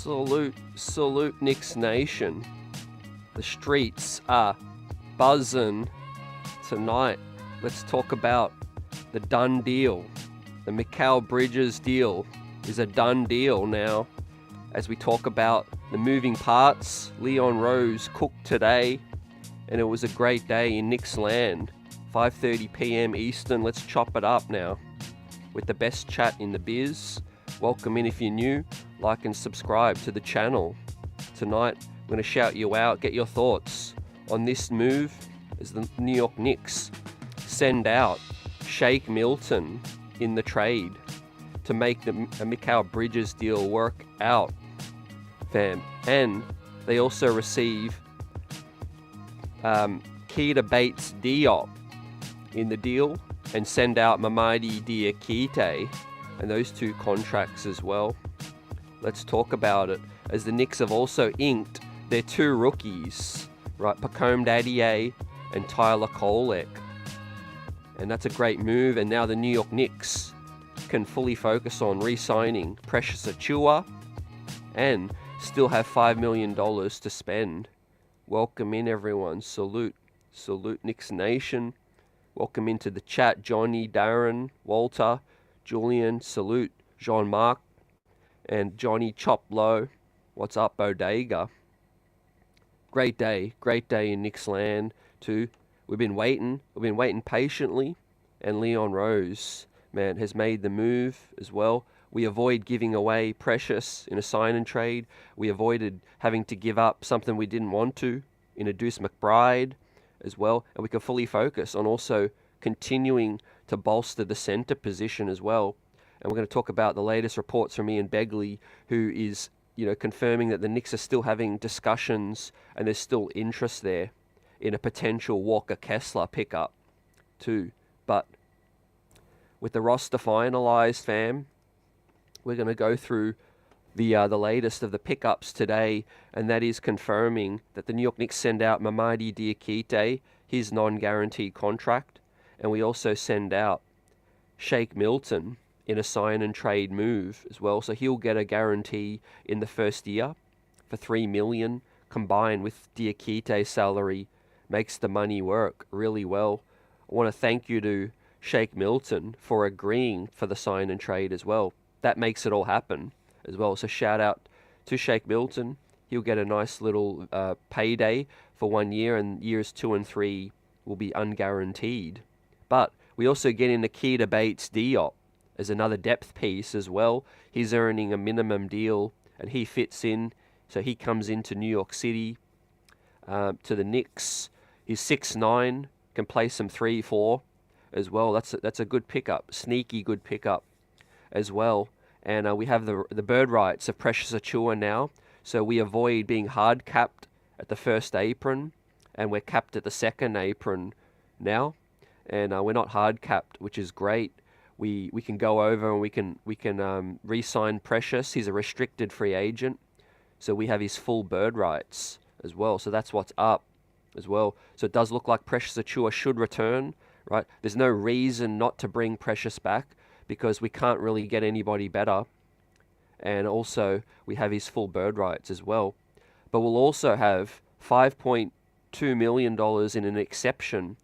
Salute Knicks Nation. The streets are buzzing tonight. Let's talk about the done deal. The Mikal Bridges deal is a done deal now. As we talk about the moving parts, Leon Rose cooked today, and it was a great day in Knicks land. 5:30 p.m. Eastern. Let's chop it up now with the best chat in the biz. Welcome in if you're new. Like and subscribe to the channel. Tonight, I'm going to shout you out, get your thoughts on this move as the New York Knicks send out Shake Milton in the trade to make the Mikal Bridges deal work out, fam. And they also receive Bates-Diop in the deal and send out Dadiet and those two contracts as well. Let's talk about it, as the Knicks have also inked their two rookies, right? Dadiet and Tyler Kolek. And that's a great move, and now the New York Knicks can fully focus on re-signing Precious Achiuwa and still have $5 million to spend. Welcome in, everyone. Salute Knicks Nation. Welcome into the chat, Johnny, Darren, Walter, Julian, salute, Jean-Marc, and Johnny Chop Low. What's up, Bodega? Great day in Knicks land too. We've been waiting patiently, and Leon Rose, man, has made the move as well. We avoid giving away Precious in a sign and trade. We avoided having to give up something we didn't want to in a Deuce McBride as well, and we can fully focus on also continuing to bolster the center position as well. And we're going to talk about the latest reports from Ian Begley, who is, confirming that the Knicks are still having discussions and there's still interest there in a potential Walker Kessler pickup too. But with the roster finalized, fam, we're going to go through the latest of the pickups today, and that is confirming that the New York Knicks send out Dadiet, his non-guaranteed contract, and we also send out Shake Milton in a sign and trade move as well. So he'll get a guarantee in the first year for $3 million, combined with Diakite's salary, makes the money work really well. I want to thank you to Shake Milton for agreeing for the sign and trade as well. That makes it all happen as well. So shout out to Shake Milton. He'll get a nice little payday for 1 year, and years 2 and 3 will be unguaranteed. But we also get in the Bates-Diop as another depth piece as well. He's earning a minimum deal, and he fits in. So he comes into New York City to the Knicks. He's 6'9", can play some 3-4 as well. That's a good pickup, sneaky good pickup as well. And we have the bird rights of Precious Achiuwa now, so we avoid being hard capped at the first apron, and we're capped at the second apron now. And we're not hard capped, which is great. We can go over and we can re-sign Precious. He's a restricted free agent, so we have his full bird rights as well. So that's what's up as well. So it does look like Precious Achiuwa should return, right? There's no reason not to bring Precious back because we can't really get anybody better. And also we have his full bird rights as well. But we'll also have $5.2 million in an exception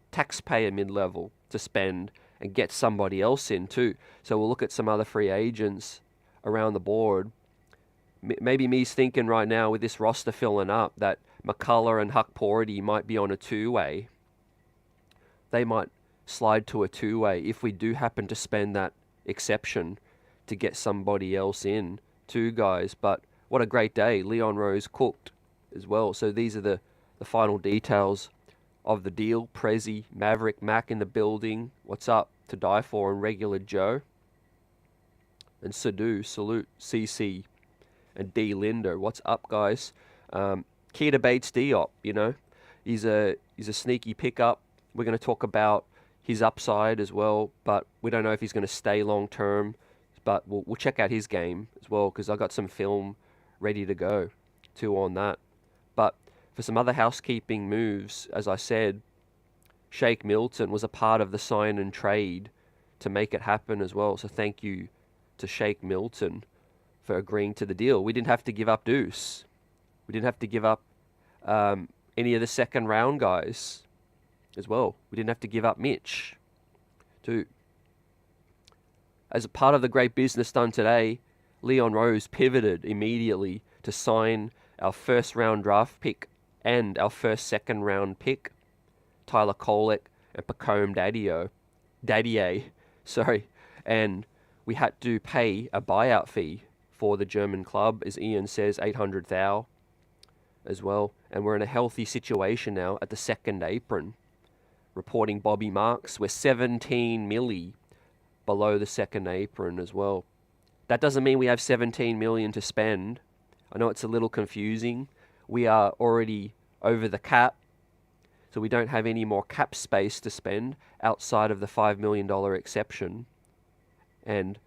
taxpayer mid-level to spend and get somebody else in too. So we'll look at some other free agents around the board. Maybe me's thinking right now with this roster filling up that McCullough and Huck-Porty might be on a two-way. They might slide to a two-way if we do happen to spend that exception to get somebody else in, two guys. But what a great day. Leon Rose cooked as well. So these are the final details of the deal. Prezi, Maverick, Mac in the building. What's up? To die for, and Regular Joe. And Sadu, salute, CC, and D Linder. What's up, guys? Bates-Diop, he's a sneaky pickup. We're going to talk about his upside as well, but we don't know if he's going to stay long term. But we'll check out his game as well, because I got some film ready to go too on that. But for some other housekeeping moves, as I said, Shake Milton was a part of the sign and trade to make it happen as well. So thank you to Shake Milton for agreeing to the deal. We didn't have to give up Deuce. We didn't have to give up any of the second round guys as well. We didn't have to give up Mitch too. As a part of the great business done today, Leon Rose pivoted immediately to sign our first round draft pick and our first second round pick, Tyler Kolek and Pacome Dadiet, sorry, and we had to pay a buyout fee for the German club, as Ian says, 800,000 as well. And we're in a healthy situation now at the second apron. Reporting Bobby Marks, we're 17 milli below the second apron as well. That doesn't mean we have 17 million to spend. I know it's a little confusing. We are already over the cap, so we don't have any more cap space to spend outside of the $5 million exception and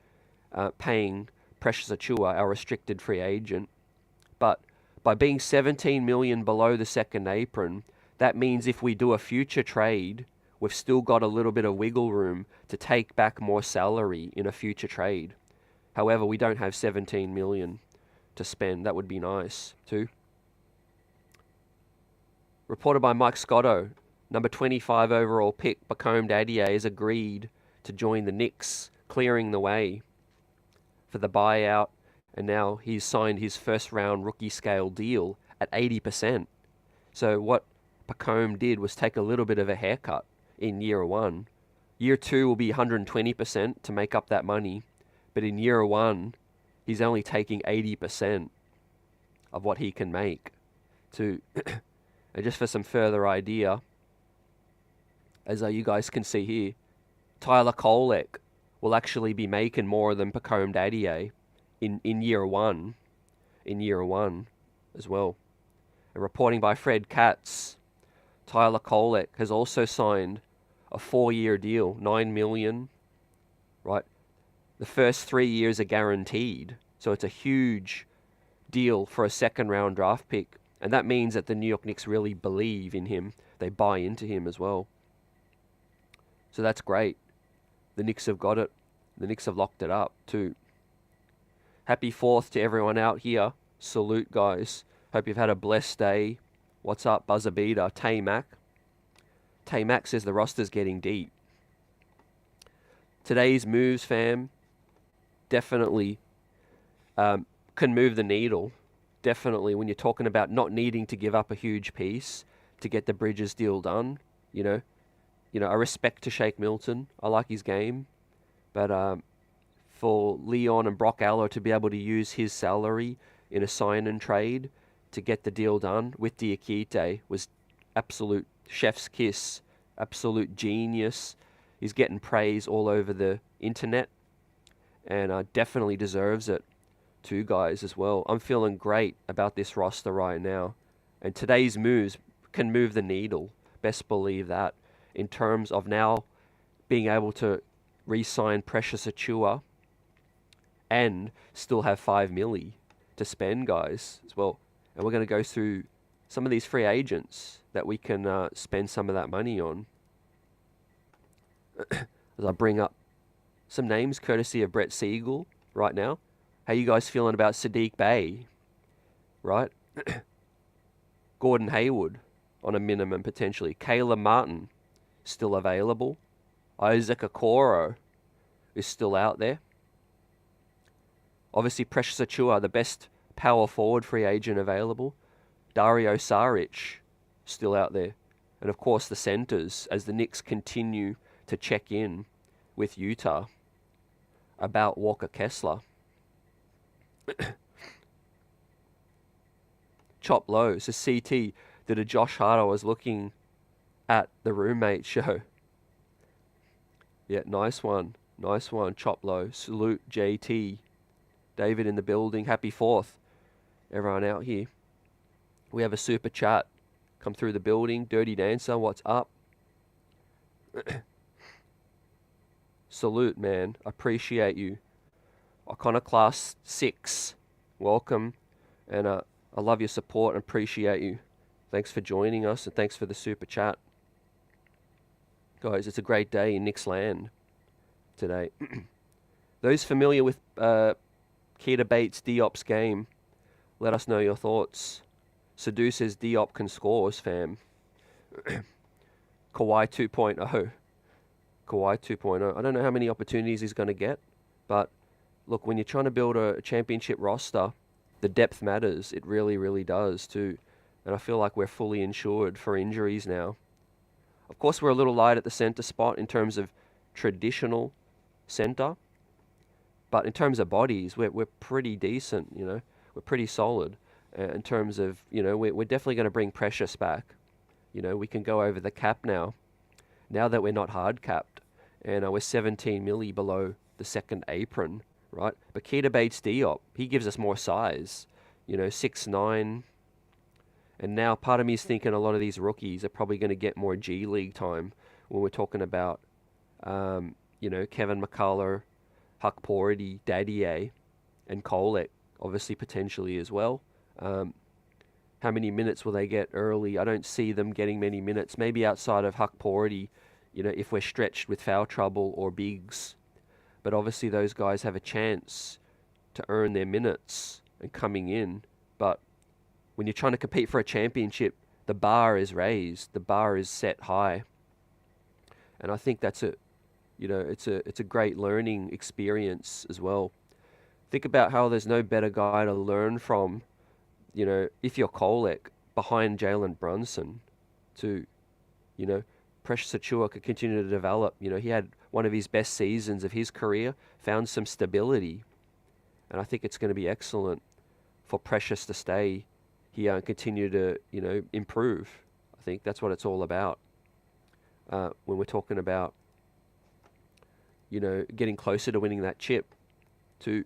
paying Precious Achiuwa, our restricted free agent. But by being 17 million below the second apron, that means if we do a future trade, we've still got a little bit of wiggle room to take back more salary in a future trade. However, we don't have 17 million to spend. That would be nice too. Reported by Mike Scotto, number 25 overall pick, Pacome Dadiet, has agreed to join the Knicks, clearing the way for the buyout, and now he's signed his first round rookie scale deal at 80%. So what Pacome did was take a little bit of a haircut in year one. Year two will be 120% to make up that money, but in year one, he's only taking 80% of what he can make. To and just for some further idea, as you guys can see here, Tyler Kolek will actually be making more than Pacome Dadiet in year one as well. And reporting by Fred Katz, Tyler Kolek has also signed a 4-year deal, 9 million, right? The first 3 years are guaranteed, so it's a huge deal for a second round draft pick, and that means that the New York Knicks really believe in him. They buy into him as well. So that's great. The Knicks have got it. The Knicks have locked it up too. Happy 4th to everyone out here. Salute, guys. Hope you've had a blessed day. What's up, buzzer beater? Tay-Mac. Tay-Mac says the roster's getting deep. Today's moves, fam, definitely can move the needle. Definitely, when you're talking about not needing to give up a huge piece to get the Bridges deal done, you know, I respect to Shake Milton. I like his game. But for Leon and Brock Aller to be able to use his salary in a sign and trade to get the deal done with Dadiet was absolute chef's kiss, absolute genius. He's getting praise all over the internet, and definitely deserves it too, guys, as well. I'm feeling great about this roster right now, and today's moves can move the needle. Best believe that, in terms of now being able to re-sign Precious Achiuwa and still have 5 milli to spend, guys, as well. And we're going to go through some of these free agents that we can spend some of that money on. As I bring up some names courtesy of Brett Siegel right now. How you guys feeling about Sadiq Bey, right? Gordon Hayward on a minimum potentially. Kayla Martin still available. Isaac Okoro is still out there. Obviously, Precious Achiuwa, the best power forward free agent available. Dario Saric still out there. And of course, the centers, as the Knicks continue to check in with Utah about Walker Kessler. Chop low. So CT did a Josh Hart. I was looking at the roommate show. Yeah, nice one. Nice one. Chop low. Salute JT. David in the building. Happy 4th. Everyone out here. We have a super chat come through the building. Dirty Dancer, what's up? Salute, man. Appreciate you. Iconoclast 6, welcome. And I love your support and appreciate you. Thanks for joining us and thanks for the super chat. Guys, it's a great day in Knicks land today. Those familiar with Key to Bates-Diop's game. Let us know your thoughts. Sadu says Diop can scores, fam. Kawhi 2.0. Kawhi 2.0. I don't know how many opportunities he's going to get, but look, when you're trying to build a championship roster, the depth matters. It really, really does too. And I feel like we're fully insured for injuries now. Of course, we're a little light at the center spot in terms of traditional center, but in terms of bodies, we're pretty decent, you know. We're pretty solid in terms of, you know, we're definitely going to bring Precious back. You know, we can go over the cap now that we're not hard capped, and we're 17 milli below the second apron, right? But Keita Bates-Diop, he gives us more size, you know, 6'9". And now part of me is thinking a lot of these rookies are probably going to get more G League time when we're talking about, you know, Kevin McCullough, Huck Porty, Dadiet, and Kolek, obviously potentially as well. How many minutes will they get early? I don't see them getting many minutes. Maybe outside of Huck Porty, you know, if we're stretched with foul trouble or bigs. But obviously those guys have a chance to earn their minutes and coming in. But when you're trying to compete for a championship, the bar is raised. The bar is set high. And I think that's a, you know, it's a great learning experience as well. Think about how there's no better guy to learn from, you know, if you're Kolek, behind Jalen Brunson to, you know, Precious Achiuwa could continue to develop. You know, he had one of his best seasons of his career, found some stability. And I think it's going to be excellent for Precious to stay here and continue to, you know, improve. I think that's what it's all about. When we're talking about, you know, getting closer to winning that chip. To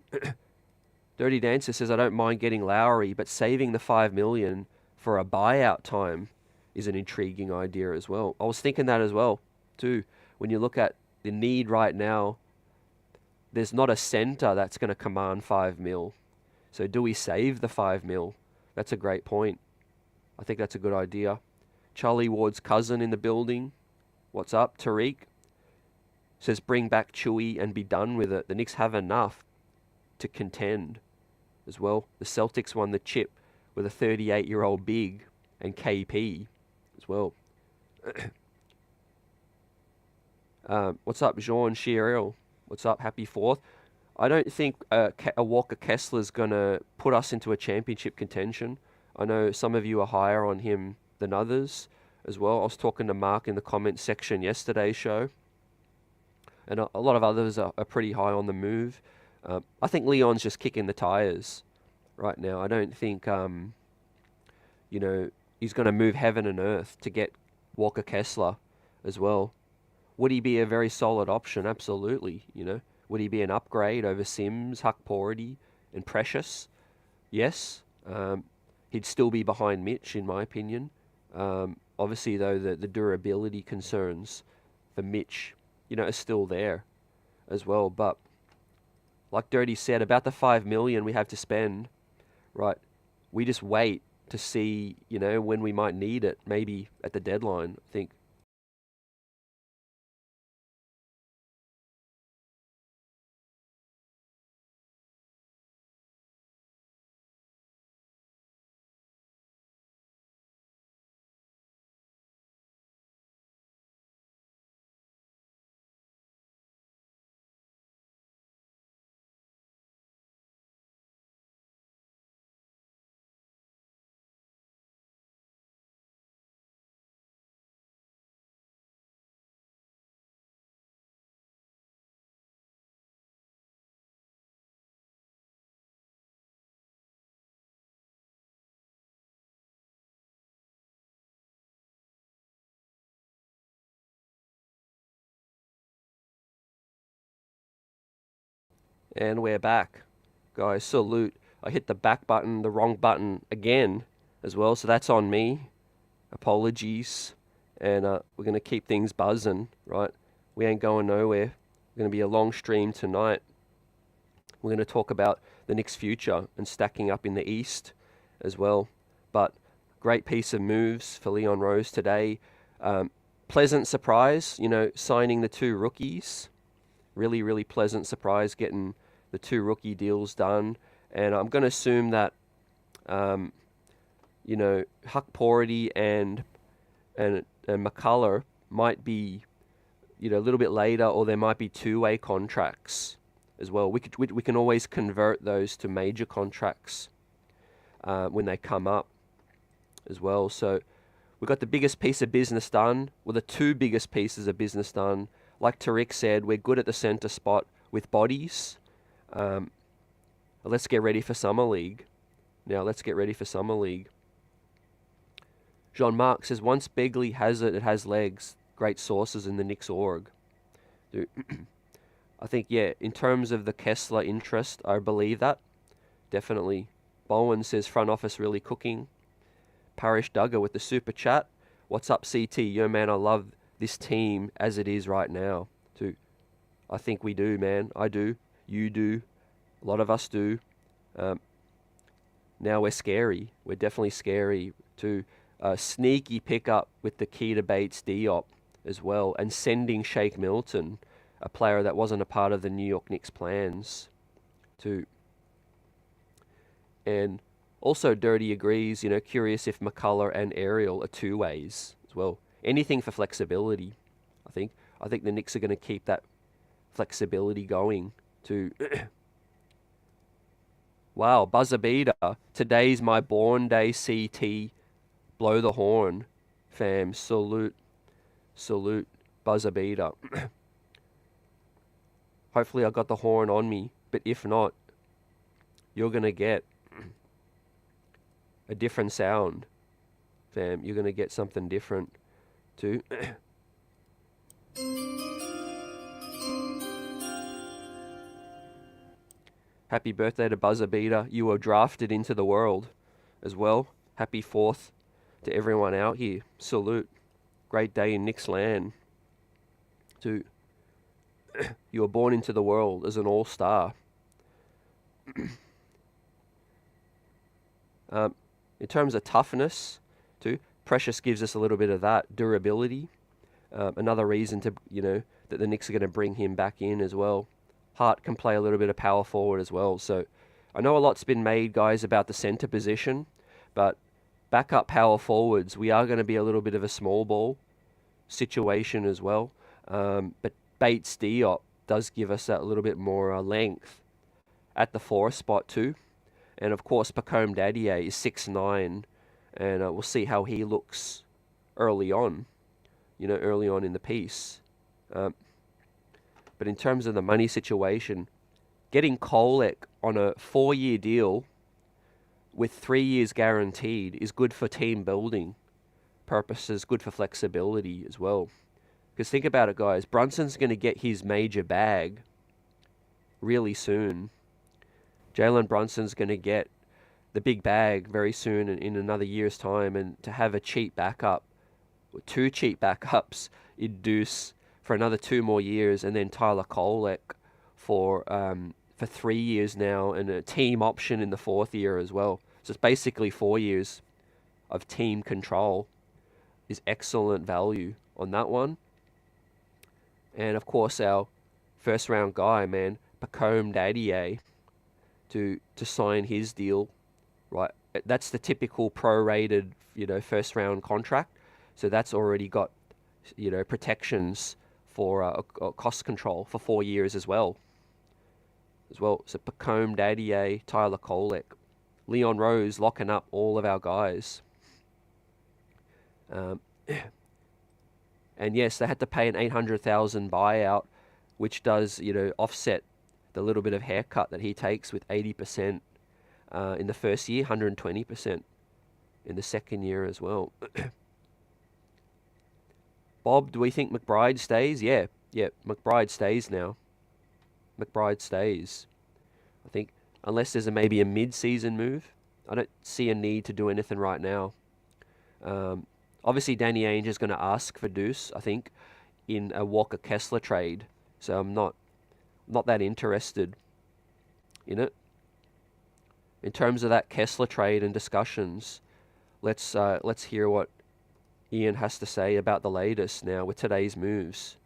Dirty Dancer says, I don't mind getting Lowry, but saving the $5 million for a buyout time is an intriguing idea as well. I was thinking that as well, too. When you look at the need right now, there's not a center that's going to command $5 million. So do we save the $5 million? That's a great point. I think that's a good idea. Charlie Ward's cousin in the building. What's up, Tariq? Says bring back Chewy and be done with it. The Knicks have enough to contend as well. The Celtics won the chip with a 38-year-old big and KP as well. What's up, Jean Chiril? What's up? Happy 4th. I don't think a Walker Kessler's going to put us into a championship contention. I know some of you are higher on him than others as well. I was talking to Mark in the comments section yesterday's show. And a lot of others are pretty high on the move. I think Leon's just kicking the tires right now. I don't think, you know, he's going to move heaven and earth to get Walker Kessler as well. Would he be a very solid option? Absolutely, you know. Would he be an upgrade over Sims, Huck Porty, and Precious? Yes. He'd still be behind Mitch, in my opinion. Obviously, though, the durability concerns for Mitch, you know, are still there as well. But like Dirty said, about the $5 million we have to spend, right? We just wait to see, you know, when we might need it. Maybe at the deadline, I think. And we're back. Guys, salute. I hit the back button, the wrong button again as well, so that's on me. Apologies. And we're going to keep things buzzing, right? We ain't going nowhere. It's going to be a long stream tonight. We're going to talk about the Knicks' future and stacking up in the East as well. But great piece of moves for Leon Rose today. Pleasant surprise, you know, signing the 2 rookies. Really, really pleasant surprise getting the 2 rookie deals done, and I'm going to assume that you know, Huck Pority and McCullough might be, you know, a little bit later, or there might be 2-way contracts as well. We can always convert those to major contracts when they come up as well. So we got the biggest piece of business done, well, the 2 biggest pieces of business done. Like Tariq said, we're good at the center spot with bodies. Let's get ready for Summer League. Now let's get ready for Summer League. Jean-Marc says, once Begley has it, it has legs. Great sources in the Knicks org. Dude, I think, yeah, in terms of the Kessler interest, I believe that. Definitely. Bowen says, front office really cooking. Parish Duggar with the super chat. What's up, CT? Yo, man, I love this team as it is right now. Too. I think we do, man. I do. You do. A lot of us do. Now we're scary. We're definitely scary too. Sneaky pickup with the key to Bates-Diop as well, and sending Shake Milton, a player that wasn't a part of the New York Knicks plans, too. And also Dirty agrees, you know, curious if McCullough and Ariel are 2-ways as well. Anything for flexibility, I think. I think the Knicks are going to keep that flexibility going too. Wow, buzzer beater. Today's my born day, CT. Blow the horn, fam. Salute. Salute. Buzzer beater. Hopefully I got the horn on me, but if not, you're going to get a different sound, fam. You're going to get something different too. Happy birthday to Buzzer Beater. You were drafted into the world as well. Happy 4th to everyone out here. Salute. Great day in Knicks land. You were born into the world as an all-star. In terms of toughness, too, Precious gives us a little bit of that. Durability. Another reason to, you know, that the Knicks are going to bring him back in as well. Hart can play a little bit of power forward as well. So I know a lot's been made, guys, about the center position, but backup power forwards, we are going to be a little bit of a small ball situation as well. But Bates-Diop does give us that little bit more length at the 4 spot too. And of course, Dadiet is 6'9", and we'll see how he looks early on, you know, early on in the piece. But in terms of the money situation, getting Kolek on a 4-year deal with 3 years guaranteed is good for team building purposes, good for flexibility as well. Because think about it, guys. Brunson's going to get his major bag really soon. Jalen Brunson's going to get the big bag very soon in another year's time. And to have a cheap backup, 2 cheap backups in Deuce for another 2 more years, and then Tyler Kolek for 3 years now, and a team option in the 4th year as well. So it's basically 4 years of team control is excellent value on that one. And of course, our first round guy, man, Dadiet, to sign his deal, right? That's the typical prorated, you know, first round contract. So that's already got, you know, protections for cost control for 4 years as well. So Dadiet, Tyler Kolek, Leon Rose locking up all of our guys. And yes, they had to pay an $800,000 buyout, which does, you know, offset the little bit of haircut that he takes with 80% in the first year, 120% in the second year as well. Bob, do we think McBride stays? Yeah, McBride stays now. McBride stays. I think, unless there's maybe a mid-season move, I don't see a need to do anything right now. Obviously, Danny Ainge is going to ask for Deuce, I think, in a Walker Kessler trade. So I'm not that interested in it. In terms of that Kessler trade and discussions, let's hear what Ian has to say about the latest now with today's moves.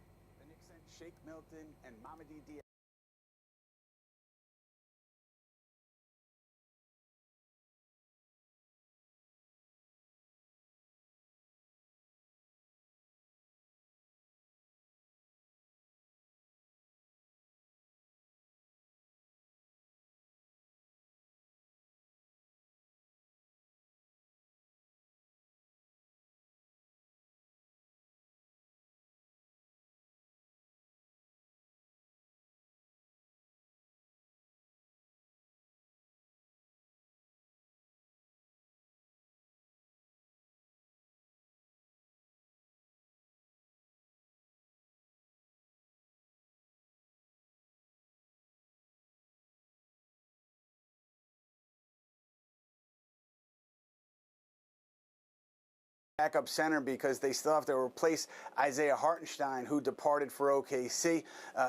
backup center because they still have to replace Isaiah Hartenstein, who departed for OKC.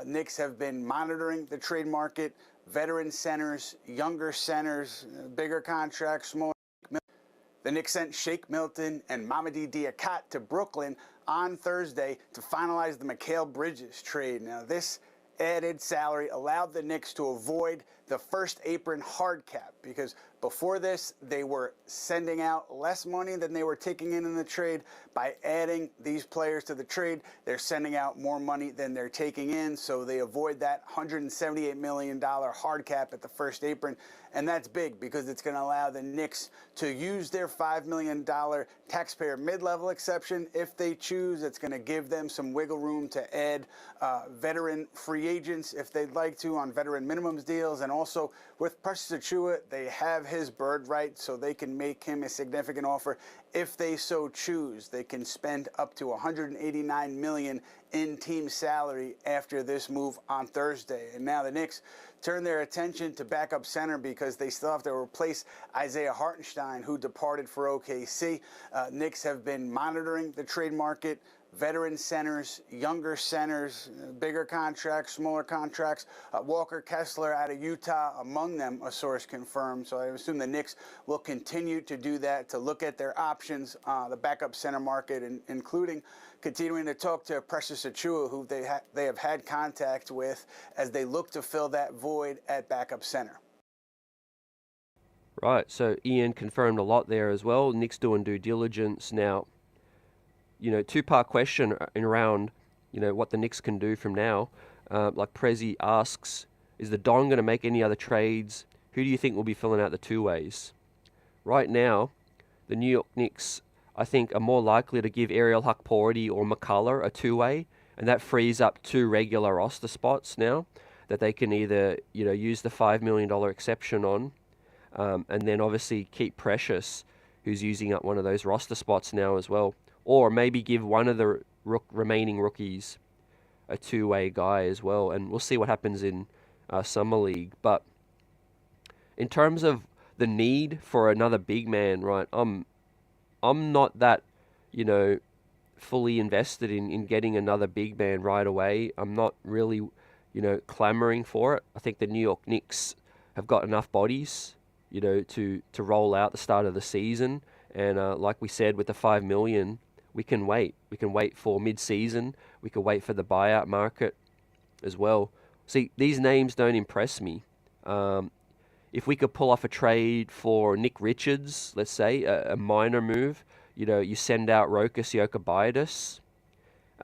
Knicks have been monitoring the trade market, veteran centers, younger centers, bigger contracts, smaller. The Knicks sent Shake Milton and Dadiet to Brooklyn on Thursday to finalize the Mikal Bridges trade. Now, this added salary allowed the Knicks to avoid the first apron hard cap, because before this they were sending out less money than they were taking in the trade. By adding these players to the trade, they're sending out more money than they're taking in, so they avoid that $178 million hard cap at the first apron. And that's big because it's going to allow the Knicks to use their $5 million taxpayer mid-level exception if they choose. It's going to give them some wiggle room to add veteran free agents if they'd like to on veteran minimums deals. And also with Precious Achiuwa, they have his bird right, so they can make him a significant offer if they so choose. They can spend up to $189 million in team salary after this move on Thursday. And now the Knicks turn their attention to backup center because they still have to replace Isaiah Hartenstein, who departed for OKC. Knicks have been monitoring the trade market, veteran centers, younger centers, bigger contracts, smaller contracts. Walker Kessler out of Utah among them, a source confirmed. So I assume the Knicks will continue to do that, to look at their options, the backup center market, including continuing to talk to Precious Achiuwa, who they have had contact with as they look to fill that void at backup center. Right, so Ian confirmed a lot there as well. Knicks doing due diligence now. Two-part question in around, what the Knicks can do from now. Like Prezi asks, is the Don going to make any other trades? Who do you think will be filling out the two-ways? Right now, the New York Knicks, I think, are more likely to give Ariel Hukporti or Mikal a two-way, and that frees up two regular roster spots now that they can either, use the $5 million exception on, and then obviously keep Precious, who's using up one of those roster spots now as well. Or maybe give one of the remaining rookies a two-way guy as well. And we'll see what happens in Summer League. But in terms of the need for another big man, right, I'm not that, fully invested in getting another big man right away. I'm not really, clamoring for it. I think the New York Knicks have got enough bodies, to roll out the start of the season. And like we said, with the $5 million, we can wait. We can wait for mid-season. We can wait for the buyout market as well. See, these names don't impress me. If we could pull off a trade for Nick Richards, let's say, a minor move, you send out Rokas Jokubaitis.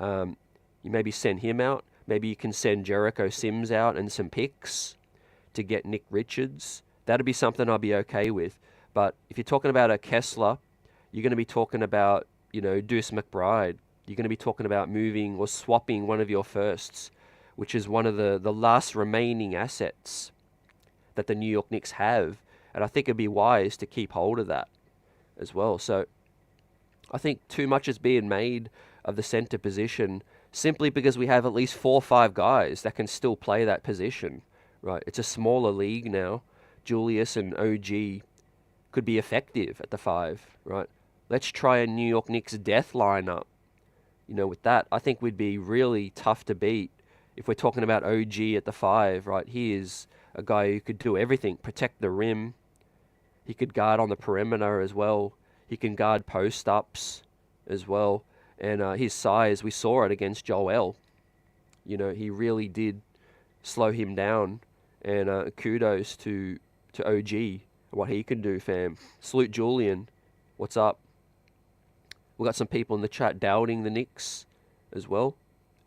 You maybe send him out. Maybe you can send Jericho Sims out and some picks to get Nick Richards. That'd be something I'd be okay with. But if you're talking about a Kessler, you're going to be talking about, Deuce McBride. You're going to be talking about moving or swapping one of your firsts, which is one of the last remaining assets that the New York Knicks have. And I think it'd be wise to keep hold of that as well. So I think too much is being made of the center position simply because we have at least 4 or 5 guys that can still play that position, right? It's a smaller league now. Julius and OG could be effective at the 5, right? Let's try a New York Knicks death lineup. With that, I think we'd be really tough to beat if we're talking about OG at the 5, right? He is a guy who could do everything, protect the rim. He could guard on the perimeter as well. He can guard post-ups as well. And his size, we saw it against Joel. He really did slow him down. And kudos to OG and what he can do, fam. Salute Julian. What's up? We got some people in the chat doubting the Knicks as well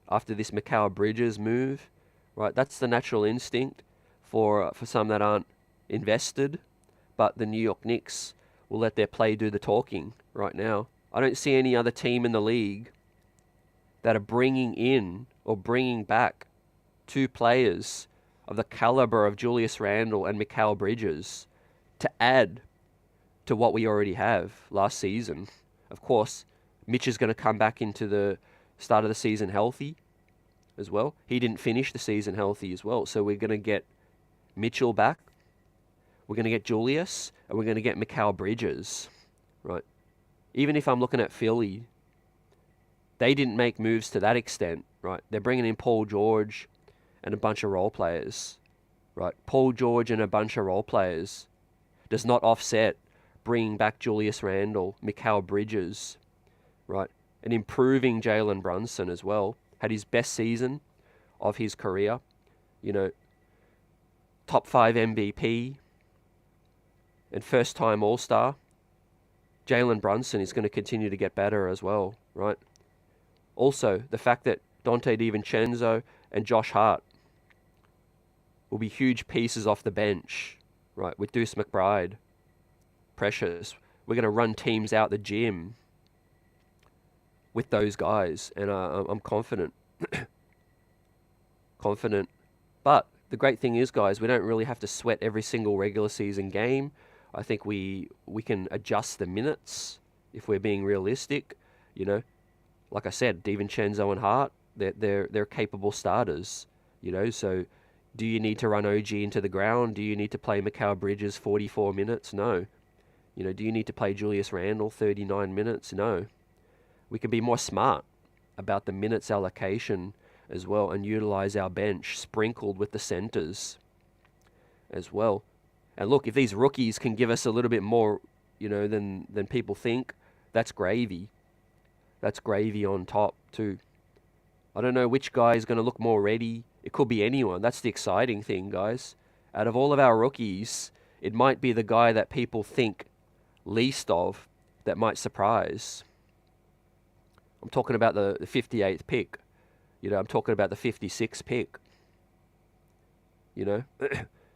after this Mikal Bridges move, right? That's the natural instinct for some that aren't invested, but the New York Knicks will let their play do the talking right now. I don't see any other team in the league that are bringing in or bringing back 2 players of the caliber of Julius Randle and Mikal Bridges to add to what we already have last season. Of course, Mitch is going to come back into the start of the season healthy as well. He didn't finish the season healthy as well. So we're going to get Mitchell back. We're going to get Julius. And we're going to get Mikal Bridges. Right. even if I'm looking at Philly, they didn't make moves to that extent, right? They're bringing in Paul George and a bunch of role players, right? Paul George and a bunch of role players does not offset bringing back Julius Randle, Mikal Bridges, right? And improving Jalen Brunson as well. Had his best season of his career, you know, top 5 MVP and first time All-Star. Jalen Brunson is going to continue to get better as well, right? Also, the fact that Dante DiVincenzo and Josh Hart will be huge pieces off the bench, right? With Deuce McBride, Precious. We're going to run teams out the gym with those guys, and I'm confident. Confident. But the great thing is, guys, we don't really have to sweat every single regular season game. I think we can adjust the minutes if we're being realistic. You know, like I said, DiVincenzo and Hart, they're capable starters. You know, so do you need to run OG into the ground? Do you need to play Mikal Bridges 44 minutes? No. You know, do you need to play Julius Randle 39 minutes? No. We can be more smart about the minutes allocation as well and utilize our bench sprinkled with the centers as well. And look, if these rookies can give us a little bit more, you know, than people think, that's gravy. That's gravy on top too. I don't know which guy is going to look more ready. It could be anyone. That's the exciting thing, guys. Out of all of our rookies, it might be the guy that people think least of that might surprise. I'm talking about the 58th pick. You know, I'm talking about the 56th pick. You know?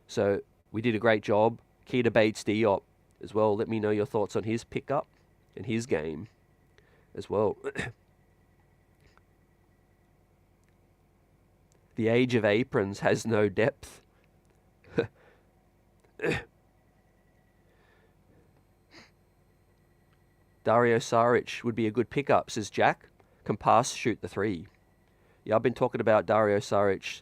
So, we did a great job. Key to Bates-Diop as well. Let me know your thoughts on his pickup and his game as well. The age of aprons has no depth. Dario Saric would be a good pickup, says Jack. Can pass, shoot the three. Yeah, I've been talking about Dario Saric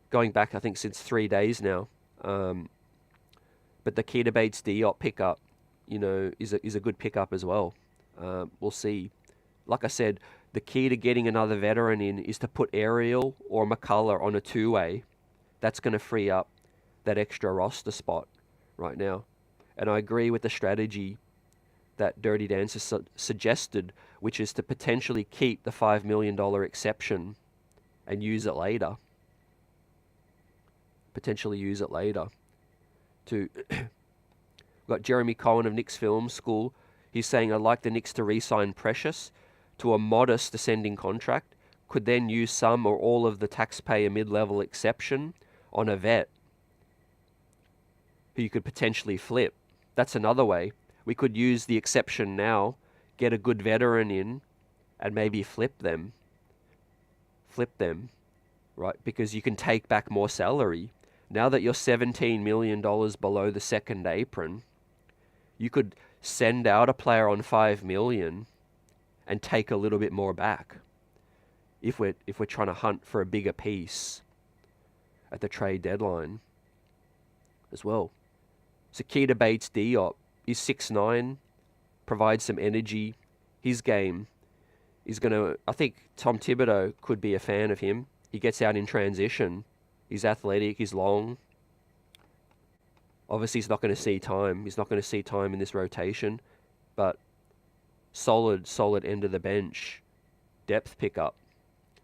going back, I think, since 3 days now. But the Keita Bates-Diop pickup, you know, is a good pickup as well. We'll see. Like I said, the key to getting another veteran in is to put Ariel or McCullough on a two-way. That's going to free up that extra roster spot right now. And I agree with the strategy that Dirty Dancer suggested, which is to potentially keep the $5 million exception and use it later. Potentially use it later. We've got Jeremy Cohen of Knicks Film School. He's saying, I'd like the Knicks to re-sign Precious to a modest ascending contract, could then use some or all of the taxpayer mid-level exception on a vet who you could potentially flip. That's another way. We could use the exception now, get a good veteran in, and maybe flip them. Flip them, right? Because you can take back more salary. Now that you're $17 million below the second apron, you could send out a player on $5 million and take a little bit more back if we're trying to hunt for a bigger piece at the trade deadline as well. So Keita Bates-Diop is 6'9", provides some energy. His game is going to, I think Tom Thibodeau could be a fan of him. He gets out in transition. He's athletic, he's long. Obviously, he's not going to see time. He's not going to see time in this rotation. But solid end of the bench depth pickup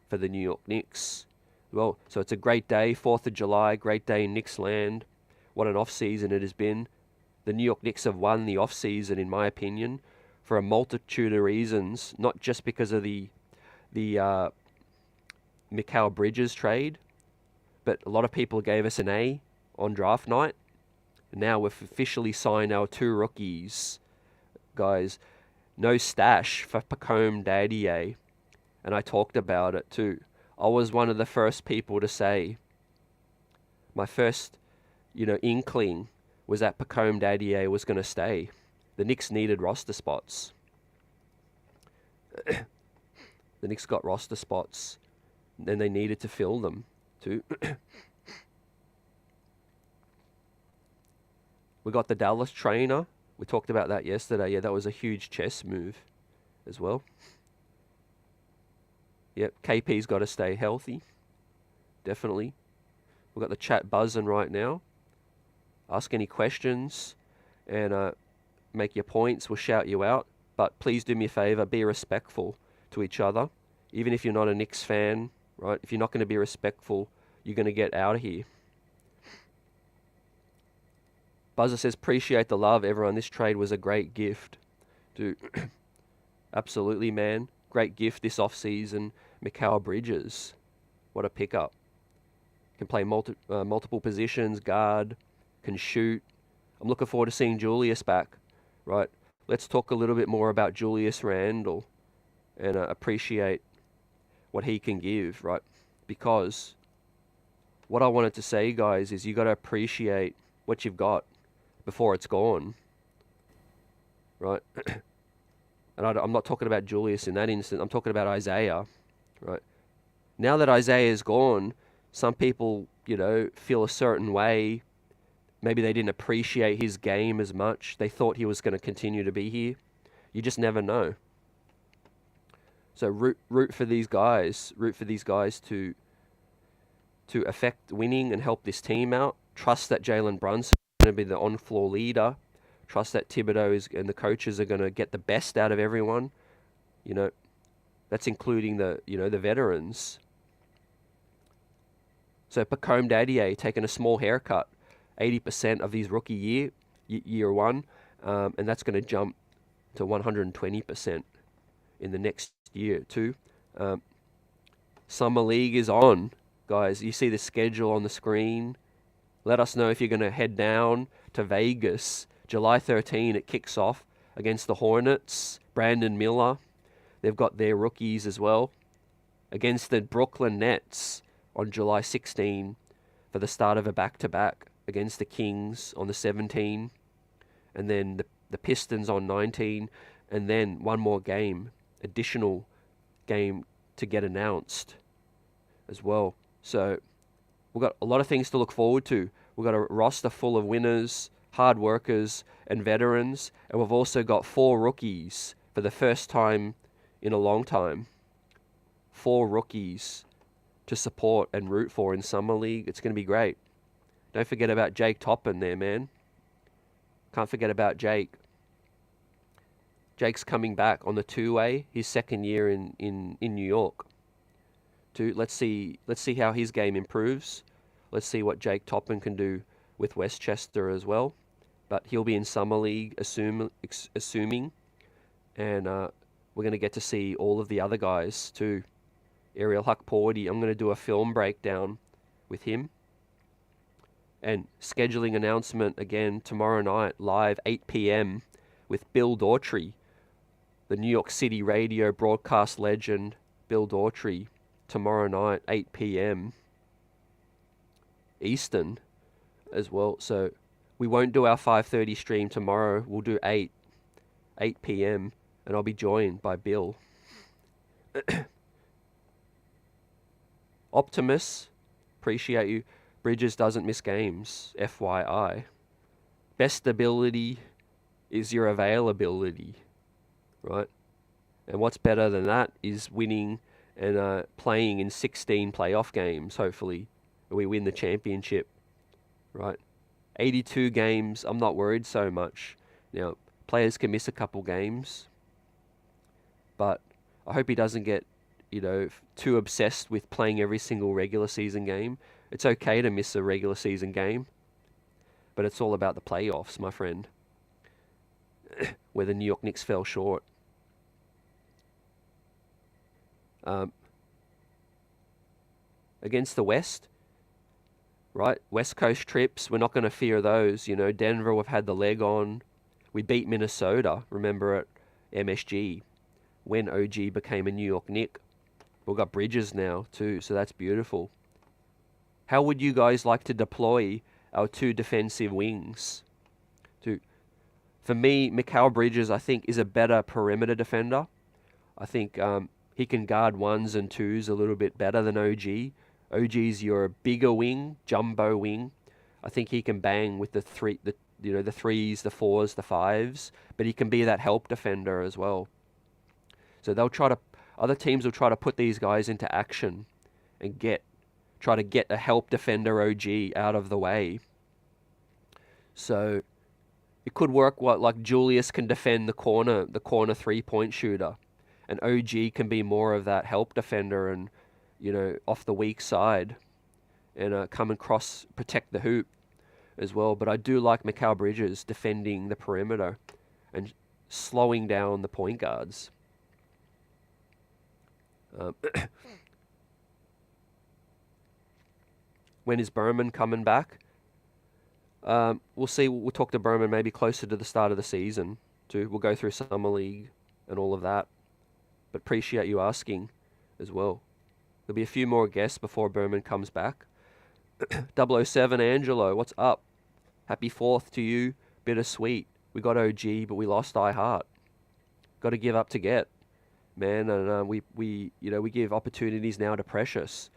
for the New York Knicks. Well, so it's a great day, 4th of July, great day in Knicks land. What an off-season it has been. The New York Knicks have won the off-season, in my opinion, for a multitude of reasons, not just because of the Mikal Bridges trade, but a lot of people gave us an A on draft night. Now we've officially signed our 2 rookies. Guys, no stash for Pacome Dadiet. And I talked about it too. I was one of the first people to say, my first, inkling was that Pacome Dadiet was going to stay. The Knicks needed roster spots. The Knicks got roster spots, and they needed to fill them too. We got the Dallas trainer We talked about that yesterday. Yeah, that was a huge chess move as well. Yep, KP's got to stay healthy. Definitely. We've got the chat buzzing right now. Ask any questions and make your points. We'll shout you out. But please do me a favour, be respectful to each other. Even if you're not a Knicks fan, right? If you're not going to be respectful, you're going to get out of here. Buzzer says, appreciate the love, everyone. This trade was a great gift. Dude, absolutely, man. Great gift this off-season. Mikal Bridges. What a pickup. Can play multiple positions, guard, can shoot. I'm looking forward to seeing Julius back, right? Let's talk a little bit more about Julius Randle and appreciate what he can give, right? Because what I wanted to say, guys, is you got to appreciate what you've got before it's gone, right? And I'm not talking about Julius in that instance. I'm talking about Isaiah, right? Now that Isaiah is gone, some people, feel a certain way. Maybe they didn't appreciate his game as much. They thought he was going to continue to be here. You just never know. So root for these guys. Root for these guys to affect winning and help this team out. Trust that Jalen Brunson is going to be the on-floor leader. Trust that Thibodeau and the coaches are going to get the best out of everyone. That's including the veterans. So Pacome Dadiet taking a small haircut, 80% of his rookie year one, and that's going to jump to 120% in the next year too. Summer League is on, guys. You see the schedule on the screen. Let us know if you're going to head down to Vegas. July 13, it kicks off against the Hornets. Brandon Miller, they've got their rookies as well. Against the Brooklyn Nets on July 16 for the start of a back-to-back. Against the Kings on the 17, and then the Pistons on 19, and then one more game, additional game to get announced as well. So we've got a lot of things to look forward to. We've got a roster full of winners, hard workers, and veterans, and we've also got 4 rookies for the first time in a long time. 4 rookies to support and root for in Summer League. It's going to be great. Don't forget about Jake Toppin there, man. Can't forget about Jake. Jake's coming back on the 2-way, his second year in New York. Let's see how his game improves. Let's see what Jake Toppin can do with Westchester as well. But he'll be in Summer League, assuming, and we're going to get to see all of the other guys too. Ariel Huck-Porty, I'm going to do a film breakdown with him. And scheduling announcement again tomorrow night, live 8 p.m. with Bill Daughtry, the New York City radio broadcast legend, Bill Daughtry, tomorrow night, 8 p.m. Eastern as well. So we won't do our 5:30 stream tomorrow. We'll do 8 p.m. and I'll be joined by Bill. Optimus, appreciate you. Bridges doesn't miss games, FYI. Best ability is your availability, right? And what's better than that is winning and playing in 16 playoff games, hopefully. We win the championship, right? 82 games, I'm not worried so much. Now, players can miss a couple games, but I hope he doesn't get, too obsessed with playing every single regular season game. It's okay to miss a regular season game, but it's all about the playoffs, my friend, where the New York Knicks fell short. Against the West, right? West Coast trips, we're not going to fear those. Denver, we've had the leg on. We beat Minnesota, remember, at MSG, when OG became a New York Knick. We've got Bridges now, too, so that's beautiful. How would you guys like to deploy our 2 defensive wings? For me, Mikal Bridges, I think, is a better perimeter defender. I think he can guard 1s and 2s a little bit better than OG. OG's your bigger wing, jumbo wing. I think he can bang with the the threes, the fours, the fives, but he can be that help defender as well. So other teams will try to put these guys into action and try to get a help defender OG out of the way. So it could work like Julius can defend the corner 3-point shooter, and OG can be more of that help defender and, off the weak side and come and protect the hoop as well. But I do like Mikal Bridges defending the perimeter and slowing down the point guards. When is Berman coming back? We'll see. We'll talk to Berman maybe closer to the start of the season too. We'll go through Summer League and all of that. But appreciate you asking as well. There'll be a few more guests before Berman comes back. 007 Angelo, what's up? Happy 4th to you. Bittersweet. We got OG, but we lost iHeart. Got to give up to get, man. And we give opportunities now to Precious,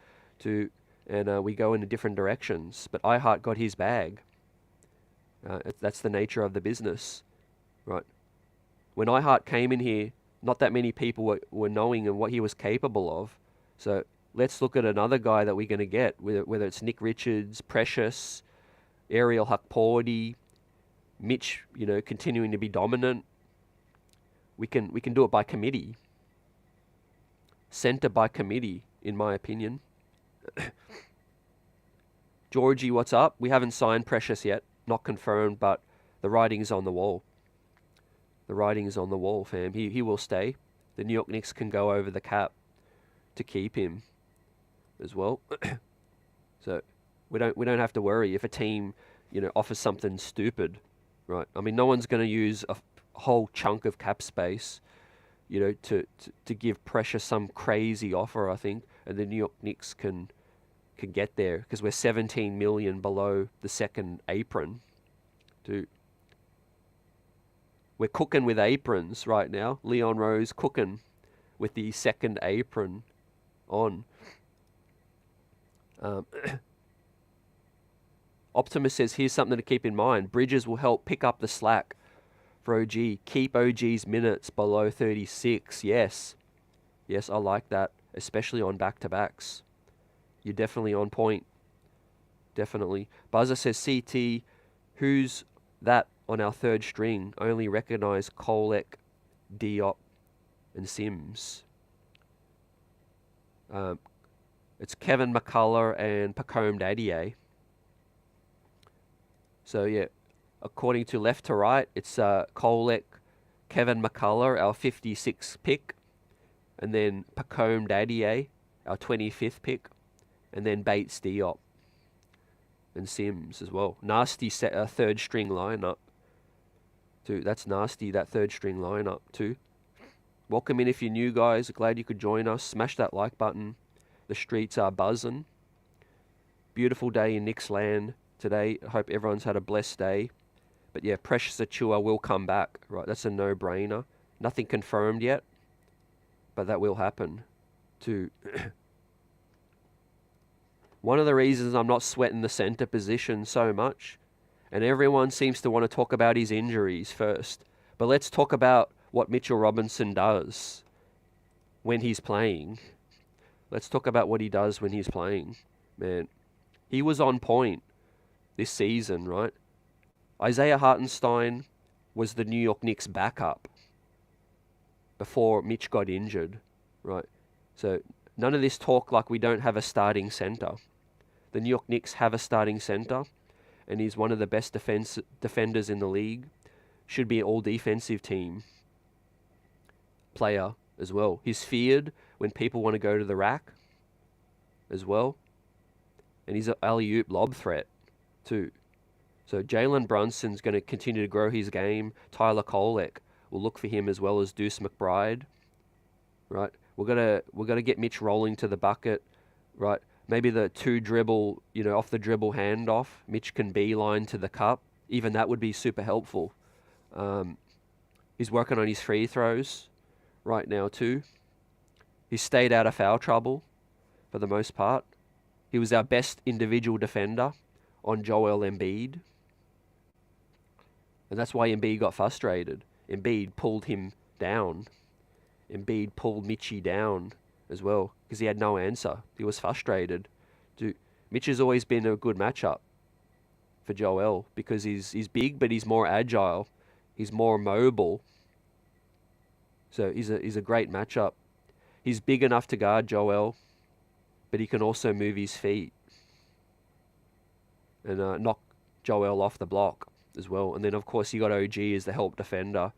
and we go in different directions. But iHeart got his bag. That's the nature of the business, right? When iHeart came in here, not that many people were knowing of what he was capable of. So let's look at another guy that we're going to get, whether it's Nick Richards, Precious, Ariel Hakporti, Mitch, continuing to be dominant. We can do it by committee. Center by committee, in my opinion. Georgie, what's up? We haven't signed Precious yet. Not confirmed, but the writing's on the wall. The writing is on the wall, fam. He will stay. The New York Knicks can go over the cap to keep him as well. So we don't have to worry if a team, offers something stupid, right? I mean, no one's going to use a whole chunk of cap space, to give Precious some crazy offer, I think, and the New York Knicks can get there because we're 17 million below the second apron. We're cooking with aprons right now. Leon Rose cooking with the second apron on. Optimus says, here's something to keep in mind. Bridges will help pick up the slack for OG. Keep OG's minutes below 36. Yes, I like that, especially on back-to-backs. You're definitely on point. Definitely. Buzzer says, CT, who's that on our third string? Only recognize Kolek, Diop, and Sims. It's Kevin McCullough and Pacome Dadiet. So yeah, according to left to right, it's Kolek, Kevin McCullough, our 56th pick, and then Pacome Dadiet, our 25th pick, and then Bates-Diop and Sims as well. Nasty third string lineup too. That's nasty, that third string lineup too. Welcome in if you're new, guys. Glad you could join us. Smash that like button. The streets are buzzing. Beautiful day in Knicks land today. I hope everyone's had a blessed day. But yeah, Precious Achiuwa will come back. Right, that's a no-brainer. Nothing confirmed yet, but that will happen too. One of the reasons I'm not sweating the center position so much, and everyone seems to want to talk about his injuries first, but let's talk about what Mitchell Robinson does when he's playing. Let's talk about what he does when he's playing. Man, he was on point this season, right? Isaiah Hartenstein was the New York Knicks backup before Mitch got injured, right? So none of this talk like we don't have a starting center. The New York Knicks have a starting center, and he's one of the best defenders in the league. Should be an all-defensive team player as well. He's feared when people want to go to the rack as well. And he's an alley-oop lob threat too. So Jalen Brunson's going to continue to grow his game. Tyler Kolek will look for him as well as Deuce McBride. Right? We're gonna get Mitch rolling to the bucket. Right? Maybe the two dribble, off the dribble handoff. Mitch can beeline to the cup. Even that would be super helpful. He's working on his free throws right now too. He's stayed out of foul trouble for the most part. He was our best individual defender on Joel Embiid. And that's why Embiid got frustrated. Embiid pulled him down. Embiid pulled Mitchie down as well because he had no answer. He was frustrated. Mitch has always been a good matchup for Joel because he's big, but he's more agile. He's more mobile. So he's a great matchup. He's big enough to guard Joel, but he can also move his feet and knock Joel off the block as well. And then, of course, you got OG as the help defender,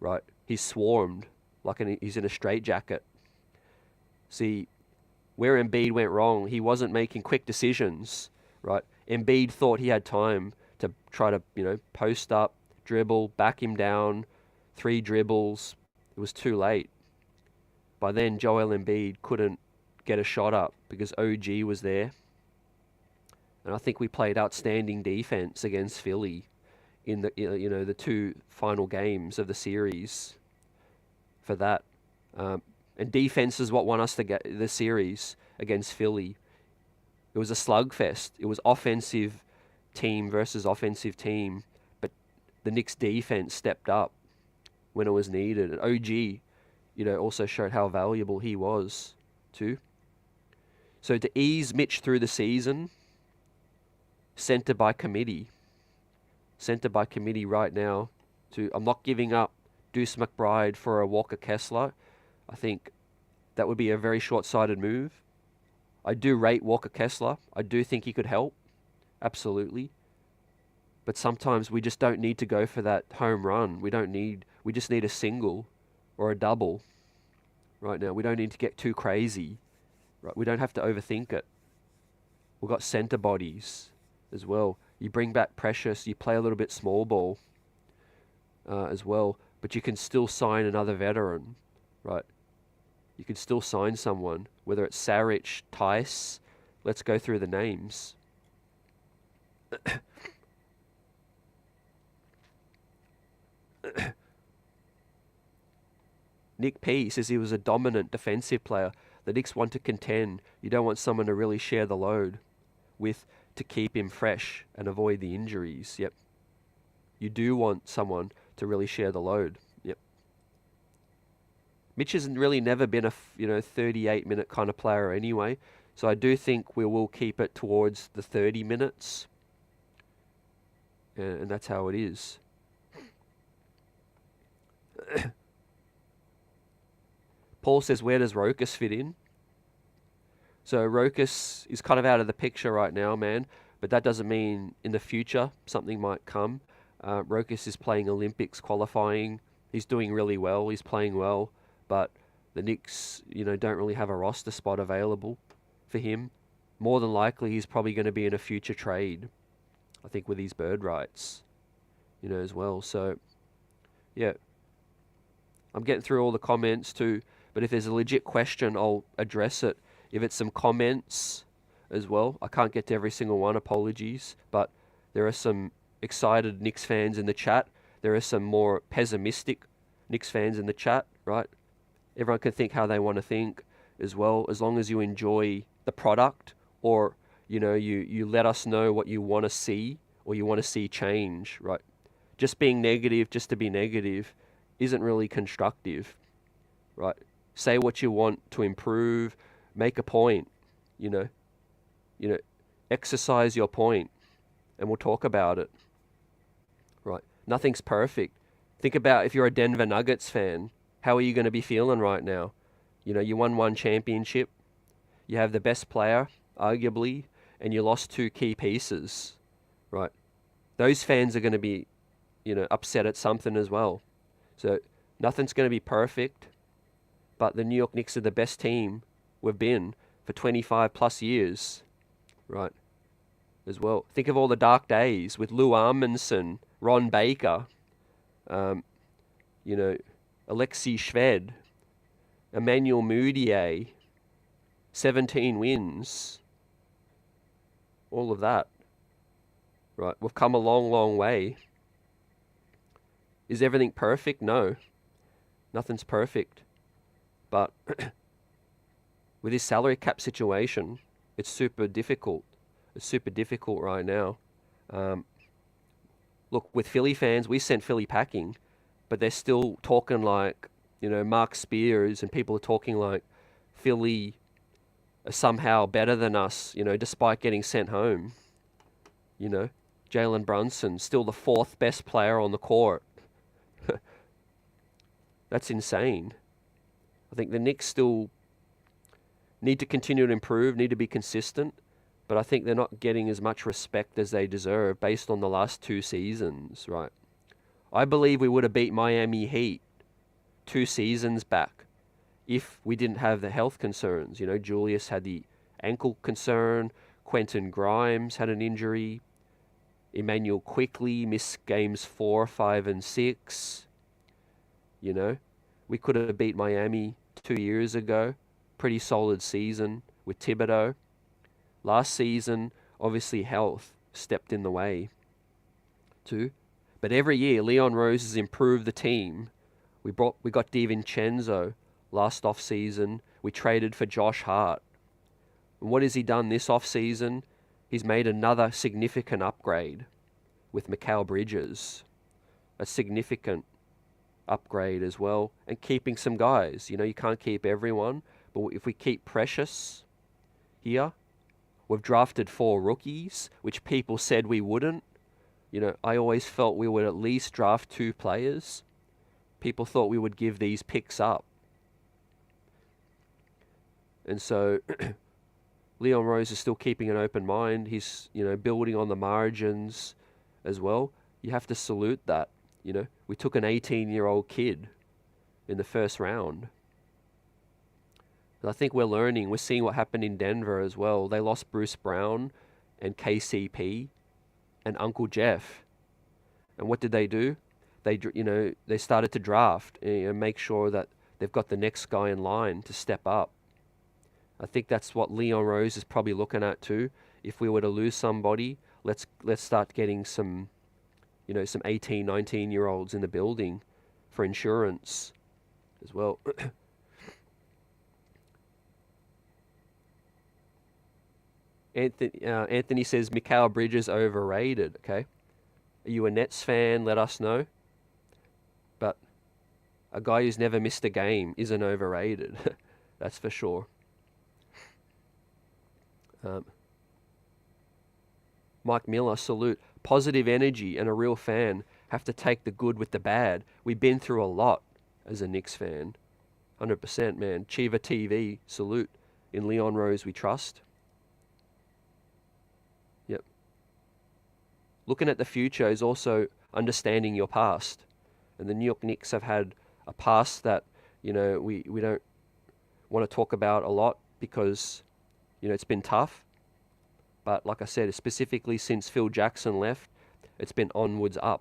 right? He's swarmed like he's in a straitjacket. See, where Embiid went wrong, he wasn't making quick decisions, right? Embiid thought he had time to try to, post up, dribble, back him down, 3 dribbles. It was too late. By then, Joel Embiid couldn't get a shot up because OG was there. And I think we played outstanding defense against Philly in the 2 final games of the series for that. And defense is what won us the series against Philly. It was a slugfest. It was offensive team versus offensive team, but the Knicks defense stepped up when it was needed. And OG, also showed how valuable he was too. So to ease Mitch through the season, center by committee right now. I'm not giving up Deuce McBride for a Walker Kessler. I think that would be a very short-sighted move. I do rate Walker Kessler. I do think he could help. Absolutely. But sometimes we just don't need to go for that home run. We just need a single or a double right now. We don't need to get too crazy. Right? We don't have to overthink it. We've got center bodies as well. You bring back Precious. You play a little bit small ball as well. But you can still sign another veteran, right? You can still sign someone, whether it's Saric, Tice. Let's go through the names. Nick P says he was a dominant defensive player. The Knicks want to contend. You don't want someone to really share the load with to keep him fresh and avoid the injuries. Yep. You do want someone to really share the load. Yep. Mitch has really never been a 38-minute kind of player anyway. So I do think we will keep it towards the 30 minutes. And that's how it is. Paul says, where does Rokas fit in? So Rokas is kind of out of the picture right now, man. But that doesn't mean in the future something might come. Rokas is playing Olympics qualifying. He's doing really well. He's playing well. But the Knicks, don't really have a roster spot available for him. More than likely, he's probably going to be in a future trade, I think, with his bird rights, as well. So, yeah. I'm getting through all the comments too. But if there's a legit question, I'll address it. If it's some comments as well, I can't get to every single one, apologies. But there are some excited Knicks fans in the chat. There are some more pessimistic Knicks fans in the chat, right? Everyone can think how they want to think as well, as long as you enjoy the product or, you let us know what you want to see or you want to see change, right? Just being negative, just to be negative, isn't really constructive, right? Say what you want to improve, make a point, exercise your point, and we'll talk about it, right? Nothing's perfect. Think about if you're a Denver Nuggets fan, how are you going to be feeling right now? You won 1 championship, you have the best player, arguably, and you lost 2 key pieces, right? Those fans are going to be, upset at something as well. So nothing's going to be perfect, but the New York Knicks are the best team we've been for 25 plus years, right? As well. Think of all the dark days with Lou Amundsen, Ron Baker, Alexei Shved, Emmanuel Mudiay, 17 wins, all of that, right? We've come a long, long way. Is everything perfect? No. Nothing's perfect. But with this salary cap situation, it's super difficult. It's super difficult right now. Look, with Philly fans, we sent Philly packing, but they're still talking like, Mark Spears, and people are talking like Philly are somehow better than us, despite getting sent home. Jalen Brunson, still the fourth best player on the court. That's insane. I think the Knicks still need to continue to improve, need to be consistent, but I think they're not getting as much respect as they deserve based on the last 2 seasons, right? I believe we would have beat Miami Heat 2 seasons back if we didn't have the health concerns. Julius had the ankle concern, Quentin Grimes had an injury, Emmanuel Quickly missed games 4, 5, and 6. We could have beat Miami 2 years ago. Pretty solid season with Thibodeau. Last season, obviously health stepped in the way too. But every year, Leon Rose has improved the team. We got DiVincenzo last off season. We traded for Josh Hart. And what has he done this off season? He's made another significant upgrade with Mikal Bridges. A significant upgrade as well. And keeping some guys. You can't keep everyone. But if we keep Precious here, we've drafted 4 rookies, which people said we wouldn't. I always felt we would at least draft 2 players. People thought we would give these picks up. And so Leon Rose is still keeping an open mind. He's, building on the margins as well. You have to salute that. We took an 18-year-old kid in the first round. And I think we're learning. We're seeing what happened in Denver as well. They lost Bruce Brown and KCP and Uncle Jeff. And what did they do? They started to draft and make sure that they've got the next guy in line to step up. I think that's what Leon Rose is probably looking at too. If we were to lose somebody, let's start getting some 18, 19-year-olds in the building for insurance as well. Anthony says Mikal Bridges overrated. Okay, are you a Nets fan? Let us know. But a guy who's never missed a game isn't overrated. That's for sure. Mike Miller, salute. Positive energy and a real fan. Have to take the good with the bad. We've been through a lot as a Knicks fan. 100%, man. Chiva TV, salute. In Leon Rose we trust. Yep. Looking at the future is also understanding your past. And the New York Knicks have had a past that, we don't want to talk about a lot because, it's been tough. But like I said, specifically since Phil Jackson left, it's been onwards up,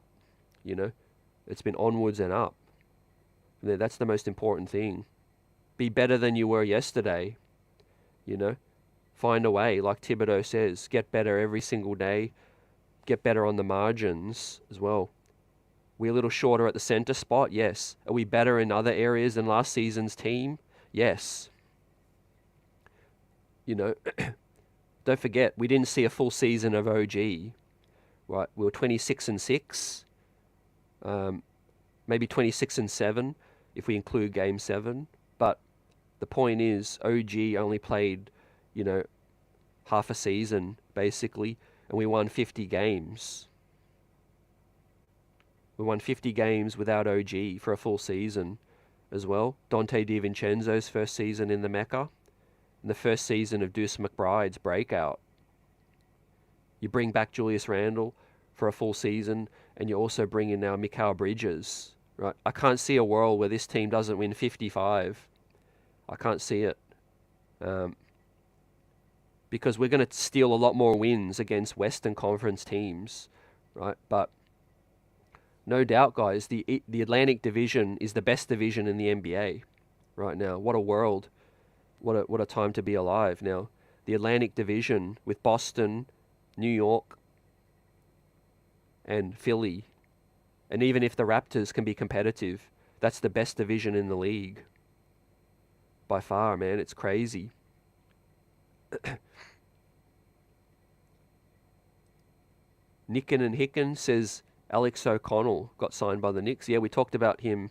It's been onwards and up. And that's the most important thing. Be better than you were yesterday, Find a way, like Thibodeau says, get better every single day. Get better on the margins as well. We're a little shorter at the center spot, yes. Are we better in other areas than last season's team? Yes. Don't forget, we didn't see a full season of OG, right? We were 26-6, maybe 26-7 if we include Game 7. But the point is, OG only played, half a season, basically, and we won 50 games. We won 50 games without OG for a full season as well. Dante DiVincenzo's first season in the Mecca. In the first season of Deuce McBride's breakout. You bring back Julius Randle for a full season, and you also bring in now Mikal Bridges. Right? I can't see a world where this team doesn't win 55. I can't see it. Because we're going to steal a lot more wins against Western Conference teams, right? But no doubt, guys, the Atlantic Division is the best division in the NBA right now. What a world. What a time to be alive now. The Atlantic Division with Boston, New York, and Philly. And even if the Raptors can be competitive, that's the best division in the league. By far, man. It's crazy. Nicken and Hicken says Alex O'Connell got signed by the Knicks. Yeah, we talked about him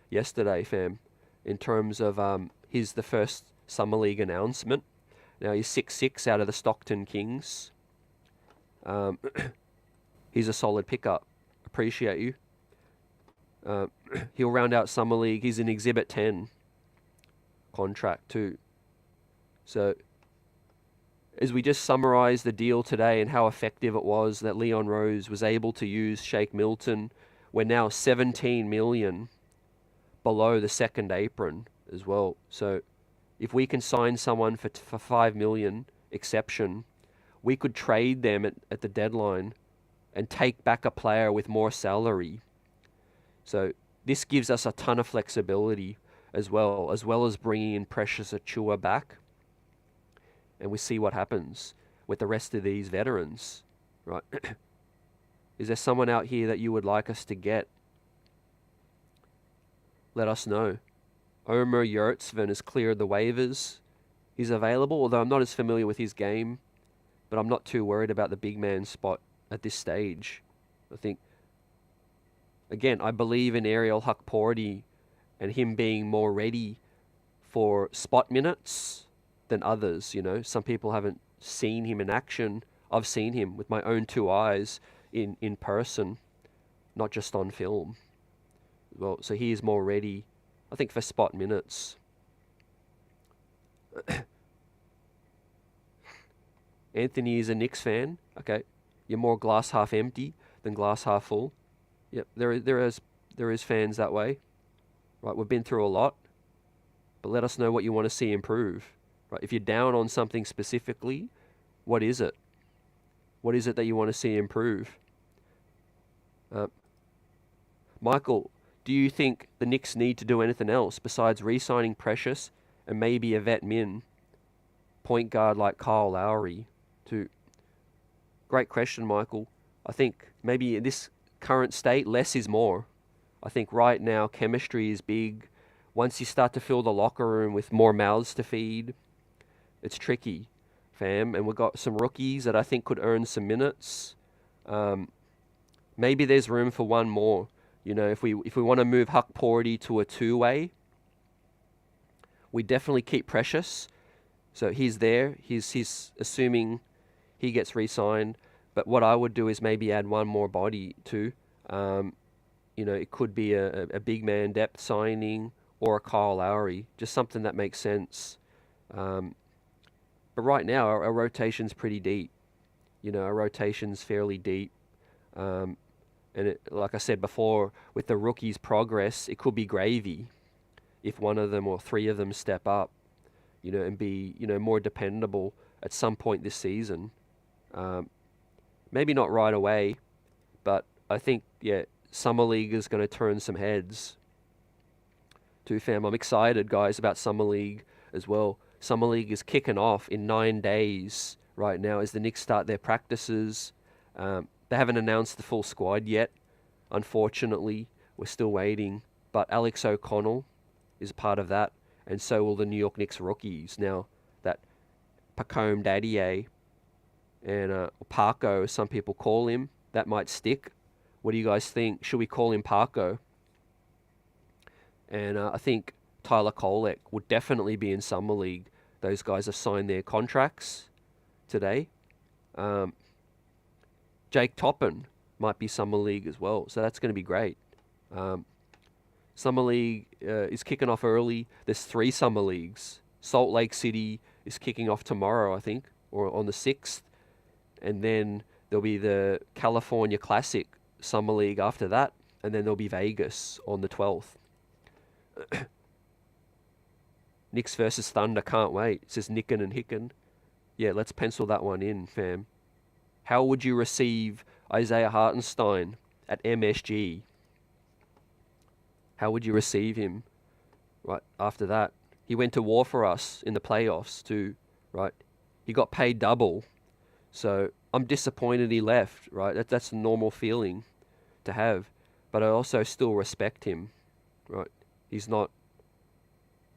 yesterday, fam, in terms of he's the first Summer League announcement. Now, he's 6'6" out of the Stockton Kings. He's a solid pickup. Appreciate you. He'll round out Summer League. He's an Exhibit 10 contract too. So, as we just summarise the deal today and how effective it was that Leon Rose was able to use Shake Milton, we're now 17 million below the second apron as well. So, if we can sign someone for 5 million exception, we could trade them at the deadline and take back a player with more salary. So this gives us a ton of flexibility as well as bringing in Precious Achua back. And we see what happens with the rest of these veterans, right? Is there someone out here that you would like us to get? Let us know. Omer Yurtsven has cleared the waivers. He's available, although I'm not as familiar with his game, but I'm not too worried about the big man spot at this stage. I think, again, I believe in Ariel Hukporti and him being more ready for spot minutes than others. You know, some people haven't seen him in action. I've seen him with my own two eyes in person, not just on film. Well, so he is more ready, I think, for spot minutes. Anthony is a Knicks fan. Okay, you're more glass half empty than glass half full. Yep, there is fans that way. Right, we've been through a lot, but let us know what you want to see improve. Right, if you're down on something specifically, what is it? What is it that you want to see improve? Michael, do you think the Knicks need to do anything else besides re-signing Precious and maybe a vet min point guard like Kyle Lowry? Great question, Michael. I think maybe in this current state, less is more. I think right now chemistry is big. Once you start to fill the locker room with more mouths to feed, it's tricky, fam. And we've got some rookies that I think could earn some minutes. Maybe there's room for one more. You know, if we want to move Hukporti to a two-way, we definitely keep Precious. So he's there. He's assuming he gets re-signed. But what I would do is maybe add one more body too. You know, it could be a big man depth signing or a Kyle Lowry, just something that makes sense. But right now, our rotation's pretty deep. You know, our rotation's fairly deep. And like I said before, with the rookies' progress, it could be gravy if one of them or three of them step up, you know, and be, you know, more dependable at some point this season. Maybe not right away, but I think, yeah, Summer League is going to turn some heads too, fam. I'm excited, guys, about Summer League as well. Summer League is kicking off in 9 days right now as the Knicks start their practices. They haven't announced the full squad yet, unfortunately. We're still waiting. But Alex O'Connell is a part of that, and so will the New York Knicks rookies. Now, that Pacome Dadiet and Parko, as some people call him, that might stick. What do you guys think? Should we call him Parko? And I think Tyler Kolek would definitely be in Summer League. Those guys have signed their contracts today. Jake Toppin might be Summer League as well, so that's going to be great. Summer League is kicking off early. There's 3 Summer Leagues. Salt Lake City is kicking off tomorrow, I think, or on the 6th. And then there'll be the California Classic Summer League after that. And then there'll be Vegas on the 12th. Knicks versus Thunder, can't wait. It says Nicken and Hicken. Yeah, let's pencil that one in, fam. How would you receive Isaiah Hartenstein at MSG? How would you receive him? Right, after that. He went to war for us in the playoffs too, right? He got paid double. So I'm disappointed he left, right? That's a normal feeling to have. But I also still respect him, right? He's not,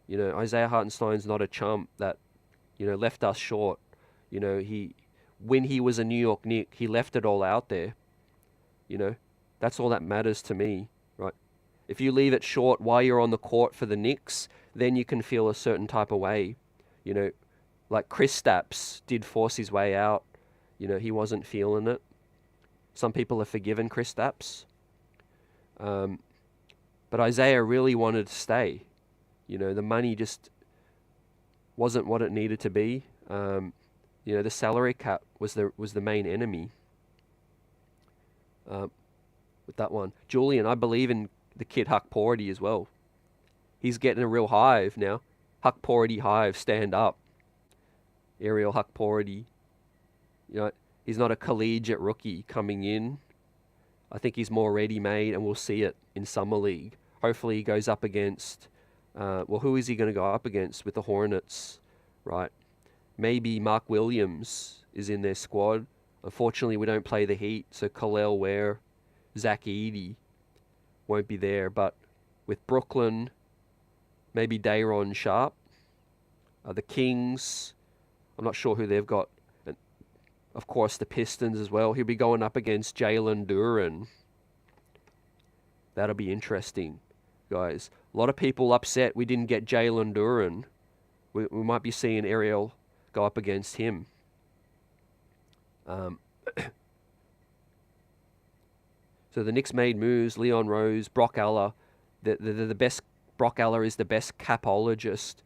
you know, Isaiah Hartenstein's not a chump that, you know, left us short. You know, when he was a New York Knick, he left it all out there. You know, That's all that matters to me, right? If you leave it short while you're on the court for the Knicks, then you can feel a certain type of way. You know, like Kristaps did force his way out. You know, he wasn't feeling it. Some people have forgiven Kristaps. But Isaiah really wanted to stay. You know, the money just wasn't what it needed to be. You know, the salary cap was the main enemy with that one. Julian, I believe in the kid Huck Porty as well. He's getting a real hive now. Huck Porty hive, stand up. Ariel Huck Porty. You know, he's not a collegiate rookie coming in. I think he's more ready-made, and we'll see it in Summer League. Hopefully he goes up against, well, who is he going to go up against with the Hornets, right? Maybe Mark Williams is in their squad. Unfortunately, we don't play the Heat, so Kalel Ware, Zach Edey won't be there. But with Brooklyn, maybe Day'Ron Sharpe. The Kings, I'm not sure who they've got. And of course, the Pistons as well. He'll be going up against Jalen Duren. That'll be interesting, guys. A lot of people upset we didn't get Jalen Duren. We might be seeing Ariel go up against him. So the Knicks made moves. Leon Rose, Brock Aller. The best. Brock Aller is the best capologist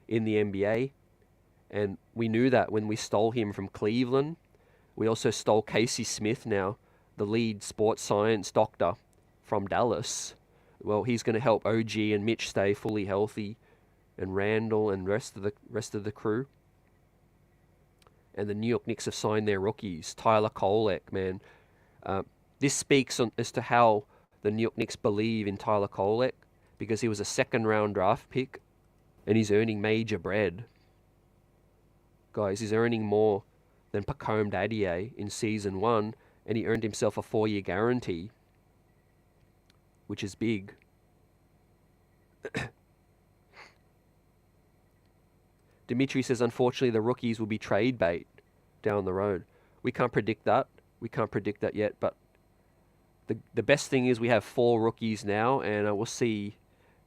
in the NBA, and we knew that when we stole him from Cleveland. We also stole Casey Smith now, the lead sports science doctor from Dallas. Well, he's going to help OG and Mitch stay fully healthy, and Randall and rest of the crew. And the New York Knicks have signed their rookies. Tyler Kolek, man. This speaks as to how the New York Knicks believe in Tyler Kolek, because he was a second-round draft pick, and he's earning major bread. Guys, he's earning more than Pacome Dadiet in Season 1, and he earned himself a 4-year guarantee, which is big. Dimitri says, unfortunately, the rookies will be trade bait down the road. We can't predict that. We can't predict that yet, but the best thing is we have 4 rookies now, and we'll see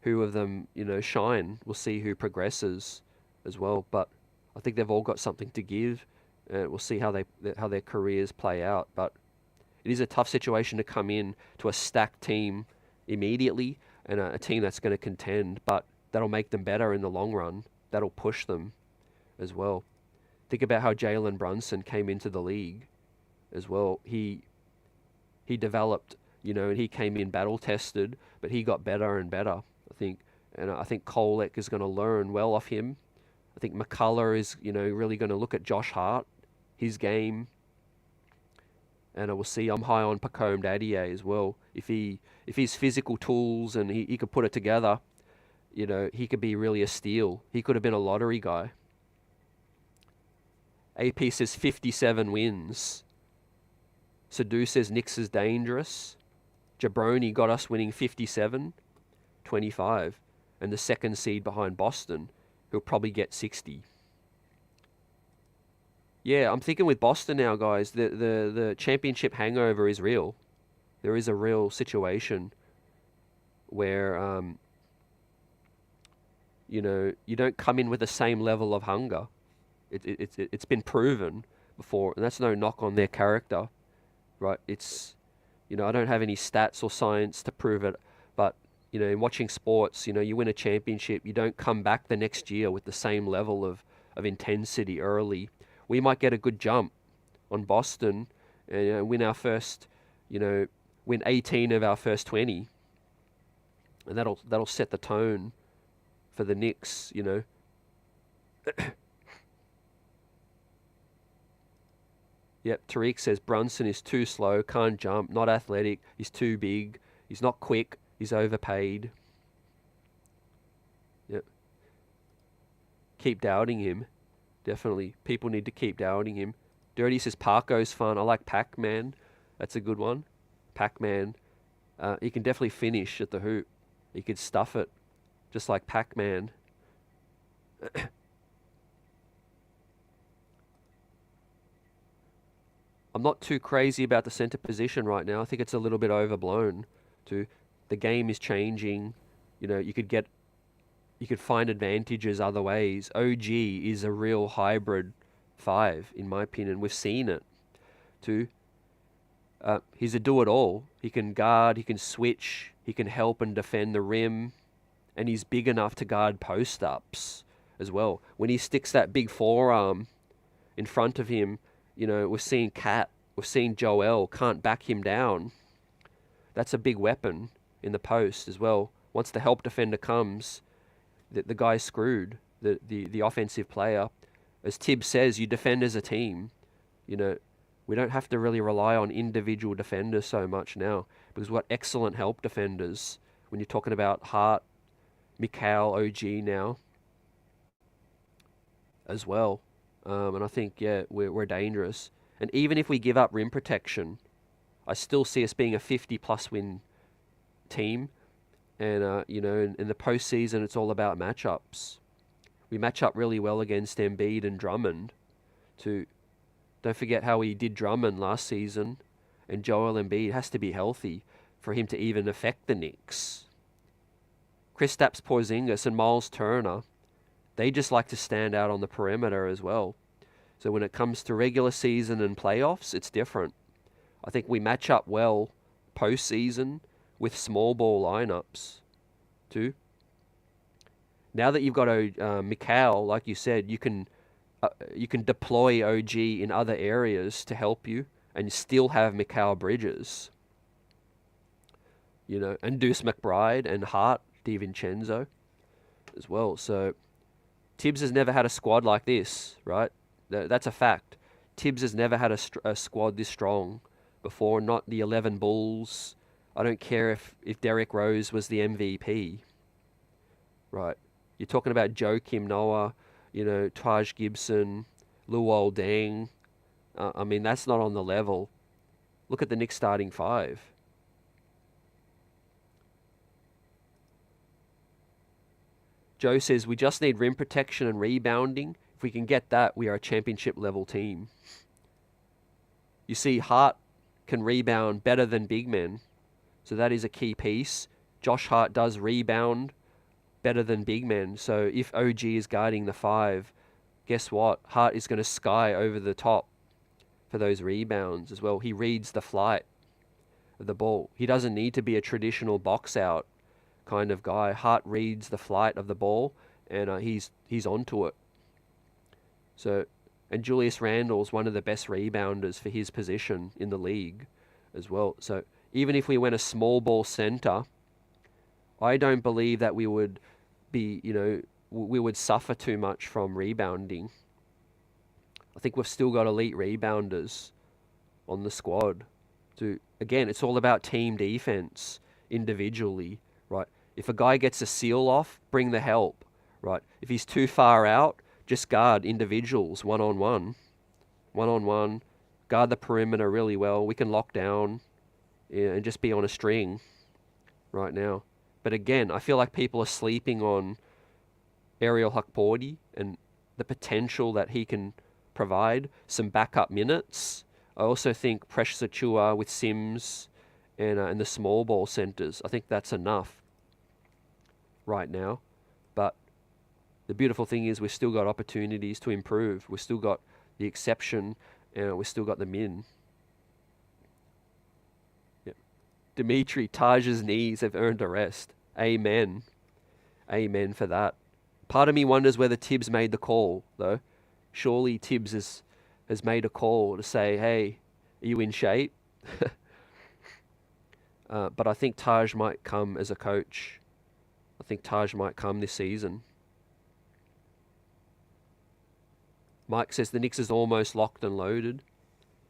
who of them, you know, shine. We'll see who progresses as well, but I think they've all got something to give. We'll see how their careers play out, but it is a tough situation to come in to a stacked team immediately, and a team that's going to contend, but that'll make them better in the long run. That'll push them as well. Think about how Jalen Brunson came into the league as well. He developed, you know, and he came in battle tested, but he got better and better, I think. And I think Kolek is going to learn well off him. I think McCullough is, you know, really going to look at Josh Hart, his game. And I will see, I'm high on Pacome Dadiet as well. If he's physical tools and he could put it together, you know, he could be really a steal. He could have been a lottery guy. AP says 57 wins. Sadu says Knicks is dangerous. Jabroni got us winning 57, 25. And the second seed behind Boston, who'll probably get 60. Yeah, I'm thinking with Boston now, guys, the championship hangover is real. There is a real situation where, you know, you don't come in with the same level of hunger. It's been proven before, and that's no knock on their character, right? It's, you know, I don't have any stats or science to prove it, but, you know, in watching sports, you know, you win a championship, you don't come back the next year with the same level of intensity early. We might get a good jump on Boston and win our first, you know, win 18 of our first 20, and that'll set the tone for the Knicks, you know. Yep, Tariq says Brunson is too slow, can't jump, not athletic, he's too big, he's not quick, he's overpaid. Yep. Keep doubting him. Definitely. People need to keep doubting him. Dirty says Parko's fun. I like Pac-Man. That's a good one. Pac-Man. He can definitely finish at the hoop. He could stuff it. Just like Pac-Man. I'm not too crazy about the centre position right now. I think it's a little bit overblown. The game is changing. You could find advantages other ways. OG is a real hybrid 5, in my opinion. We've seen it. He's a do-it-all. He can guard, he can switch, he can help and defend the rim, and he's big enough to guard post-ups as well. When he sticks that big forearm in front of him, we've seen Cat, we've seen Joel can't back him down. That's a big weapon in the post as well. Once the help defender comes, the guy's screwed, the offensive player. As Tibbs says, you defend as a team. We don't have to really rely on individual defenders so much now, because we've got excellent help defenders. When you're talking about Hart, Mikal, OG now as well. And I think, we're dangerous. And even if we give up rim protection, I still see us being a 50-plus win team. And, in the postseason, it's all about matchups. We match up really well against Embiid and Drummond. Don't forget how he did Drummond last season. And Joel Embiid has to be healthy for him to even affect the Knicks. Kristaps Porzingis and Miles Turner, they just like to stand out on the perimeter as well. So when it comes to regular season and playoffs, it's different. I think we match up well postseason with small ball lineups too. Now that you've got Mikal, like you said, you can deploy OG in other areas to help you, and still have Mikal Bridges, and Deuce McBride and Hart DiVincenzo as well. So Tibbs has never had a squad like this, right? That's a fact. Tibbs has never had a squad this strong before, not the 11 Bulls. I don't care if Derrick Rose was the MVP, right? You're talking about Joakim Noah, Taj Gibson, Luol Deng. That's not on the level. Look at the Knicks starting 5. Joe says, we just need rim protection and rebounding. If we can get that, we are a championship level team. You see, Hart can rebound better than big men. So that is a key piece. Josh Hart does rebound better than big men. So if OG is guarding the 5, guess what? Hart is going to sky over the top for those rebounds as well. He reads the flight of the ball. He doesn't need to be a traditional box out kind of guy. Hart reads the flight of the ball, and he's onto it. So, and Julius Randle's one of the best rebounders for his position in the league as well. So even if we went a small ball center, I don't believe that we would be, we would suffer too much from rebounding. I think we've still got elite rebounders on the squad. Again, it's all about team defense individually, right? If a guy gets a seal off, bring the help, right? If he's too far out, just guard individuals one-on-one, guard the perimeter really well. We can lock down and just be on a string right now. But again, I feel like people are sleeping on Ariel Hukporti and the potential that he can provide, some backup minutes. I also think Precious Achiuwa with Sims and the small ball centers, I think that's enough right now. But the beautiful thing is we've still got opportunities to improve. We've still got the exception, and we've still got the min. Yep. Dimitri, Taj's knees have earned a rest. Amen. Amen for that. Part of me wonders whether Tibbs made the call, though. Surely Tibbs has made a call to say, hey, are you in shape? But I think Taj might come as a coach. I think Taj might come this season. Mike says the Knicks is almost locked and loaded.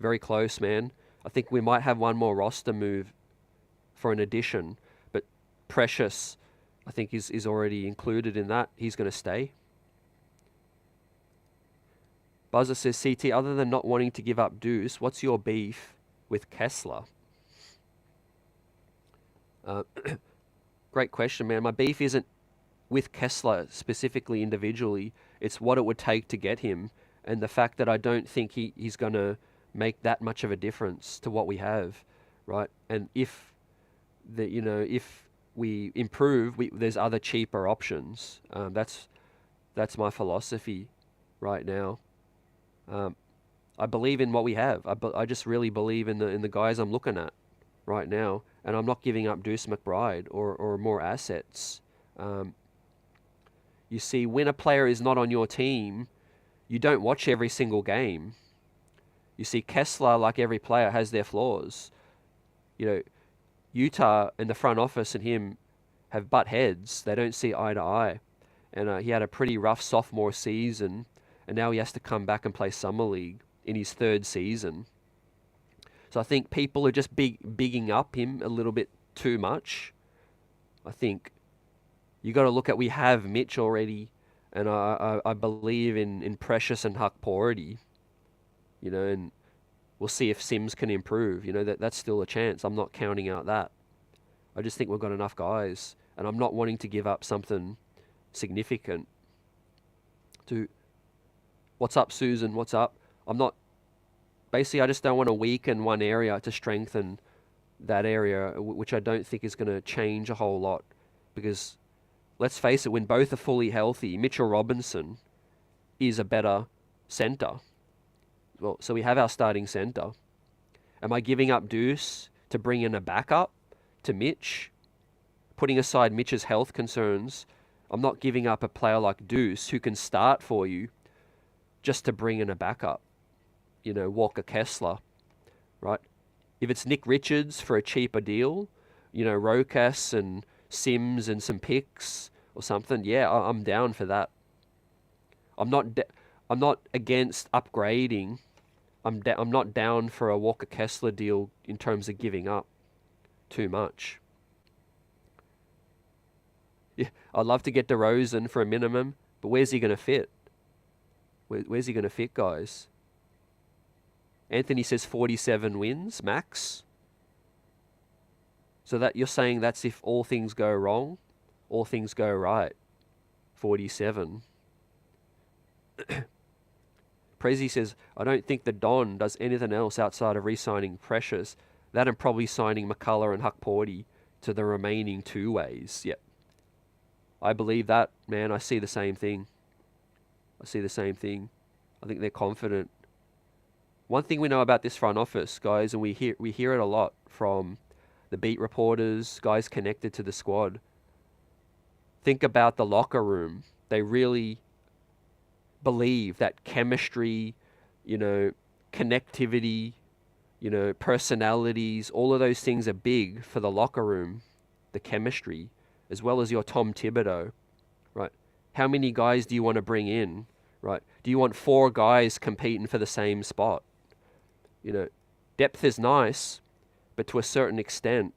Very close, man. I think we might have one more roster move for an addition. But Precious, I think, is already included in that. He's going to stay. Buzzer says, CT, other than not wanting to give up Deuce, what's your beef with Kessler? Great question, man. My beef isn't with Kessler specifically individually. It's what it would take to get him, and the fact that I don't think he's going to make that much of a difference to what we have, right? And if if we improve, there's other cheaper options. That's my philosophy right now. I believe in what we have. I just really believe in the guys I'm looking at right now, and I'm not giving up Deuce McBride or more assets. You see, when a player is not on your team, you don't watch every single game. You see, Kessler, like every player, has their flaws. Utah and the front office and him have butt heads. They don't see eye to eye. And he had a pretty rough sophomore season, and now he has to come back and play Summer League in his third season. So I think people are just bigging up him a little bit too much. I think you got to look at, we have Mitch already, and I believe in Precious and Hakpority, and we'll see if Sims can improve. That's still a chance. I'm not counting out that. I just think we've got enough guys, and I'm not wanting to give up something significant. What's up, Susan? What's up? I just don't want to weaken one area to strengthen that area, which I don't think is going to change a whole lot, because let's face it, when both are fully healthy, Mitchell Robinson is a better center. Well, so we have our starting center. Am I giving up Deuce to bring in a backup to Mitch? Putting aside Mitch's health concerns, I'm not giving up a player like Deuce who can start for you just to bring in a backup. Walker Kessler, right? If it's Nick Richards for a cheaper deal, Rokas and Sims and some picks or something, yeah, I'm down for that. I'm not against upgrading. I'm not down for a Walker Kessler deal in terms of giving up too much. Yeah, I'd love to get DeRozan for a minimum, but where's he going to fit? Where's he going to fit, guys? Anthony says 47 wins, max. So that you're saying that's if all things go wrong, all things go right. 47. Prezi says, I don't think the Don does anything else outside of re-signing Precious. That and probably signing McCullough and Huckporty to the remaining two ways. Yep. I believe that, man. I see the same thing. I think they're confident. One thing we know about this front office, guys, and we hear it a lot from the beat reporters, guys connected to the squad. Think about the locker room. They really believe that chemistry, connectivity, personalities, all of those things are big for the locker room, the chemistry, as well as your Tom Thibodeau, right? How many guys do you want to bring in, right? Do you want 4 guys competing for the same spot? Depth is nice, but to a certain extent,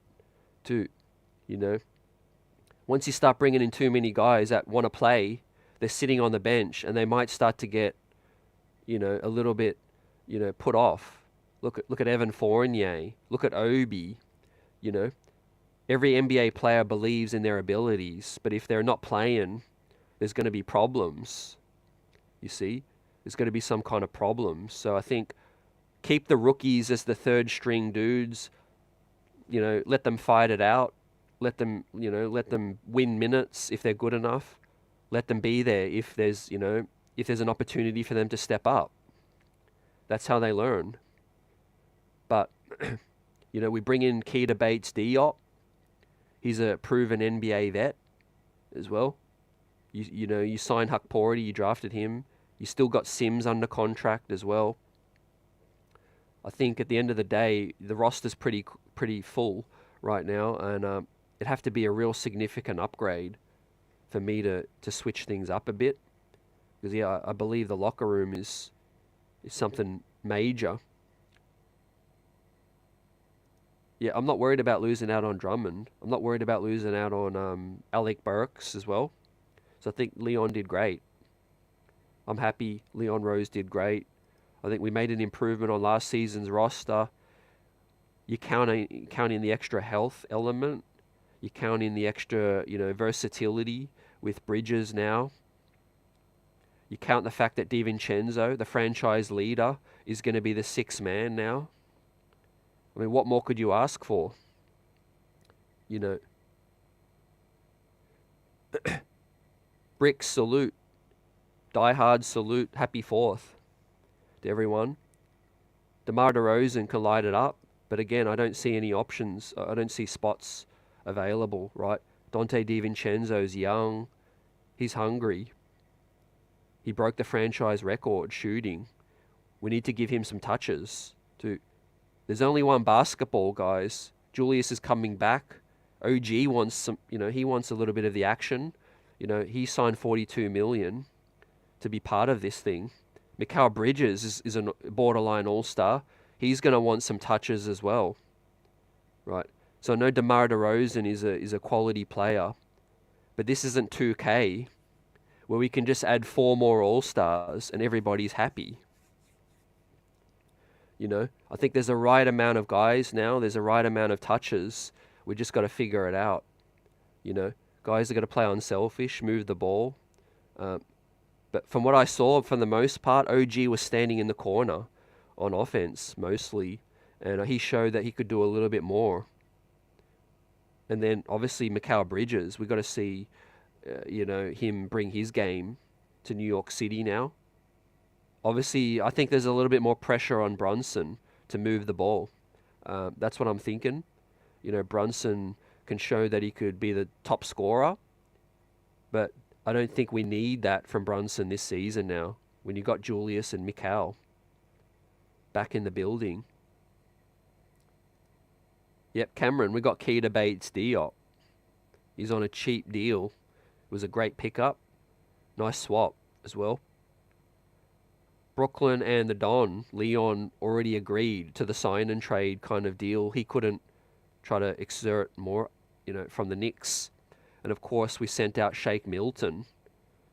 once you start bringing in too many guys that want to play, they're sitting on the bench and they might start to get, a little bit, put off. Look at Evan Fournier. Look at Obi. Every NBA player believes in their abilities, but if they're not playing, there's going to be problems. You see, there's going to be some kind of problems. So I think keep the rookies as the third string dudes. Let them fight it out. Let them win minutes if they're good enough. Let them be there if there's an opportunity for them to step up. That's how they learn. But we bring in Keita Bates-Diop. He's a proven NBA vet as well. You signed Huckporty, you drafted him. You still got Sims under contract as well. I think at the end of the day, the roster's pretty full right now, and it'd have to be a real significant upgrade for me to switch things up a bit. Because I believe the locker room is something major. Yeah, I'm not worried about losing out on Drummond. I'm not worried about losing out on Alec Burks as well. So I think Leon did great. I'm happy Leon Rose did great. I think we made an improvement on last season's roster. You count in the extra health element. You count in the extra, versatility with Bridges now. You count the fact that DiVincenzo, the franchise leader, is going to be the sixth man now. I mean, what more could you ask for? You know, Brick salute, Die Hard salute, happy 4th to everyone. DeMar DeRozan can light it up, but again, I don't see any options. I don't see spots available, right? Dante DiVincenzo's young. He's hungry. He broke the franchise record shooting. We need to give him some touches. There's only one basketball, guys. Julius is coming back. OG wants some, he wants a little bit of the action. He signed $42 million to be part of this thing. Mikal Bridges is a borderline all-star. He's going to want some touches as well, right? So I know DeMar DeRozan is a quality player, but this isn't 2K where we can just add 4 more all-stars and everybody's happy. I think there's a right amount of guys now. There's a right amount of touches. We just got to figure it out. Guys are going to play unselfish, move the ball. But from what I saw, for the most part, OG was standing in the corner on offense mostly, and he showed that he could do a little bit more. And then obviously Mikal Bridges, we got to see, him bring his game to New York City now. Obviously, I think there's a little bit more pressure on Brunson to move the ball. That's what I'm thinking. Brunson can show that he could be the top scorer, but I don't think we need that from Brunson this season now, when you got Julius and Mikal back in the building. Yep, Cameron, we got Keita Bates-Diop. He's on a cheap deal. It was a great pickup. Nice swap as well. Brooklyn and the Don, Leon already agreed to the sign and trade kind of deal. He couldn't try to exert more, from the Knicks. And of course, we sent out Shake Milton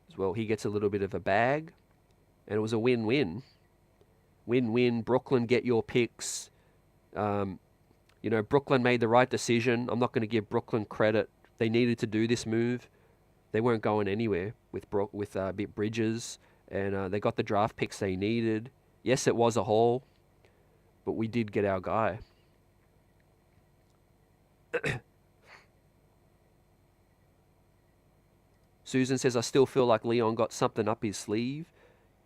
as well. He gets a little bit of a bag, and it was a win-win. Win-win. Brooklyn, get your picks. Brooklyn made the right decision. I'm not going to give Brooklyn credit. They needed to do this move. They weren't going anywhere with Bridges, and they got the draft picks they needed. Yes, it was a haul, but we did get our guy. Susan says, I still feel like Leon got something up his sleeve.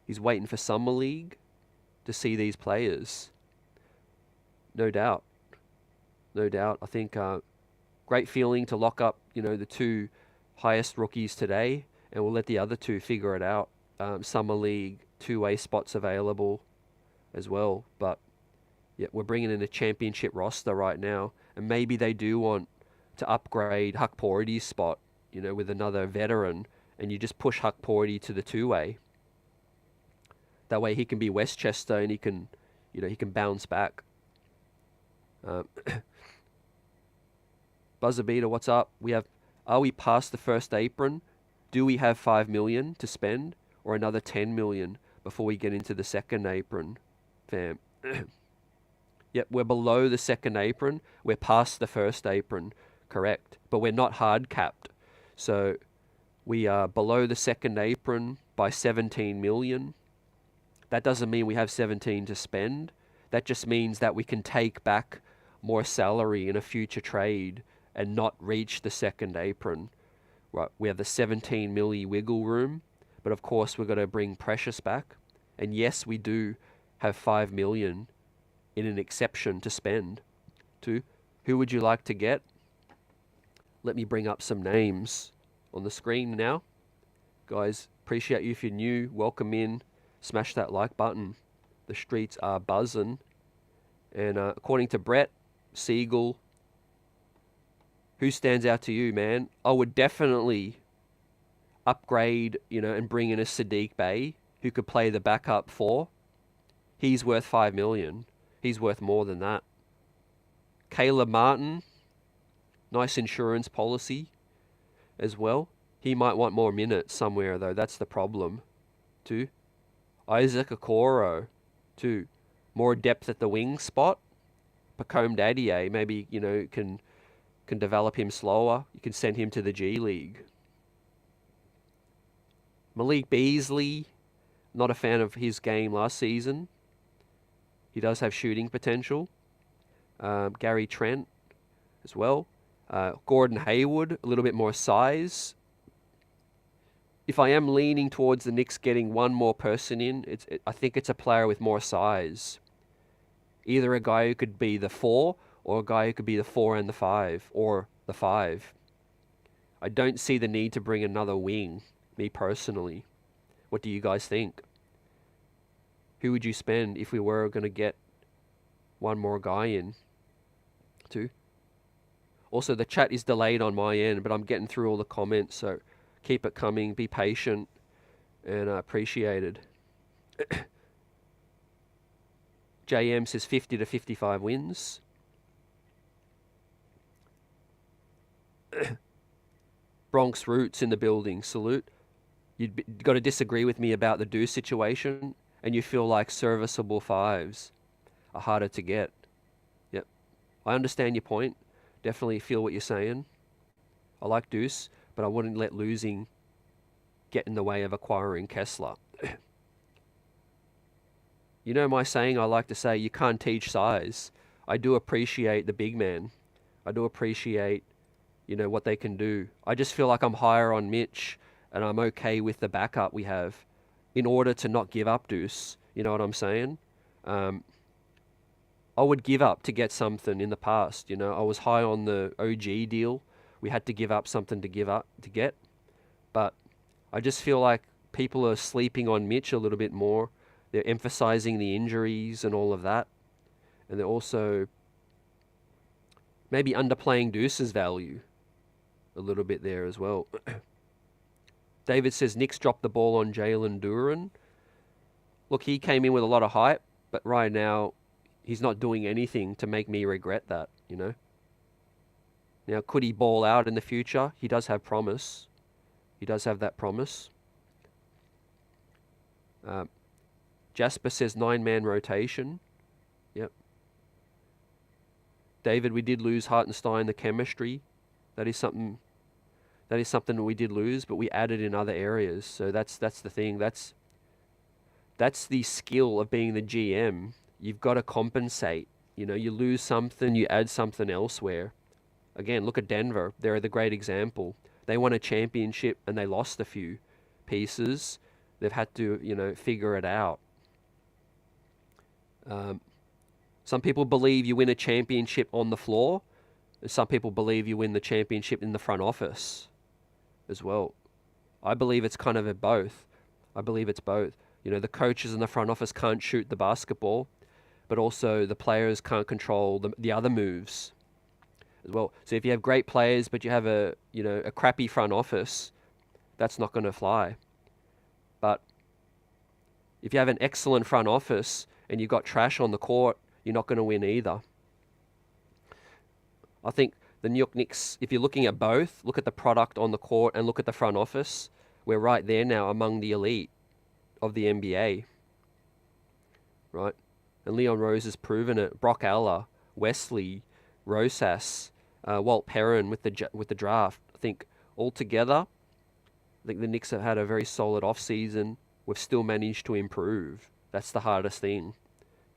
He's waiting for Summer League to see these players. No doubt. No doubt. I think great feeling to lock up, the 2 highest rookies today, and we'll let the other 2 figure it out. Summer League, 2-way spots available as well. But yeah, we're bringing in a championship roster right now, and maybe they do want to upgrade Huck Pority's spot, with another veteran, and you just push Huck Pority to the 2-way. That way he can be Westchester and he can bounce back. Buzzer Beater, what's up? Are we past the first apron? Do we have $5 million to spend, or another $10 million before we get into the second apron, fam? Yep, we're below the second apron. We're past the first apron, correct? But we're not hard capped. So we are below the second apron by $17 million. That doesn't mean we have 17 to spend. That just means that we can take back more salary in a future trade and not reach the second apron. Right, we have the 17 milli wiggle room, but of course we're going to bring Precious back. And yes, we do have 5 million in an exception to spend. Who would you like to get? Let me bring up some names on the screen now. Guys, appreciate you if you're new. Welcome in. Smash that like button. The streets are buzzing. And according to Brett Siegel, who stands out to you, man? I would definitely upgrade, and bring in a Sadiq Bey who could play the backup 4. He's worth 5 million. He's worth more than that. Caleb Martin, nice insurance policy as well. He might want more minutes somewhere, though. That's the problem, too. Isaac Okoro, too. More depth at the wing spot. Pacome Dadiet, maybe, can develop him slower. You can send him to the G League. Malik Beasley, not a fan of his game last season. He does have shooting potential. Gary Trent as well. Gordon Hayward, a little bit more size. If I am leaning towards the Knicks getting one more person in, I think it's a player with more size. Either a guy who could be the 4 or a guy who could be the 4 and the 5 or the 5. I don't see the need to bring another wing, me personally. What do you guys think? Who would you spend if we were going to get one more guy in? Two. Also, the chat is delayed on my end, but I'm getting through all the comments, so keep it coming, be patient, and appreciated. JM says 50 to 55 wins. Bronx Roots in the building, salute. You've got to disagree with me about the Deuce situation, and you feel like serviceable 5s are harder to get. Yep. I understand your point. Definitely feel what you're saying. I like Deuce, but I wouldn't let losing get in the way of acquiring Kessler. You know my saying I like to say, you can't teach size. I do appreciate the big man. I do appreciate, what they can do. I just feel like I'm higher on Mitch, and I'm okay with the backup we have in order to not give up Deuce. You know what I'm saying? I would give up to get something in the past. I was high on the OG deal. We had to give up something to get. But I just feel like people are sleeping on Mitch a little bit more. They're emphasizing the injuries and all of that. And they're also maybe underplaying Deuce's value a little bit there as well. David says Knicks dropped the ball on Jalen Duren. Look, he came in with a lot of hype, but right now he's not doing anything to make me regret that, Now, could he ball out in the future? He does have promise. He does have that promise. Jasper says 9-man rotation. Yep. David, we did lose Hartenstein, the chemistry. That is something that we did lose, but we added in other areas. So that's the thing. That's the skill of being the GM. You've got to compensate. You lose something, you add something elsewhere. Again, look at Denver. They're the great example. They won a championship and they lost a few pieces. They've had to, figure it out. Some people believe you win a championship on the floor. And some people believe you win the championship in the front office as well. I believe it's kind of a both. I believe it's both. The coaches in the front office can't shoot the basketball, but also the players can't control the other moves as well. So if you have great players, but you have a crappy front office, that's not going to fly. But if you have an excellent front office and you've got trash on the court, you're not going to win either. I think the New York Knicks, if you're looking at both, look at the product on the court and look at the front office, we're right there now among the elite of the NBA. Right? And Leon Rose has proven it. Brock Aller, Wesley, Rosas, Walt Perrin with the draft. I think altogether, I think the Knicks have had a very solid off-season. We've still managed to improve. That's the hardest thing.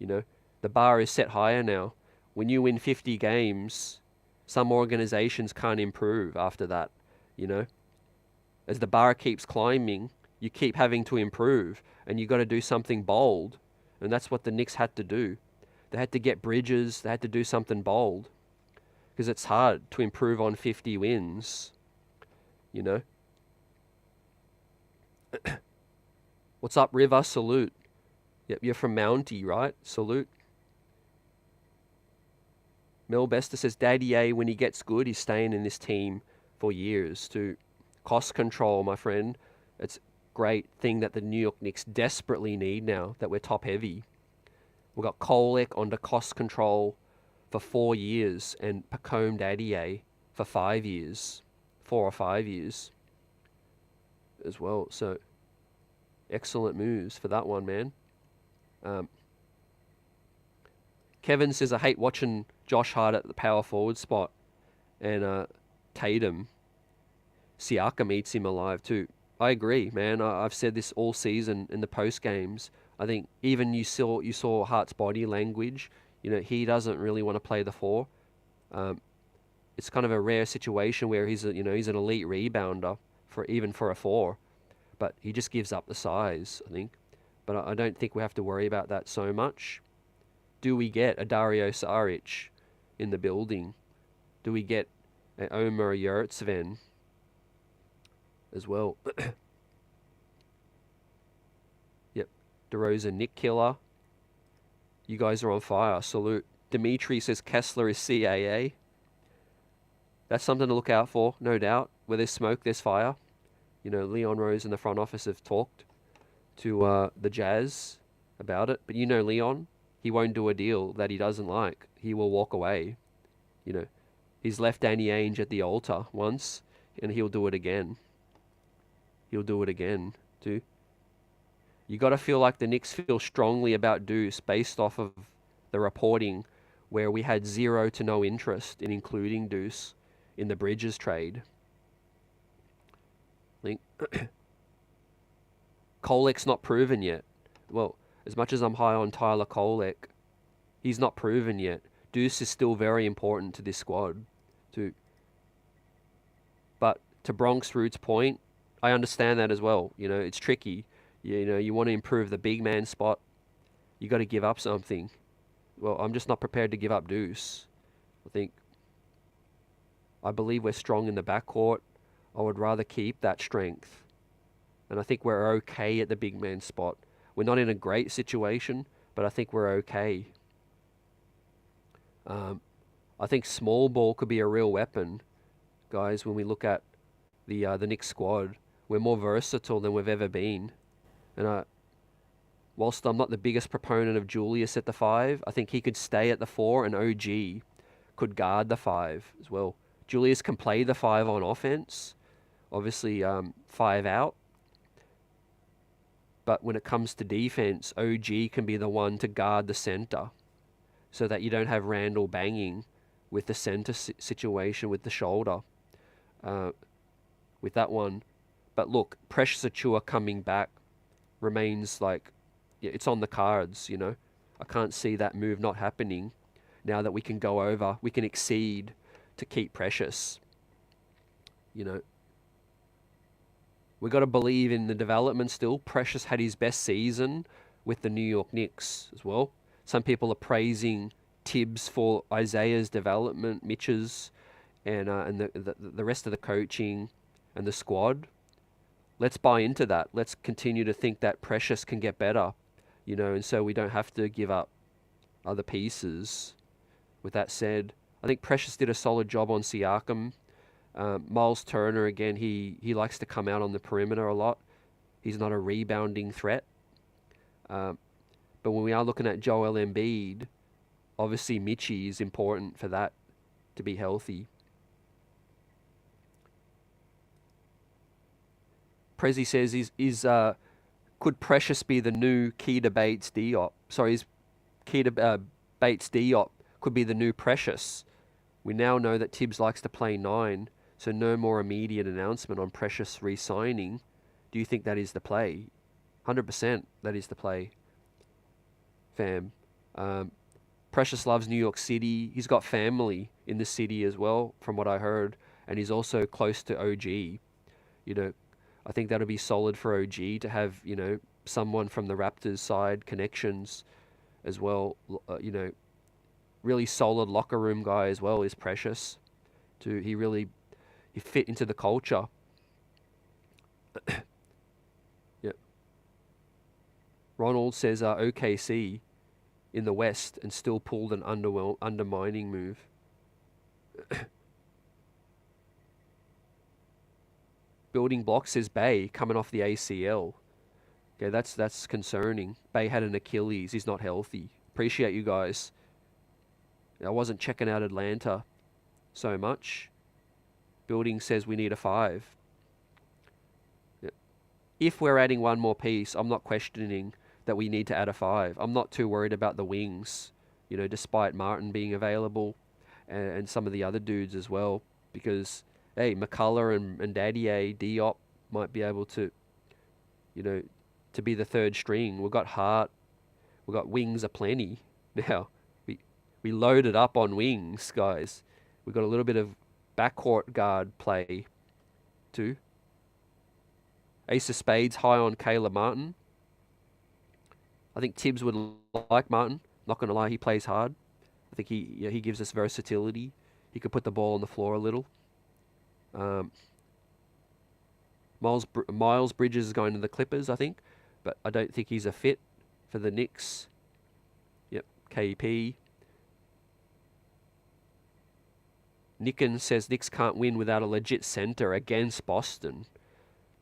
The bar is set higher now. When you win 50 games, some organizations can't improve after that. As the bar keeps climbing, you keep having to improve, and you got to do something bold. And that's what the Knicks had to do. They had to get Bridges. They had to do something bold. Because it's hard to improve on 50 wins. What's up, River? Salute. Yep, you're from Mountie, right? Salute. Mel Bester says Dadiet, when he gets good, he's staying in this team for years. To cost control, my friend. It's a great thing that the New York Knicks desperately need now that we're top heavy. We've got Kolek under cost control for 4 years and Pacome Dadiet for 5 years, 4 or 5 years as well. So excellent moves for that one, man. Kevin says, I hate watching Josh Hart at the power forward spot. And Tatum, Siakam eats him alive too. I agree, man. I've said this all season in the post games. I think even you saw Hart's body language. He doesn't really want to play the 4. It's kind of a rare situation where he's he's an elite rebounder for a 4, but he just gives up the size, I think. But I don't think we have to worry about that so much. Do we get a Dario Saric in the building? Do we get a Omer Yurtseven as well? Yep. DeRozan, Nick Killer. You guys are on fire. Salute. Dimitri says Kessler is CAA. That's something to look out for, no doubt. Where there's smoke, there's fire. Leon Rose and the front office have talked to the Jazz about it. But Leon, he won't do a deal that he doesn't like. He will walk away. He's left Danny Ainge at the altar once, and he'll do it again. He'll do it again, too. You got to feel like the Knicks feel strongly about Deuce based off of the reporting where we had 0 to no interest in including Deuce in the Bridges trade. I think Kolek's not proven yet. Well, as much as I'm high on Tyler Kolek, he's not proven yet. Deuce is still very important to this squad, too. But to Bronx Root's point, I understand that as well. It's tricky. You want to improve the big man spot. You got to give up something. Well, I'm just not prepared to give up Deuce. I believe we're strong in the backcourt. I would rather keep that strength. And I think we're okay at the big man spot. We're not in a great situation, but I think we're okay. I think small ball could be a real weapon, guys, when we look at the Knicks squad. We're more versatile than we've ever been. And whilst I'm not the biggest proponent of Julius at the 5, I think he could stay at the 4 and OG could guard the 5 as well. Julius can play the 5 on offense, obviously 5 out. But when it comes to defense, OG can be the one to guard the center so that you don't have Randall banging with the center situation with the shoulder with that one. But look, Precious Achiuwa coming back remains it's on the cards, I can't see that move not happening now that we can exceed to keep Precious. We got to believe in the development still. Precious had his best season with the New York Knicks as well. Some people are praising Tibbs for Isaiah's development, Mitch's, and the rest of the coaching and the squad. Let's buy into that. Let's continue to think that Precious can get better, and so we don't have to give up other pieces. With that said, I think Precious did a solid job on Siakam. Miles Turner, again, he likes to come out on the perimeter a lot. He's not a rebounding threat. But when we are looking at Joel Embiid, obviously Mitchie is important for that to be healthy. Prezi says, could Precious be the new key to Bates-Diop? Sorry, is key to Bates-Diop could be the new Precious. We now know that Tibbs likes to play 9, so no more immediate announcement on Precious re-signing. Do you think that is the play? 100% that is the play, fam. Precious loves New York City. He's got family in the city as well, from what I heard, and he's also close to OG. I think that'll be solid for OG to have, someone from the Raptors side, connections as well. Really solid locker room guy as well is Precious. He fit into the culture. Yeah. Ronald says OKC in the West and still pulled an undermining move. Building Block says Bay coming off the ACL. Okay, that's concerning. Bay had an Achilles. He's not healthy. Appreciate you guys. I wasn't checking out Atlanta so much. Building says we need a 5. Yeah. If we're adding one more piece, I'm not questioning that we need to add a 5. I'm not too worried about the wings, despite Martin being available and some of the other dudes as well, because hey, McCullough and Dadiet, Diop might be able to, to be the third string. We've got Hart, we've got wings aplenty. Now, we loaded up on wings, guys. We've got a little bit of backcourt guard play too. Ace of Spades high on Caleb Martin. I think Tibbs would like Martin. Not going to lie, he plays hard. I think he gives us versatility. He could put the ball on the floor a little. Miles Bridges is going to the Clippers, I think, but I don't think he's a fit for the Knicks. Yep, KP. Nicken says Knicks can't win without a legit center against Boston.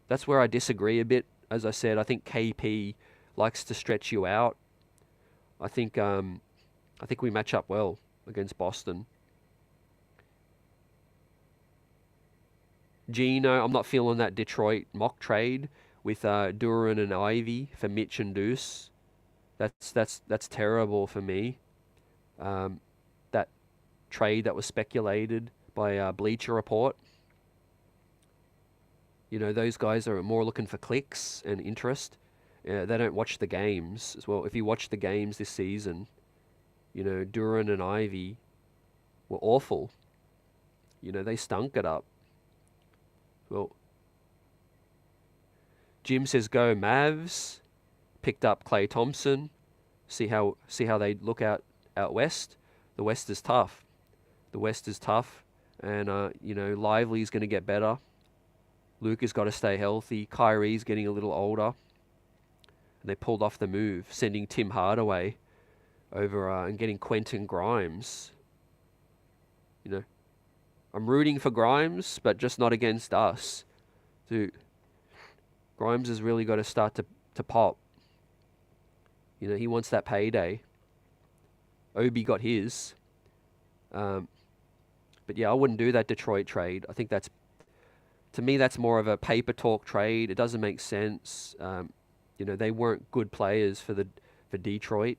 That's where I disagree a bit. As I said, I think KP likes to stretch you out. I think we match up well against Boston. Gino, I'm not feeling that Detroit mock trade with Duran and Ivy for Mitch and Deuce. That's terrible for me. That trade that was speculated by Bleacher Report. You know, those guys are more looking for clicks and interest. They don't watch the games as well. If you watch the games this season, you know, Duran and Ivy were awful. You know, they stunk it up. Well, Jim says go Mavs. Picked up Klay Thompson. See how they look out west. The West is tough. The West is tough, and you know, Lively's going to get better. Luke has got to stay healthy. Kyrie's getting a little older. And they pulled off the move, sending Tim Hardaway over and getting Quentin Grimes. You know, I'm rooting for Grimes, but just not against us. Dude, Grimes has really got to start to pop. You know, he wants that payday. Obi got his. But yeah, I wouldn't do that Detroit trade. I think that's, to me, that's more of a paper talk trade. It doesn't make sense. You know, they weren't good players for Detroit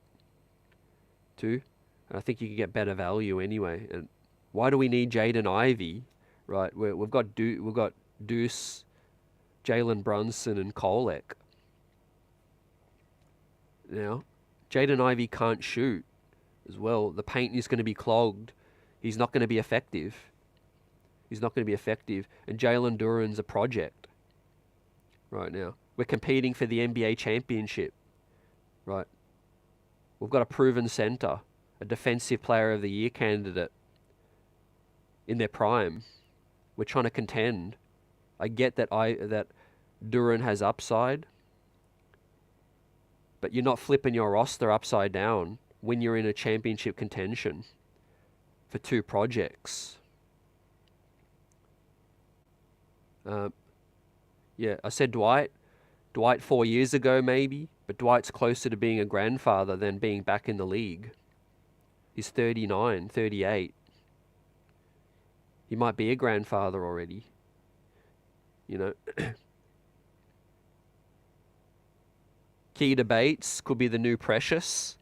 too. And I think you can get better value anyway. And why do we need Jaden Ivey? Right, we've got Deuce, Jalen Brunson, and Kolek. Now, Jaden Ivey can't shoot as well. The paint is going to be clogged. He's not going to be effective. He's not going to be effective. And Jalen Duran's a project right now. We're competing for the NBA championship, right? We've got a proven center, a defensive player of the year candidate in their prime. We're trying to contend. I get that Duran has upside, but you're not flipping your roster upside down when you're in a championship contention for two projects. Yeah, I said Dwight 4 years ago maybe, but Dwight's closer to being a grandfather than being back in the league. He's 39, 38. He might be a grandfather already. You know. Keita Bates could be the new Precious.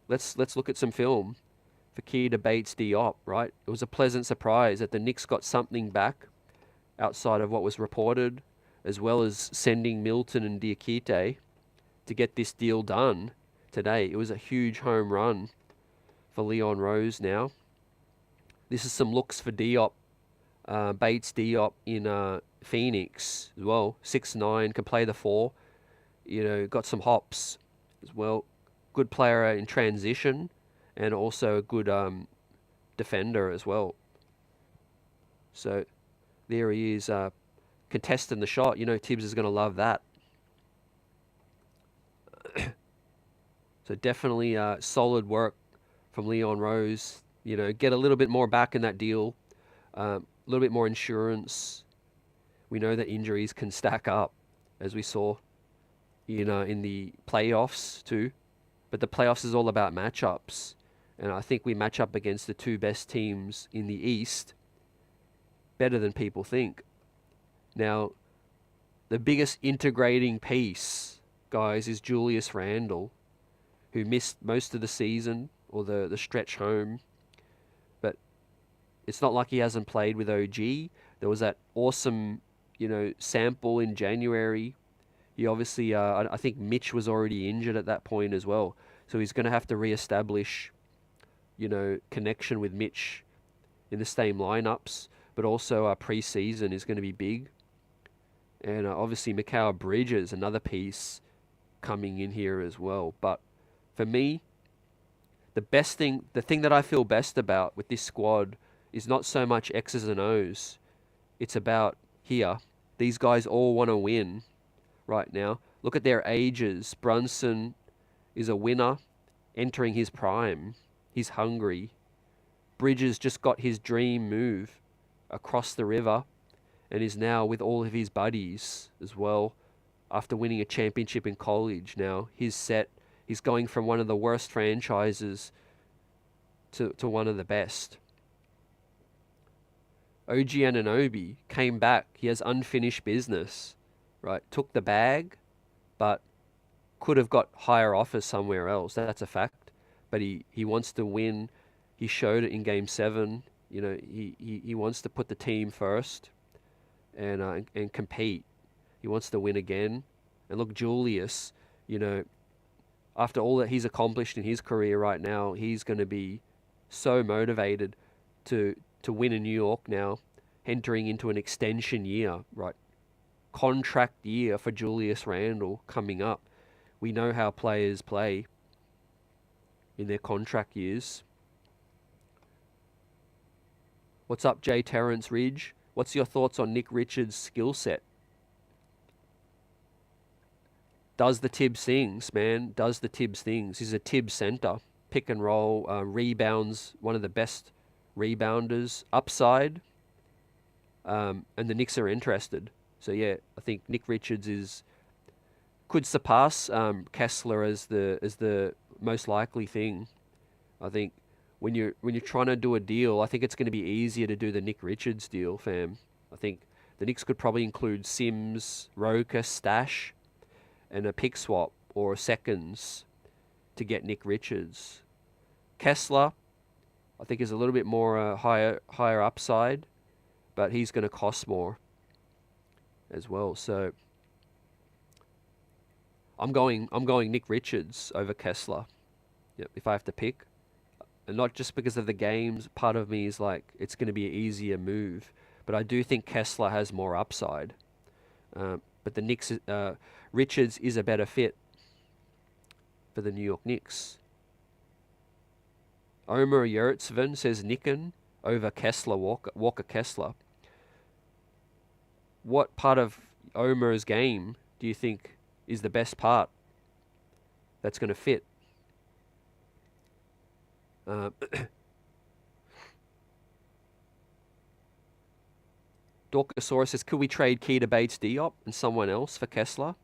Let's look at some film for Keita Bates-Diop, right? It was a pleasant surprise that the Knicks got something back outside of what was reported, as well as sending Milton and Dadiet to get this deal done today. It was a huge home run for Leon Rose now. This is some looks for Diop, Bates-Diop in Phoenix as well. 6'9", can play the 4. You know, got some hops as well. Good player in transition and also a good defender as well. So there he is, contesting the shot. You know, Tibbs is going to love that. So definitely solid work from Leon Rose. You know, get a little bit more back in that deal. A little bit more insurance. We know that injuries can stack up, as we saw, you know, in the playoffs too. But the playoffs is all about matchups. And I think we match up against the two best teams in the East better than people think. Now, the biggest integrating piece, guys, is Julius Randle, who missed most of the season or the stretch home. But it's not like he hasn't played with OG. There was that awesome, you know, sample in January. He obviously, I think Mitch was already injured at that point as well. So he's going to have to reestablish, connection with Mitch in the same lineups. But also pre-season is going to be big. And obviously Mikal Bridges, another piece coming in here as well. But for me, the thing that I feel best about with this squad is not so much X's and O's. It's about here. These guys all want to win right now. Look at their ages. Brunson is a winner, entering his prime. He's hungry. Bridges just got his dream move across the river and is now with all of his buddies as well after winning a championship in college. Now he's set. He's going from one of the worst franchises to one of the best. OG Anunoby came back. He has unfinished business, right? Took the bag, but could have got higher offers somewhere else. That's a fact. But he wants to win. He showed it in Game 7. He wants to put the team first and compete. He wants to win again. And look, Julius, after all that he's accomplished in his career right now, he's going to be so motivated to win in New York now, entering into an extension year, right? Contract year for Julius Randle coming up. We know how players play in their contract years. What's up, J. Terrence Ridge? What's your thoughts on Nick Richards' skill set? Does the Tibbs things, man. Does the Tibbs things. He's a Tibbs center. Pick and roll, rebounds, one of the best rebounders. Upside. And the Knicks are interested. So yeah, I think Nick Richards could surpass Kessler as the most likely thing. I think when you're trying to do a deal, I think it's going to be easier to do the Nick Richards deal, fam. I think the Knicks could probably include Sims, Roker, Stash, and a pick swap or seconds to get Nick Richards. Kessler, I think, is a little bit more higher upside, but he's going to cost more as well. So I'm going Nick Richards over Kessler. Yep, if I have to pick. And not just because of the games. Part of me is like, it's going to be an easier move. But I do think Kessler has more upside. But the Knicks, Richards is a better fit for the New York Knicks. Omer Yurtsven says Nicken over Kessler, Walker Kessler. What part of Omer's game do you think is the best part that's going to fit? Dorkosaurus says, could we trade Key to Bates-Diop and someone else for Kessler?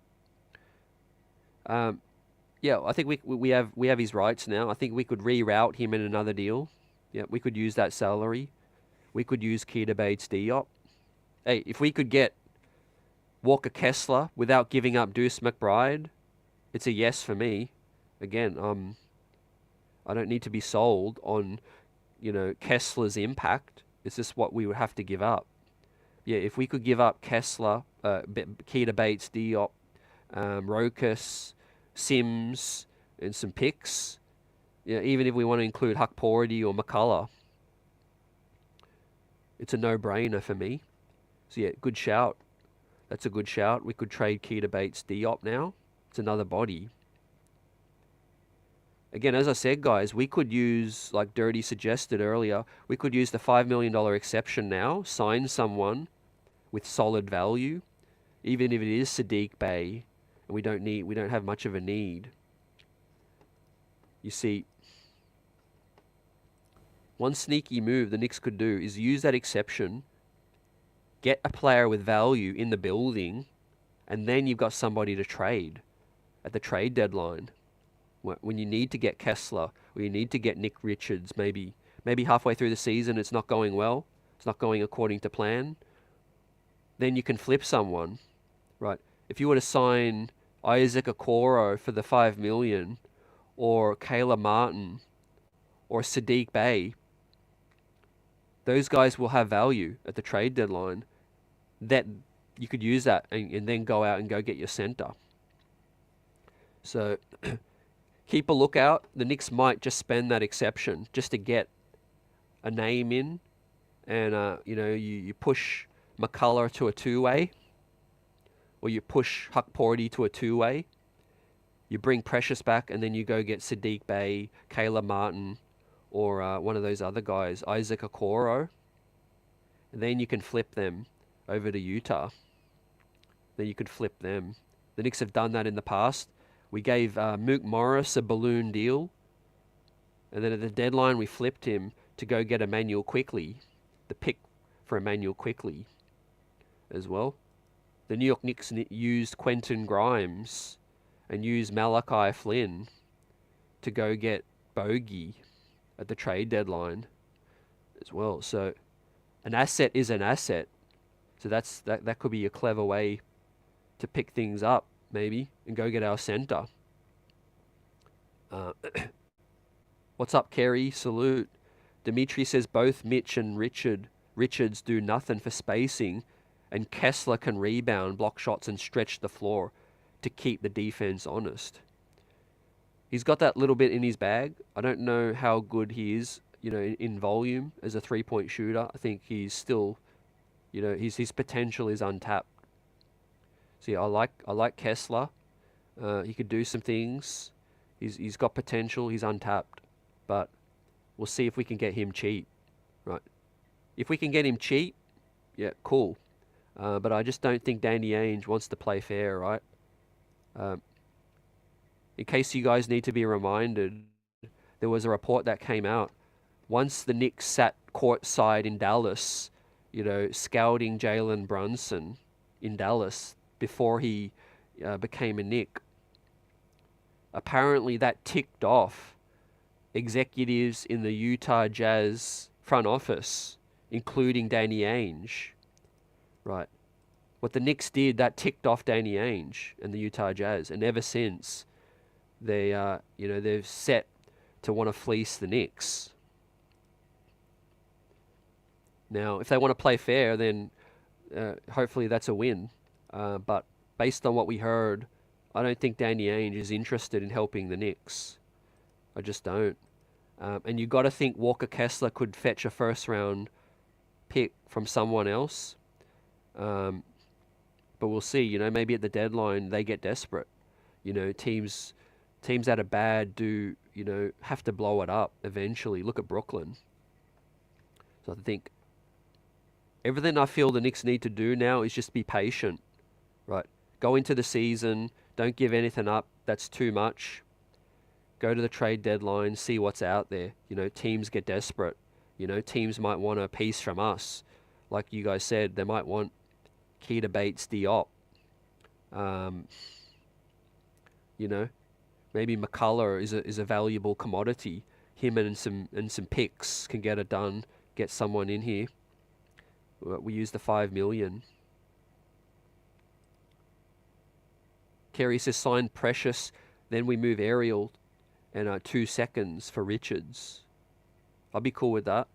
Yeah, I think we have his rights now. I think we could reroute him in another deal. Yeah, we could use that salary. We could use Key to Bates-Diop. Hey, if we could get Walker Kessler without giving up Deuce McBride, it's a yes for me. Again, I don't need to be sold on, Kessler's impact. It's just what we would have to give up. Yeah, if we could give up Kessler, Key to Bates-Diop, Rokas, Sims, and some picks, even if we want to include Hukpority or McCullough, it's a no-brainer for me. So yeah, good shout. That's a good shout. We could trade Key to Bates-Diop now. It's another body. Again, as I said, guys, we could use, like Dirty suggested earlier, we could use the $5 million exception now, sign someone with solid value, even if it is Sadiq Bey, and we don't have much of a need. You see, one sneaky move the Knicks could do is use that exception, get a player with value in the building, and then you've got somebody to trade at the trade deadline. When you need to get Kessler, or you need to get Nick Richards, maybe halfway through the season it's not going well, it's not going according to plan, then you can flip someone, right? If you were to sign Isaac Okoro for the $5 million, or Kayla Martin, or Sadiq Bey, those guys will have value at the trade deadline. That you could use that and then go out and go get your center. So keep a lookout. The Knicks might just spend that exception just to get a name in, and you push McCullough to a two-way, or you push Huckporty to a two-way. You bring Precious back, and then you go get Sadiq Bey, Caleb Martin, or one of those other guys, Isaac Okoro. And then you can flip them over to Utah. Then you could flip them. The Knicks have done that in the past. We gave Mook Morris a balloon deal, and then at the deadline we flipped him to go get Emmanuel Quickley, the pick for Emmanuel Quickley as well. The New York Knicks used Quentin Grimes and used Malachi Flynn to go get Bogey at the trade deadline as well. So an asset is an asset. So that could be a clever way to pick things up, maybe, and go get our center. What's up, Kerry? Salute. Dimitri says both Mitch and Richards do nothing for spacing, and Kessler can rebound, block shots, and stretch the floor to keep the defense honest. He's got that little bit in his bag. I don't know how good he is, in volume as a three-point shooter. I think he's still, his potential is untapped. So yeah, I like Kessler. He could do some things. He's got potential. He's untapped, but we'll see if we can get him cheap, right? If we can get him cheap, yeah, cool. But I just don't think Danny Ainge wants to play fair, right? In case you guys need to be reminded, there was a report that came out. Once the Knicks sat courtside in Dallas, scouting Jalen Brunson in Dallas before he became a Knick, apparently that ticked off executives in the Utah Jazz front office, including Danny Ainge, right? What the Knicks did, that ticked off Danny Ainge and the Utah Jazz, and ever since, they've set to want to fleece the Knicks. Now, if they want to play fair, then hopefully that's a win. But based on what we heard, I don't think Danny Ainge is interested in helping the Knicks. I just don't. And you got to think Walker Kessler could fetch a first-round pick from someone else. But we'll see. Maybe at the deadline they get desperate. Teams that are bad do have to blow it up eventually. Look at Brooklyn. So I think everything I feel the Knicks need to do now is just be patient, right? Go into the season. Don't give anything up. That's too much. Go to the trade deadline. See what's out there. Teams get desperate. Teams might want a piece from us. Like you guys said, they might want Keita Bates-Diop. Maybe McCullough is a valuable commodity. Him and some picks can get it done. Get someone in here. We use the $5 million. Kerry says sign Precious, then we move Ariel, and 2 seconds for Richards. I'll be cool with that.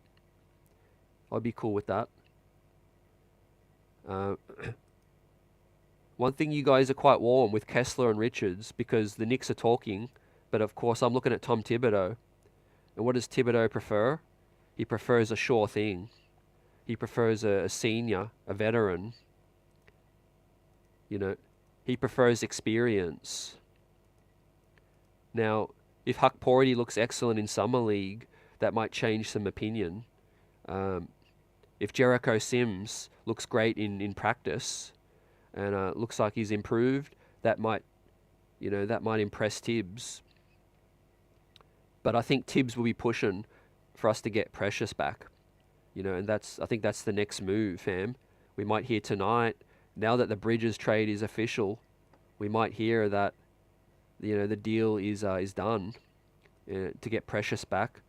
One thing, you guys are quite warm with Kessler and Richards because the Knicks are talking, but of course I'm looking at Tom Thibodeau. And what does Thibodeau prefer? He prefers a sure thing. He prefers a senior, a veteran. He prefers experience. Now, if Huckporty looks excellent in Summer League, that might change some opinion. If Jericho Sims looks great in practice and looks like he's improved, that might impress Tibbs. But I think Tibbs will be pushing for us to get Precious back. And I think that's the next move, fam. We might hear tonight, now that the Bridges trade is official, we might hear that the deal is done to get Precious back.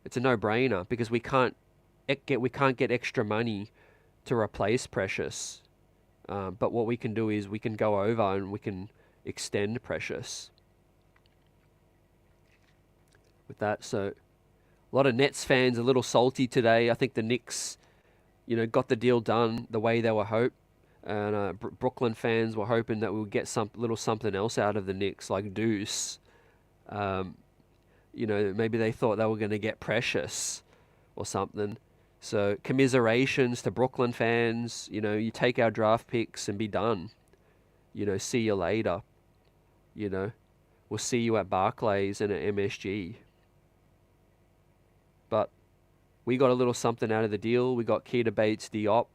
It's a no-brainer because we can't get extra money to replace Precious. But what we can do is we can go over and we can extend Precious. With that, so a lot of Nets fans a little salty today. I think the Knicks, got the deal done the way they were And Brooklyn fans were hoping that we would get some little something else out of the Knicks, like Deuce. Maybe they thought they were going to get Precious or something. So commiserations to Brooklyn fans. You take our draft picks and be done. See you later. We'll see you at Barclays and at MSG. But we got a little something out of the deal. We got Bates-Diop.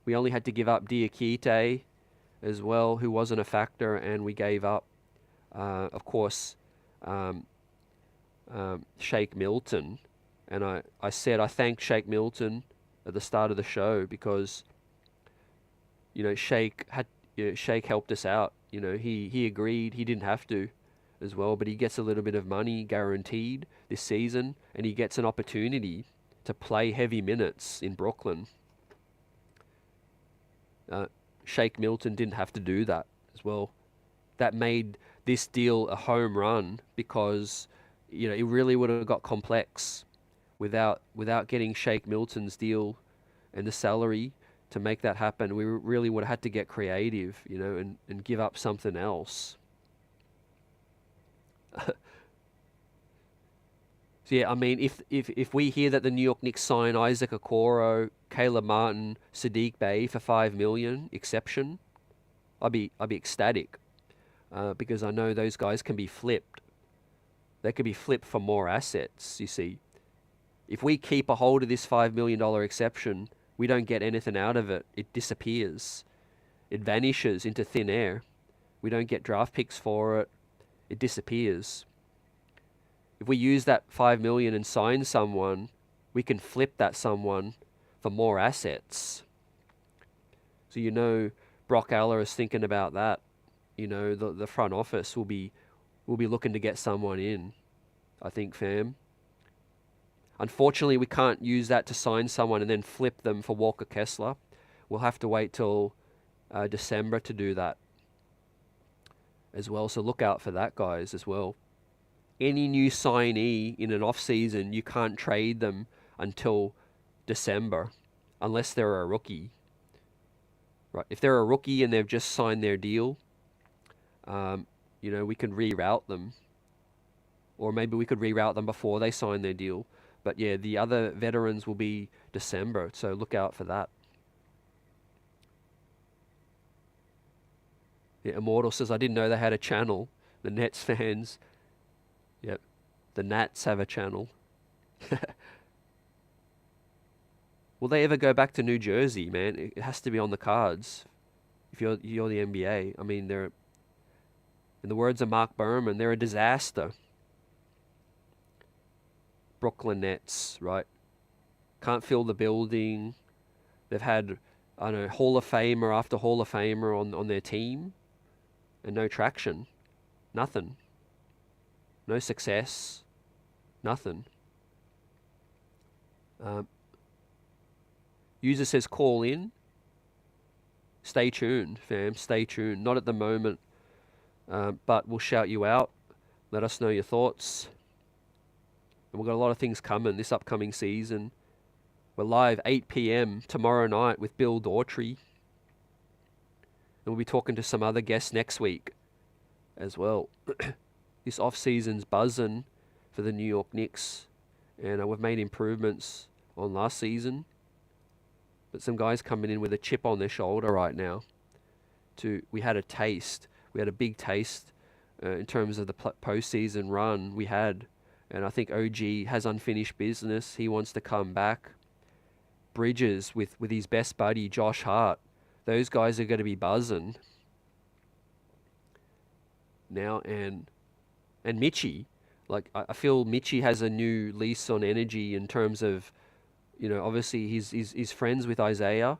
We only had to give up Dadiet as well, who wasn't a factor, and we gave up, of course, Sheikh Milton. And I said I thanked Sheikh Milton at the start of the show because, Sheikh helped us out. He agreed. He didn't have to as well, but he gets a little bit of money guaranteed this season, and he gets an opportunity to play heavy minutes in Brooklyn. Sheikh Milton didn't have to do that as well. That made this deal a home run because, it really would have got complex without getting Sheikh Milton's deal and the salary to make that happen. We really would have had to get creative, and give up something else. So yeah, I mean, if we hear that the New York Knicks sign Isaac Okoro, Caleb Martin, Sadiq Bey for $5 million exception, I'd be ecstatic, because I know those guys can be flipped. They could be flipped for more assets. You see, if we keep a hold of this $5 million exception, we don't get anything out of it. It disappears. It vanishes into thin air. We don't get draft picks for it. It disappears. If we use that $5 million and sign someone, we can flip that someone for more assets. So Brock Aller is thinking about that. The front office will be looking to get someone in, I think, fam. Unfortunately, we can't use that to sign someone and then flip them for Walker Kessler. We'll have to wait till December to do that as well. So look out for that, guys, as well. Any new signee in an off-season, you can't trade them until December unless they're a rookie. Right? If they're a rookie and they've just signed their deal, we can reroute them. Or maybe we could reroute them before they sign their deal. But yeah, the other veterans will be December, so look out for that. Yeah, Immortal says, I didn't know they had a channel. The Nets fans. Yep. The Nats have a channel. Will they ever go back to New Jersey, man? It has to be on the cards. If you're the NBA. I mean, they're, in the words of Mark Berman, they're a disaster. Brooklyn Nets, right? Can't fill the building. They've had, I don't know, Hall of Famer after Hall of Famer on their team. And no traction. Nothing. No success. Nothing. User says call in. Stay tuned, fam. Stay tuned. Not at the moment, but we'll shout you out. Let us know your thoughts. And we've got a lot of things coming this upcoming season. We're live 8 p.m. tomorrow night with Bill Daughtry. And we'll be talking to some other guests next week as well. This off-season's buzzing for the New York Knicks. And we've made improvements on last season. But some guys coming in with a chip on their shoulder right now. We had a taste. We had a big taste in terms of the postseason run we had. And I think OG has unfinished business. He wants to come back. Bridges with his best buddy, Josh Hart. Those guys are going to be buzzing now. And Mitchie. Like, I feel Mitchie has a new lease on energy in terms of, obviously he's friends with Isaiah.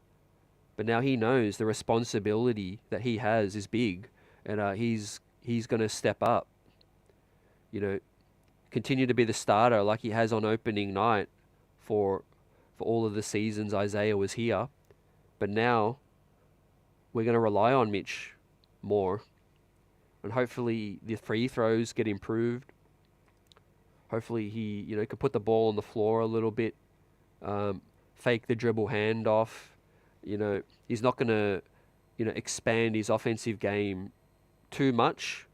But now he knows the responsibility that he has is big. And he's going to step up. Continue to be the starter like he has on opening night for all of the seasons Isaiah was here. But now we're going to rely on Mitch more. And hopefully the free throws get improved. Hopefully he, can put the ball on the floor a little bit. Fake the dribble handoff. He's not going to expand his offensive game too much.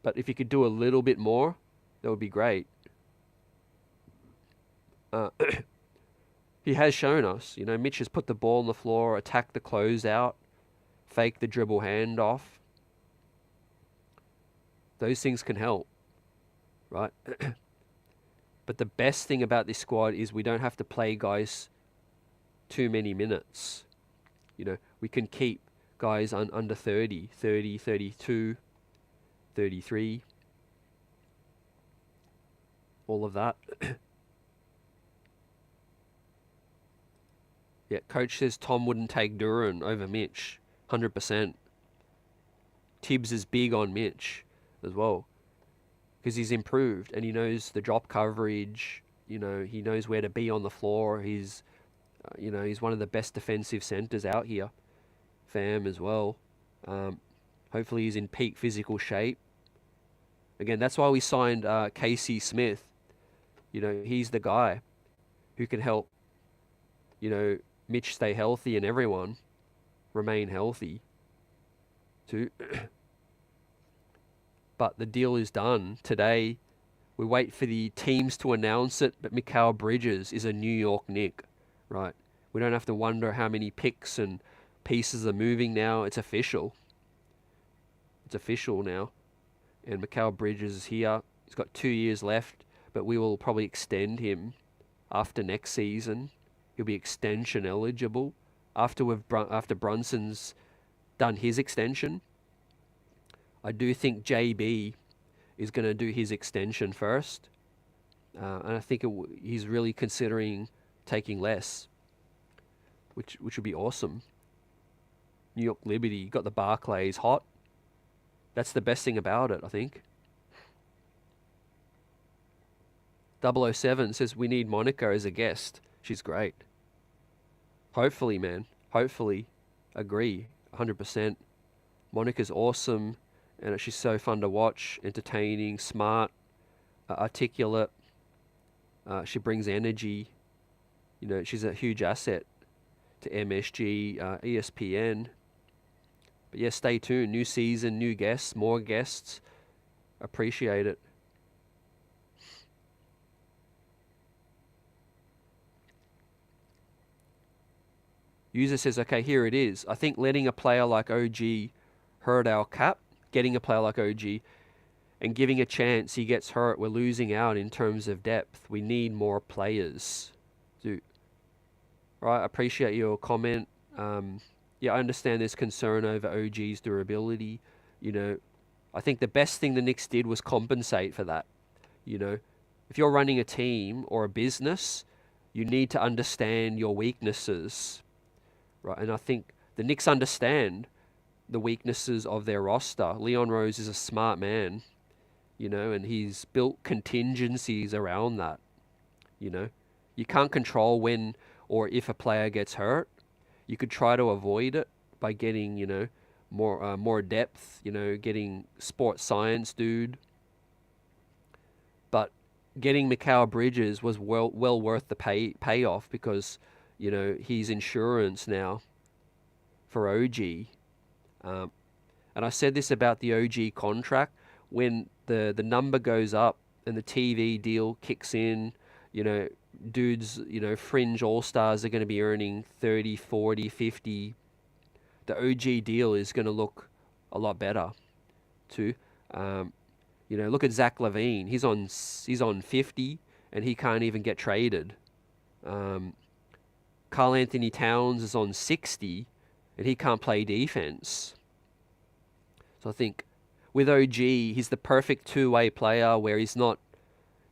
But if he could do a little bit more, that would be great. He has shown us, Mitch has put the ball on the floor, attacked the closeout, faked the dribble handoff. Those things can help, right? But the best thing about this squad is we don't have to play guys too many minutes. We can keep guys under 30, 32, 33, all of that. Yeah, coach says Tom wouldn't take Duran over Mitch, 100%. Tibbs is big on Mitch as well, because he's improved and he knows the drop coverage. He knows where to be on the floor. He's one of the best defensive centers out here. Fam as well. Hopefully he's in peak physical shape. Again, that's why we signed Casey Smith. He's the guy who can help, Mitch stay healthy and everyone remain healthy too. But the deal is done today. We wait for the teams to announce it, but Mikal Bridges is a New York Knick, right? We don't have to wonder how many picks and pieces are moving now. It's official. It's official now. And Mikal Bridges is here. He's got 2 years left, but we will probably extend him after next season. He'll be extension eligible after Brunson's done his extension. I do think JB is going to do his extension first, and I think he's really considering taking less, which would be awesome. New York Liberty got the Barclays hot. That's the best thing about it, I think. 007 says we need Monica as a guest. She's great. Hopefully, man. Hopefully. Agree. 100%. Monica's awesome. And she's so fun to watch. Entertaining. Smart. Articulate. She brings energy. She's a huge asset to MSG, ESPN. But yeah, stay tuned. New season, new guests, more guests. Appreciate it. User says, okay, here it is. I think letting a player like OG hurt our cap, getting a player like OG, and giving a chance he gets hurt, we're losing out in terms of depth. We need more players. Right, I appreciate your comment. Yeah, I understand there's concern over OG's durability. I think the best thing the Knicks did was compensate for that. If you're running a team or a business, you need to understand your weaknesses. Right, and I think the Knicks understand the weaknesses of their roster. Leon Rose is a smart man, and he's built contingencies around that. You can't control when or if a player gets hurt. You could try to avoid it by getting, more depth, getting sports science dude. But getting Mikal Bridges was well worth the payoff because, he's insurance now for OG. And I said this about the OG contract. When the number goes up and the TV deal kicks in, dudes, fringe all-stars are going to be earning 30, 40, 50. The OG deal is going to look a lot better too. Look at Zach LaVine. He's on 50 and he can't even get traded. Karl Anthony Towns is on 60 and he can't play defense. So I think with OG, he's the perfect two-way player where he's not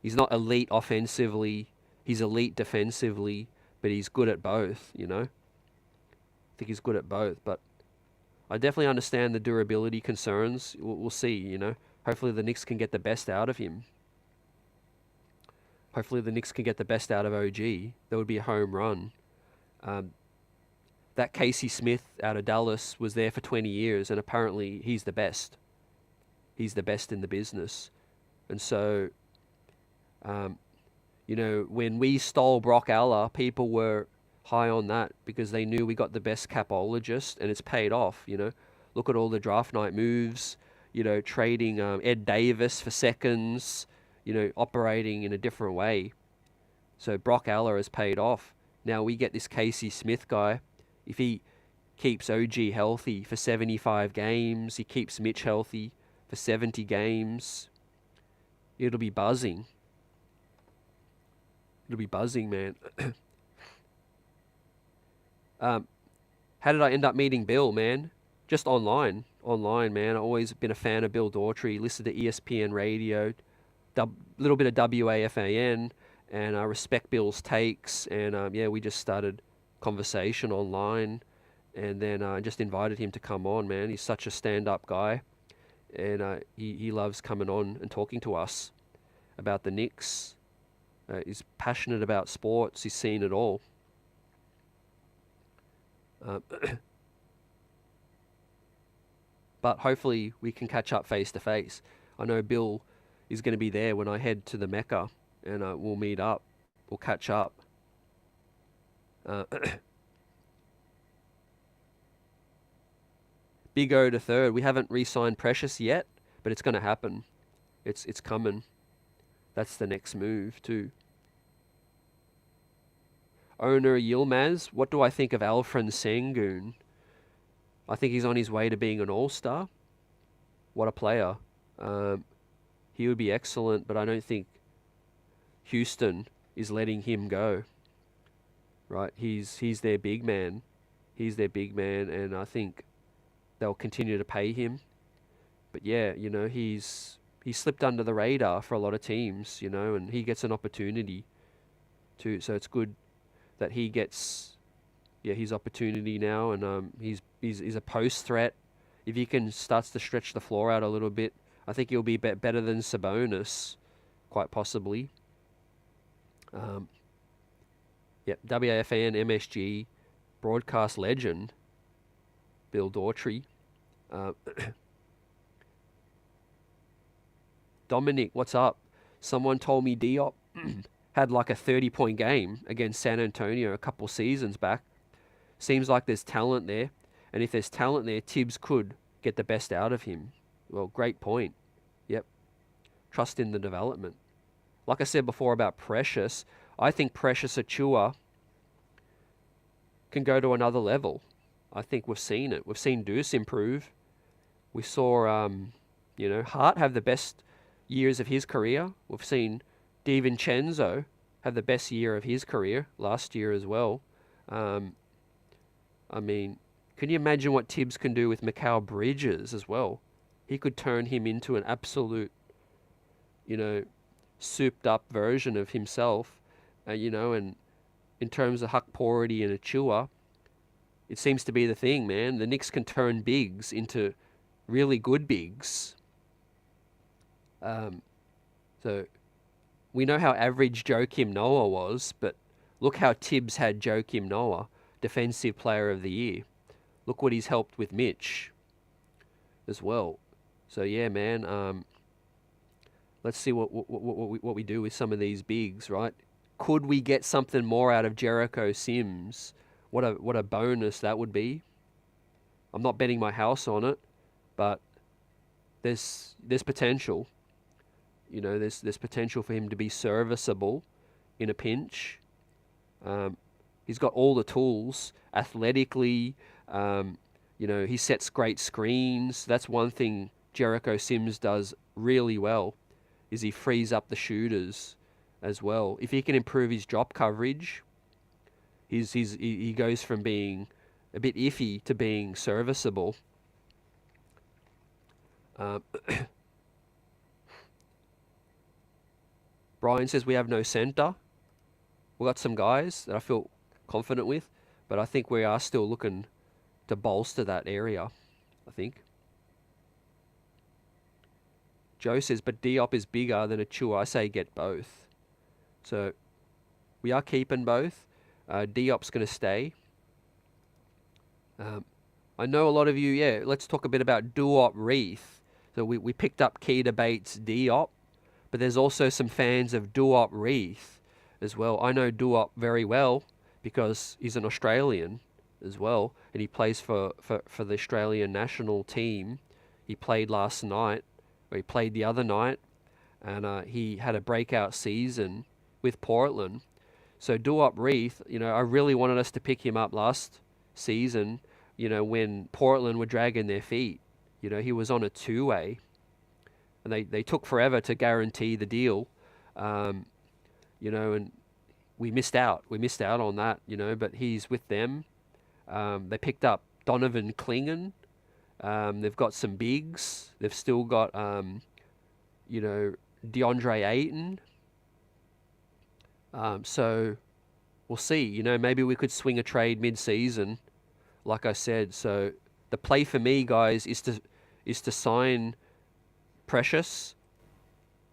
elite offensively, he's elite defensively, but he's good at both, I think he's good at both, but I definitely understand the durability concerns. We'll see, Hopefully the Knicks can get the best out of him. Hopefully the Knicks can get the best out of OG. That would be a home run. That Casey Smith out of Dallas was there for 20 years, and apparently he's the best. He's the best in the business. And so, when we stole Brock Aller, people were high on that because they knew we got the best capologist, and it's paid off. Look at all the draft night moves. Trading Ed Davis for seconds. Operating in a different way. So Brock Aller has paid off. Now we get this Casey Smith guy. If he keeps OG healthy for 75 games, he keeps Mitch healthy for 70 games, it'll be buzzing. It'll be buzzing, man. How did I end up meeting Bill, man? Just online, man. I've always been a fan of Bill Daughtry. Listened to ESPN radio, little bit of WAFAN, and I respect Bill's takes. And yeah, we just started conversation online, and then I just invited him to come on, man. He's such a stand-up guy, and he loves coming on and talking to us about the Knicks. He's passionate about sports. He's seen it all. But hopefully we can catch up face to face. I know Bill is going to be there when I head to the Mecca, and we'll meet up. We'll catch up. Big O to third. We haven't re-signed Precious yet, but it's going to happen. It's coming. That's the next move too. Owner Yilmaz, what do I think of Alfred Sengun? I think he's on his way to being an all-star. What a player. He would be excellent, but I don't think Houston is letting him go. Right? He's their big man. He's their big man, and I think they'll continue to pay him. But yeah, he slipped under the radar for a lot of teams, and he gets an opportunity to. So it's good that he gets his opportunity now, and he's a post threat. If he can starts to stretch the floor out a little bit, I think he'll be better than Sabonis, quite possibly. WAFAN, MSG, broadcast legend, Bill Daughtry. Dominic, what's up? Someone told me Diop had like a 30-point game against San Antonio a couple seasons back. Seems like there's talent there. And if there's talent there, Tibbs could get the best out of him. Well, great point. Yep. Trust in the development. Like I said before about Precious, I think Precious Achua can go to another level. I think we've seen it. We've seen Deuce improve. We saw, Hart have the best years of his career. We've seen DiVincenzo have the best year of his career last year as well. I mean, can you imagine what Tibbs can do with Mikal Bridges as well? He could turn him into an absolute, souped up version of himself, and in terms of Huck Pority and Achua, it seems to be the thing, man. The Knicks can turn bigs into really good bigs. So we know how average Joakim Noah was, but look how Tibbs had Joakim Noah, Defensive Player of the Year. Look what he's helped with Mitch as well. So yeah, man. Let's see what we do with some of these bigs, right? Could we get something more out of Jericho Sims? What a bonus that would be. I'm not betting my house on it, but there's potential. There's potential for him to be serviceable in a pinch. He's got all the tools athletically. He sets great screens. That's one thing Jericho Sims does really well, is he frees up the shooters as well. If he can improve his drop coverage, he goes from being a bit iffy to being serviceable. Brian says we have no center. We've got some guys that I feel confident with, but I think we are still looking to bolster that area, I think. Joe says, but Diop is bigger than Achua. I say get both. So we are keeping both. Diop's going to stay. I know a lot of you, let's talk a bit about Duop Reith. So we picked up Keita Bates-Diop, but there's also some fans of Duop Reith as well. I know Duop very well because he's an Australian as well, and he plays for the Australian national team. He played last night, or he played the other night, and he had a breakout season with Portland. So Duop Reith, I really wanted us to pick him up last season, when Portland were dragging their feet. He was on a two-way, and they took forever to guarantee the deal, and we missed out. We missed out on that, but he's with them. They picked up Donovan Clingan. They've got some bigs. They've still got, DeAndre Ayton. So we'll see. Maybe we could swing a trade mid-season, like I said. So the play for me, guys, is to sign Precious,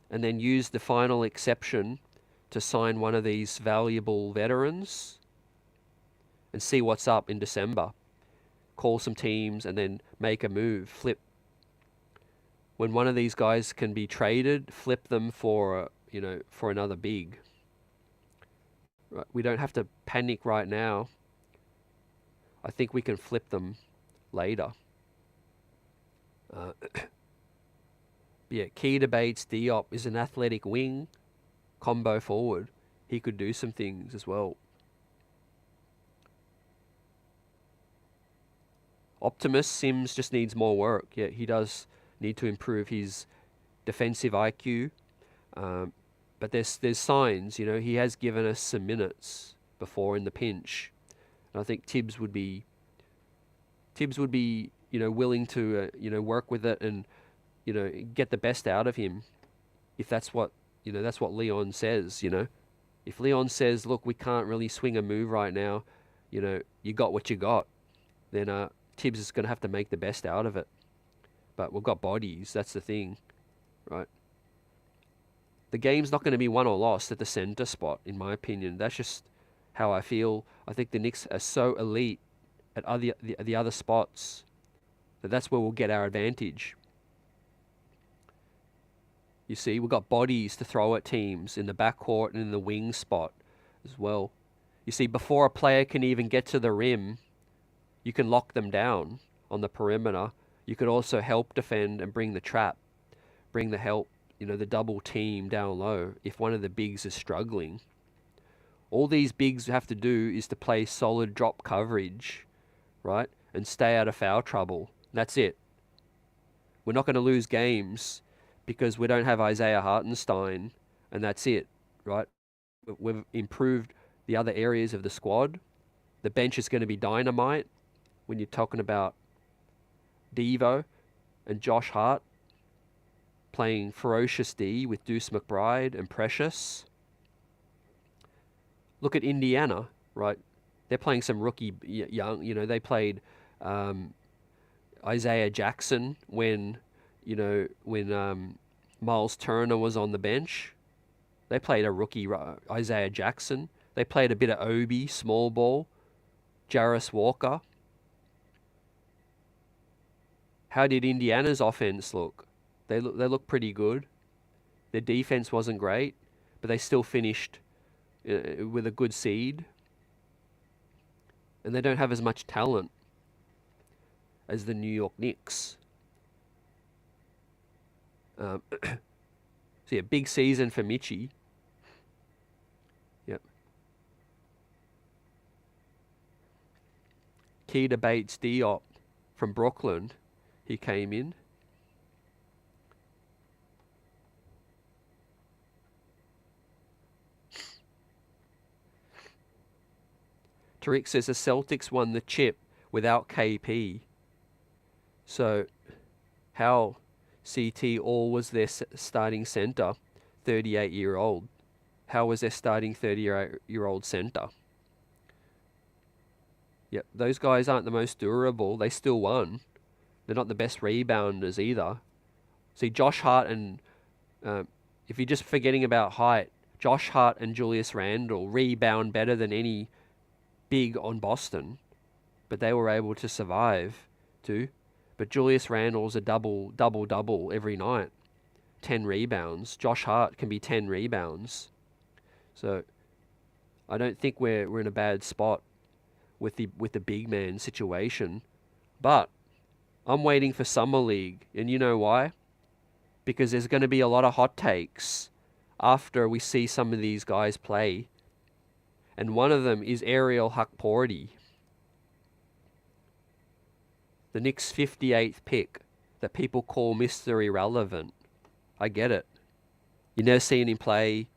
and then use the final exception to sign one of these valuable veterans, and see what's up in December. Call some teams and then make a move, flip. When one of these guys can be traded, flip them for another big. Right, we don't have to panic right now. I think we can flip them later. Yeah, key to Bates-Diop is an athletic wing, combo forward. He could do some things as well. Optimus Sims just needs more work. Yeah, he does need to improve his defensive IQ. But there's signs, he has given us some minutes before in the pinch. And I think Tibbs would be willing to work with it and get the best out of him, if that's what Leon says. If Leon says, look, we can't really swing a move right now, you got what you got, then Tibbs is going to have to make the best out of it. But we've got bodies, that's the thing, right? The game's not going to be won or lost at the center spot, in my opinion. That's just how I feel. I think the Knicks are so elite at the other spots that's where we'll get our advantage. You see, we've got bodies to throw at teams in the backcourt and in the wing spot as well. You see, before a player can even get to the rim, you can lock them down on the perimeter. You could also help defend and bring the trap, bring the help, the double team down low if one of the bigs is struggling. All these bigs have to do is to play solid drop coverage, right? And stay out of foul trouble. That's it. We're not going to lose games because we don't have Isaiah Hartenstein, and that's it, right? We've improved the other areas of the squad. The bench is going to be dynamite when you're talking about Devo and Josh Hart playing ferocious D with Deuce McBride and Precious. Look at Indiana, right? They're playing some rookie young, they played Isaiah Jackson when Miles Turner was on the bench. They played a rookie Isaiah Jackson. They played a bit of Obi, small ball, Jarris Walker. How did Indiana's offense look? They look pretty good. Their defense wasn't great, but they still finished with a good seed. And they don't have as much talent as the New York Knicks. So yeah, big season for Mitchie. Yep. Key to Bates-Diop from Brooklyn. He came in. Tariq says the Celtics won the chip without KP. So how CT All was their starting center, 38-year-old? How was their starting 38-year-old center? Yep, those guys aren't the most durable. They still won. They're not the best rebounders either. See, Josh Hart and, if you're just forgetting about height, Josh Hart and Julius Randle rebound better than any big on Boston, but they were able to survive too. But Julius Randle's a double every night. 10 rebounds. Josh Hart can be 10 rebounds. So I don't think we're in a bad spot with the big man situation, but I'm waiting for summer league, and you know why? Because there's going to be a lot of hot takes after we see some of these guys play, and one of them is Ariel Hukporti, the Knicks' 58th pick that people call Mr. Irrelevant. I get it. You've never seen him play.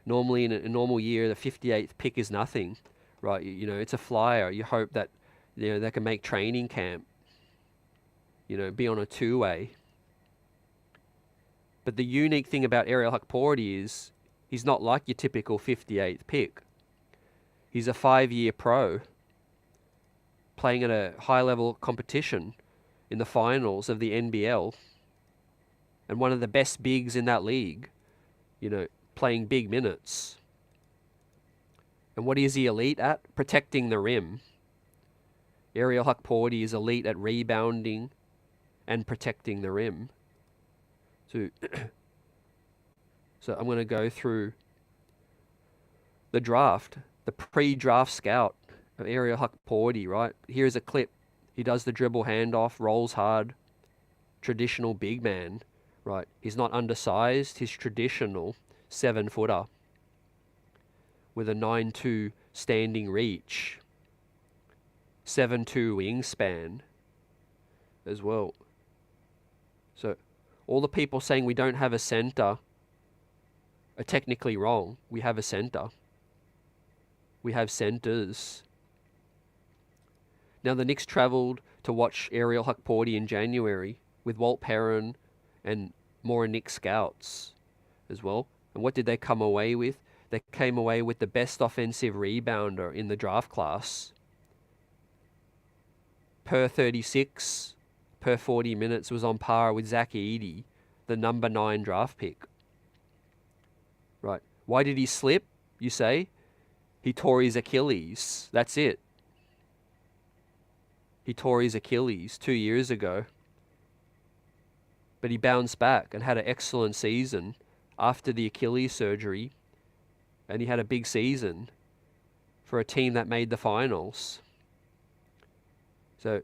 Normally in a normal year, the 58th pick is nothing, right? You know, it's a flyer. You hope that, you know, they can make training camp, you know, be on a two-way. But the unique thing about Ariel Hukporti is he's not like your typical 58th pick. He's a 5-year pro playing at a high-level competition in the finals of the NBL, and one of the best bigs in that league, you know, playing big minutes. And what is he elite at? Protecting the rim. Ariel Hukporti is elite at rebounding and protecting the rim. So, I'm going to go through the draft, the pre-draft scout of Ariel Hukporti, right? Here's a clip. He does the dribble handoff, rolls hard, traditional big man, right? He's not undersized. He's traditional 7-footer with a 9'2" standing reach, 7'2" wingspan as well. So all the people saying we don't have a center are technically wrong. We have a center. We have centers. Now the Knicks travelled to watch Ariel Hukporti in January with Walt Perrin and more Knicks scouts as well. And what did they come away with? They came away with the best offensive rebounder in the draft class. Per 36, per 40 minutes was on par with Zach Edey, the number 9 draft pick. Right. Why did he slip, you say? He tore his Achilles. That's it. He tore his Achilles 2 years ago. But he bounced back and had an excellent season after the Achilles surgery. And he had a big season for a team that made the finals. So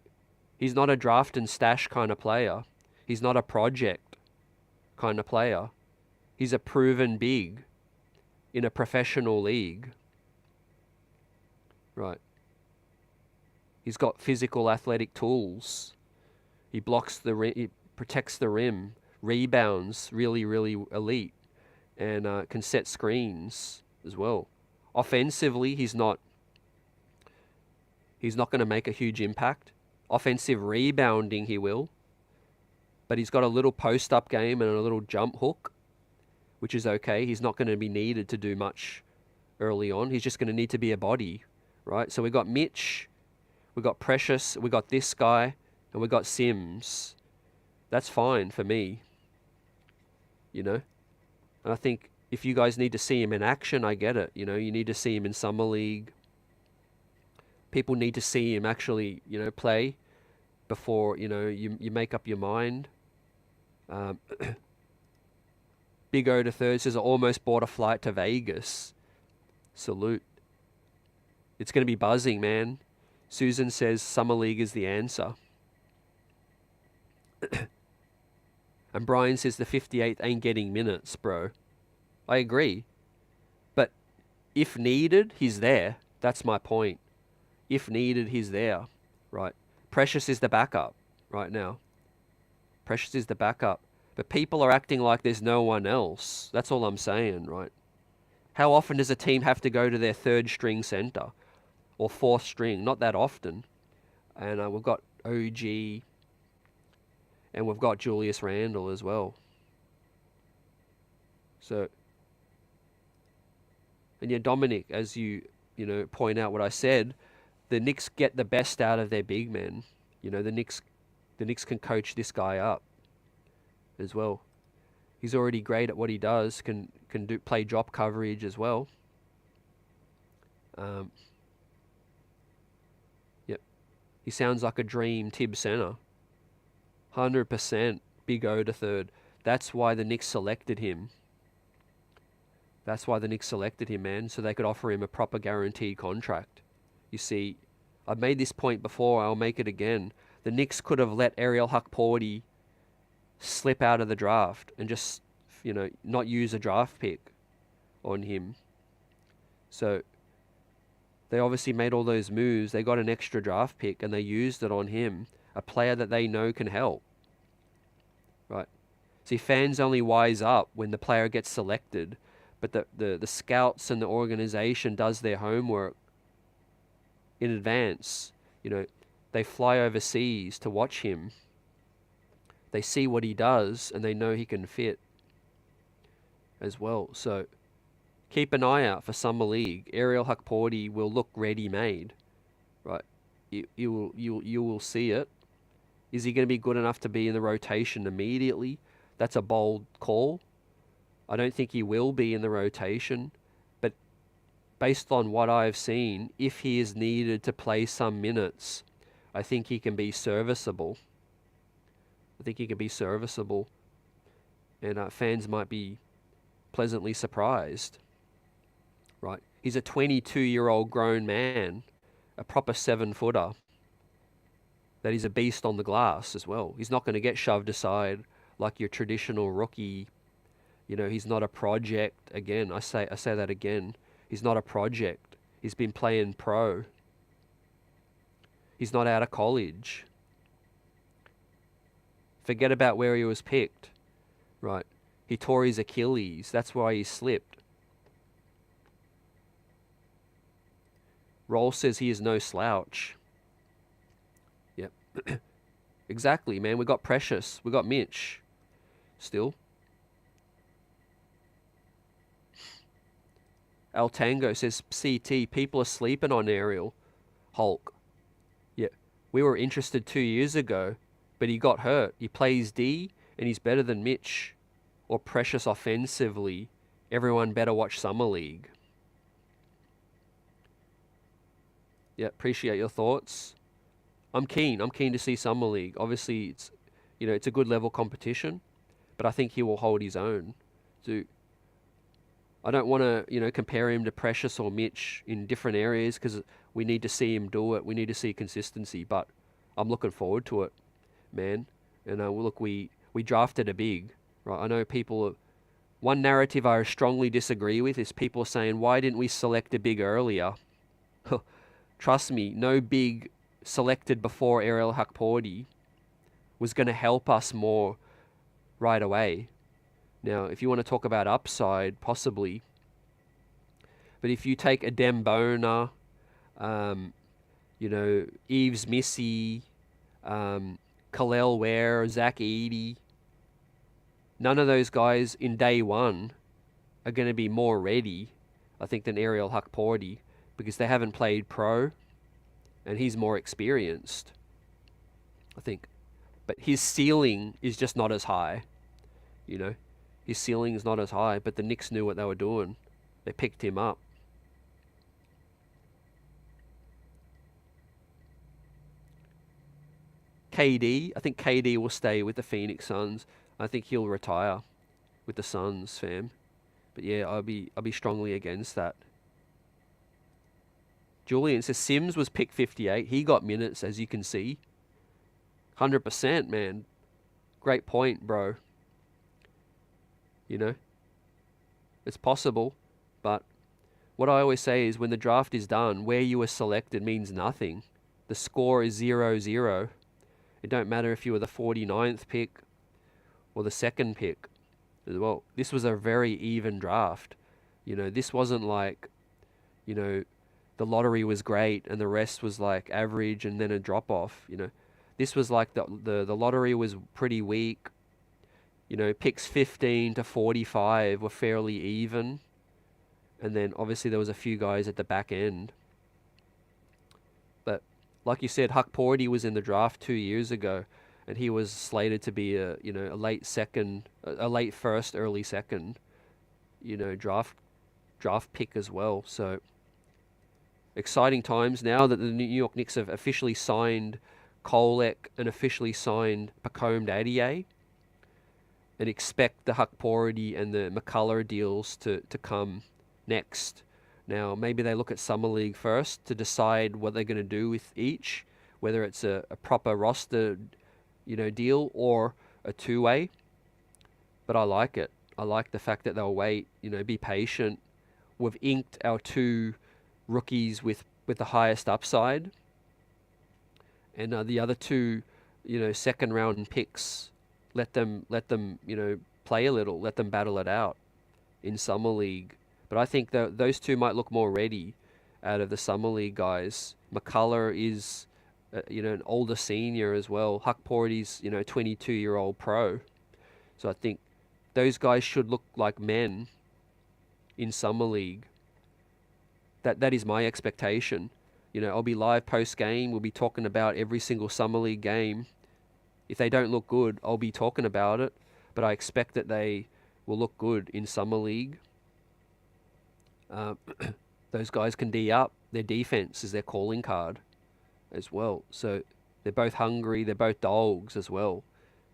he's not a draft and stash kind of player. He's not a project kind of player. He's a proven big in a professional league. Right. He's got physical athletic tools. He blocks the rim, he protects the rim, rebounds really, really elite, and can set screens as well. Offensively, he's not going to make a huge impact. Offensive rebounding, he will. But he's got a little post-up game and a little jump hook, which is okay. He's not going to be needed to do much early on. He's just going to need to be a body, right? So we got Mitch, we got Precious, we got this guy, and we got Sims. That's fine for me, you know? And I think if you guys need to see him in action, I get it. You know, you need to see him in Summer League. People need to see him actually, you know, play before, you know, you make up your mind. Big O to third says, I almost bought a flight to Vegas. Salute. It's going to be buzzing, man. Susan says Summer League is the answer. And Brian says the 58th ain't getting minutes, bro. I agree. But if needed, he's there. That's my point. If needed, he's there. Right. Precious is the backup right now. Precious is the backup. But people are acting like there's no one else. That's all I'm saying, right? How often does a team have to go to their third string center? Or fourth string? Not that often. And we've got OG. And we've got Julius Randle as well. So, and yeah, Dominic, as you know, point out what I said, the Knicks get the best out of their big men. You know, the Knicks can coach this guy up as well. He's already great at what he does. Can play drop coverage as well. Yep, he sounds like a dream Tibb center. 100% Big O to third. That's why the Knicks selected him. That's why the Knicks selected him, man, so they could offer him a proper guaranteed contract. You see, I've made this point before, I'll make it again. The Knicks could have let Ariel Hukporti slip out of the draft and just, not use a draft pick on him. So they obviously made all those moves. They got an extra draft pick and they used it on him, a player that they know can help. Right? See, fans only wise up when the player gets selected, but the scouts and the organization does their homework in advance. They fly overseas to watch him. They see what he does and they know he can fit as well. So keep an eye out for Summer League. Ariel Hukporti will look ready-made, right? You will see it. Is he going to be good enough to be in the rotation immediately? That's a bold call. I don't think he will be in the rotation, but based on what I've seen, if he is needed to play some minutes, I think he can be serviceable. And fans might be pleasantly surprised. Right? He's a 22-year-old grown man, a proper 7-footer, that is a beast on the glass as well. He's not going to get shoved aside like your traditional rookie. He's not a project. Again, I say that again. He's not a project. He's been playing pro. He's not out of college. Forget about where he was picked. Right? He tore his Achilles. That's why he slipped. Roll says he is no slouch. Yep. Exactly, man. We got Precious. We got Mitch. Still. Al Tango says, CT, people are sleeping on Ariel. Hulk. Yeah. We were interested 2 years ago, but he got hurt. He plays D, and he's better than Mitch or Precious offensively. Everyone better watch Summer League. Yeah, appreciate your thoughts. I'm keen to see Summer League. Obviously, it's a good level competition, but I think he will hold his own. So I don't want to, compare him to Precious or Mitch in different areas because we need to see him do it. We need to see consistency, but I'm looking forward to it, man. And look, we drafted a big, right? I know one narrative I strongly disagree with is people saying, why didn't we select a big earlier? Trust me, no big selected before Ariel Hukporti was going to help us more right away. Now, if you want to talk about upside, possibly. But if you take a Dembona, Eves Missy, Kalel Ware, Zach Eady, none of those guys in day one are going to be more ready, I think, than Ariel Hukporti because they haven't played pro and he's more experienced, I think. But his ceiling is just not as high, His ceiling is not as high, but the Knicks knew what they were doing. They picked him up. KD, I think KD will stay with the Phoenix Suns. I think he'll retire with the Suns, fam. But yeah, I'll be strongly against that. Julian says Sims was pick 58. He got minutes, as you can see. 100%, man. Great point, bro. It's possible, but what I always say is when the draft is done, where you were selected means nothing. The score is 0-0. It don't matter if you were the 49th pick or the second pick as well. This was a very even draft. This wasn't like, the lottery was great and the rest was like average and then a drop off. This was like the lottery was pretty weak. Picks 15 to 45 were fairly even. And then obviously there was a few guys at the back end. But like you said, Hukporti was in the draft 2 years ago and he was slated to be a late second, a late first, early second, draft pick as well. So exciting times now that the New York Knicks have officially signed Kolek and officially signed Dadiet. and expect the Hukpority and the McCullough deals to come next. Now, maybe they look at Summer League first to decide what they're going to do with each, whether it's a proper roster, deal or a two-way. But I like it. I like the fact that they'll wait, be patient. We've inked our two rookies with the highest upside. And the other two, second round picks, let them, play a little, let them battle it out in Summer League. But I think that those two might look more ready out of the Summer League guys. McCullough is, an older senior as well. Hukpority's, 22-year-old pro. So I think those guys should look like men in Summer League. That is my expectation. I'll be live post-game. We'll be talking about every single Summer League game. If they don't look good, I'll be talking about it. But I expect that they will look good in Summer League. Those guys can D up. Their defense is their calling card as well. So they're both hungry. They're both dogs as well.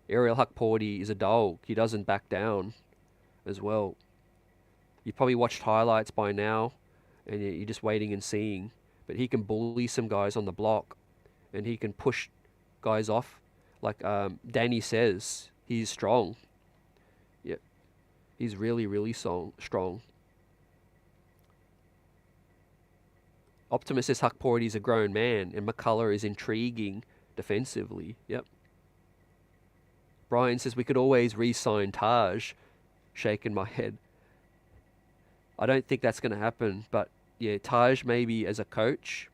Ariel Hukporty is a dog. He doesn't back down as well. You've probably watched highlights by now, and you're just waiting and seeing. But he can bully some guys on the block, and he can push guys off. Like Danny says, he's strong. Yeah, he's really, really strong. Optimus says Hukporty is a grown man, and McCullough is intriguing defensively. Yep. Brian says we could always re-sign Taj. Shaking my head. I don't think that's going to happen, but yeah, Taj maybe as a coach,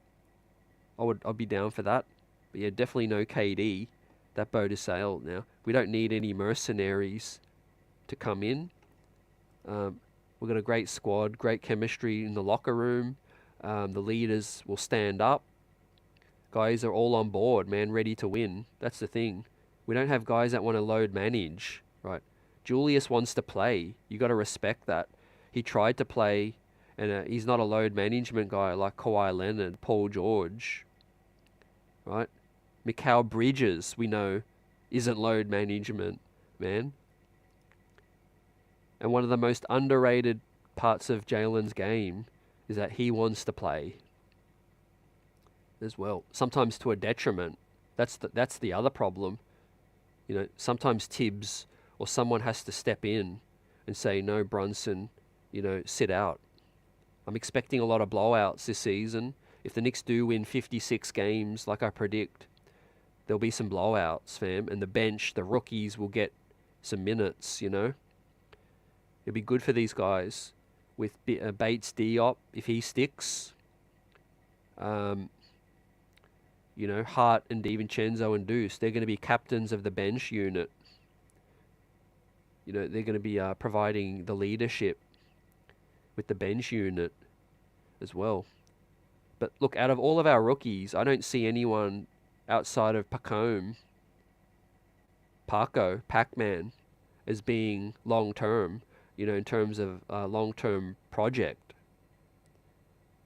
I'd be down for that. But yeah, definitely no KD. That boat is sailed now. We don't need any mercenaries to come in. We've got a great squad, great chemistry in the locker room. The leaders will stand up. Guys are all on board, man, ready to win. That's the thing. We don't have guys that want to load manage, right? Julius wants to play. You got to respect that. He tried to play, and he's not a load management guy like Kawhi Leonard, Paul George, right? Mikal Bridges, we know, isn't load management, man. And one of the most underrated parts of Jalen's game is that he wants to play as well. Sometimes to a detriment. That's the other problem. Sometimes Tibbs or someone has to step in and say, no, Brunson, sit out. I'm expecting a lot of blowouts this season. If the Knicks do win 56 games like I predict, there'll be some blowouts, fam. And the bench, the rookies will get some minutes, It'll be good for these guys. With Bates-Diop, if he sticks, Hart and DiVincenzo and Deuce, they're going to be captains of the bench unit. They're going to be providing the leadership with the bench unit as well. But look, out of all of our rookies, I don't see anyone outside of Paco, Pac-Man, as being long-term, in terms of a long-term project.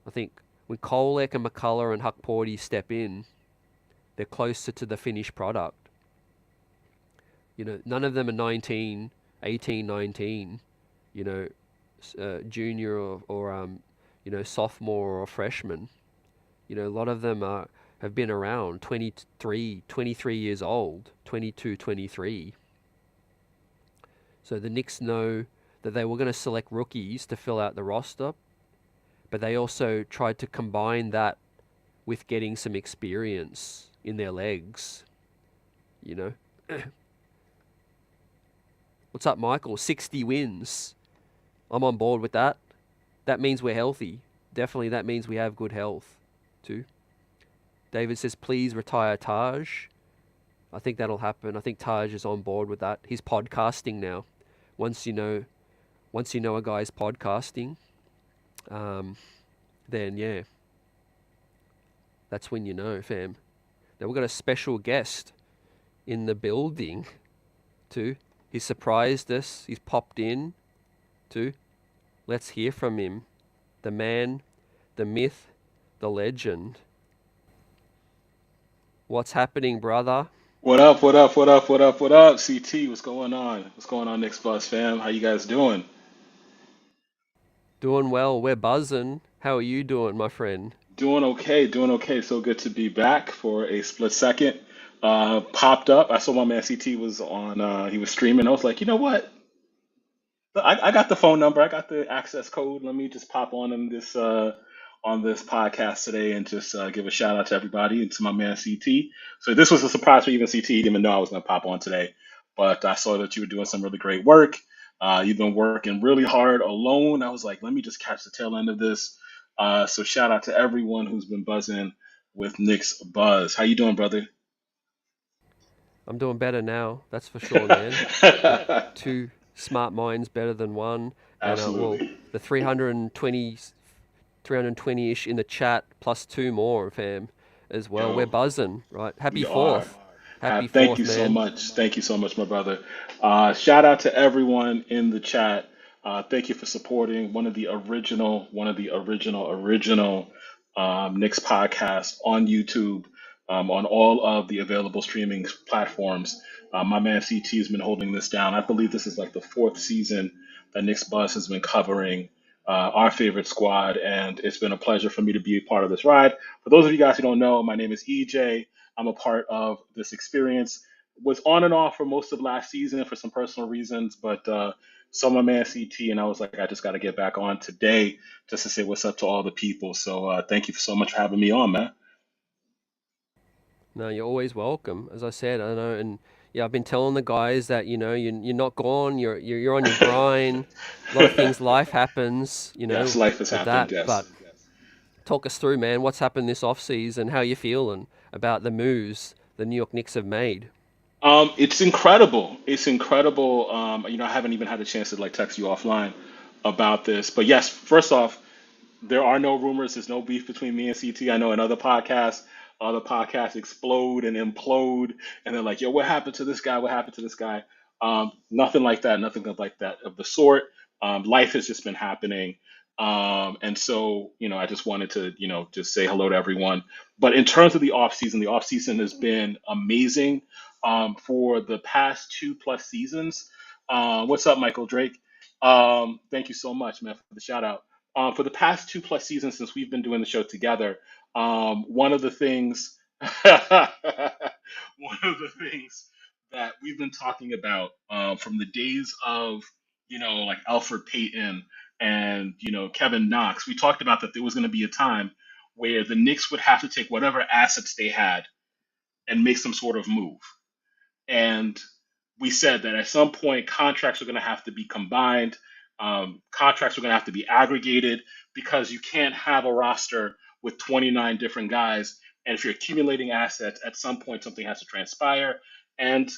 I think when Kolek and McCullough and Hukporty step in, they're closer to the finished product. None of them are 18, 19, junior or sophomore or freshman. A lot of them have been around 23 years old, 22, 23. So the Knicks know that they were going to select rookies to fill out the roster, but they also tried to combine that with getting some experience in their legs, What's up, Michael? 60 wins. I'm on board with that. That means we're healthy. Definitely that means we have good health, too. David says, please retire Taj. I think that'll happen. I think Taj is on board with that. He's podcasting now. Once you know a guy's podcasting, then yeah, that's when you know, fam. Now we've got a special guest in the building, too. He surprised us. He's popped in, too. Let's hear from him. The man, the myth, the legend. What's happening, brother? What up? What up? What up? What up? What up? CT, what's going on? What's going on, Knicks Buzz fam? How you guys doing? Doing well. We're buzzing. How are you doing, my friend? Doing okay. Doing okay. So good to be back for a split second. Popped up. I saw my man CT was on. He was streaming. I was like, you know what? I got the phone number. I got the access code. Let me just pop on this podcast today and just give a shout out to everybody and to my man CT. So this was a surprise for even CT. He didn't even know I was going to pop on today, but I saw that you were doing some really great work. You've been working really hard alone. I was like, let me just catch the tail end of this. So shout out to everyone who's been buzzing with Nick's Buzz. How you doing, brother? I'm doing better now. That's for sure, man. Two smart minds better than one. And well, Absolutely. the 320-ish in the chat plus two more, fam, as well. We're Yo. buzzing, right? Happy We are. fourth. Happy Thank fourth, you so man. much. Thank you so much, my brother. Shout out to everyone in the chat. Thank you for supporting one of the original Knicks podcasts on YouTube, on all of the available streaming platforms. My man CT has been holding this down. I believe this is like the fourth season that Knicks Buzz has been covering our favorite squad, and it's been a pleasure for me to be a part of this ride. For those of you guys who don't know, my name is EJ. I'm a part of this experience. Was on and off for most of last season for some personal reasons, but saw my man CT, and I was like, I just got to get back on today just to say what's up to all the people. So thank you so much for having me on, man. No, you're always welcome. As I said, I know, and yeah, I've been telling the guys that you're not gone. You're on your grind. A lot of things, life happens, Yes, life has with happened. that. But Yes. talk us through, man. What's happened this off season? How you feeling about the moves the New York Knicks have made? It's incredible. It's incredible. I haven't even had a chance to like text you offline about this, but yes, first off, there are no rumors. There's no beef between me and CT. I know in other podcasts explode and implode, and they're like, "Yo, what happened to this guy? What happened to this guy?" Nothing like that. Nothing like that of the sort. Life has just been happening, and so I just wanted to just say hello to everyone. But in terms of the off season has been amazing for the past two plus seasons. What's up, Michael Drake? Thank you so much, man, for the shout out for the past two plus seasons since we've been doing the show together, one of the things, one of the things that we've been talking about from the days of, like Alfred Payton and Kevin Knox, we talked about that there was going to be a time where the Knicks would have to take whatever assets they had and make some sort of move. And we said that at some point contracts are going to have to be combined, contracts are going to have to be aggregated because you can't have a roster with 29 different guys. And if you're accumulating assets, at some point something has to transpire. And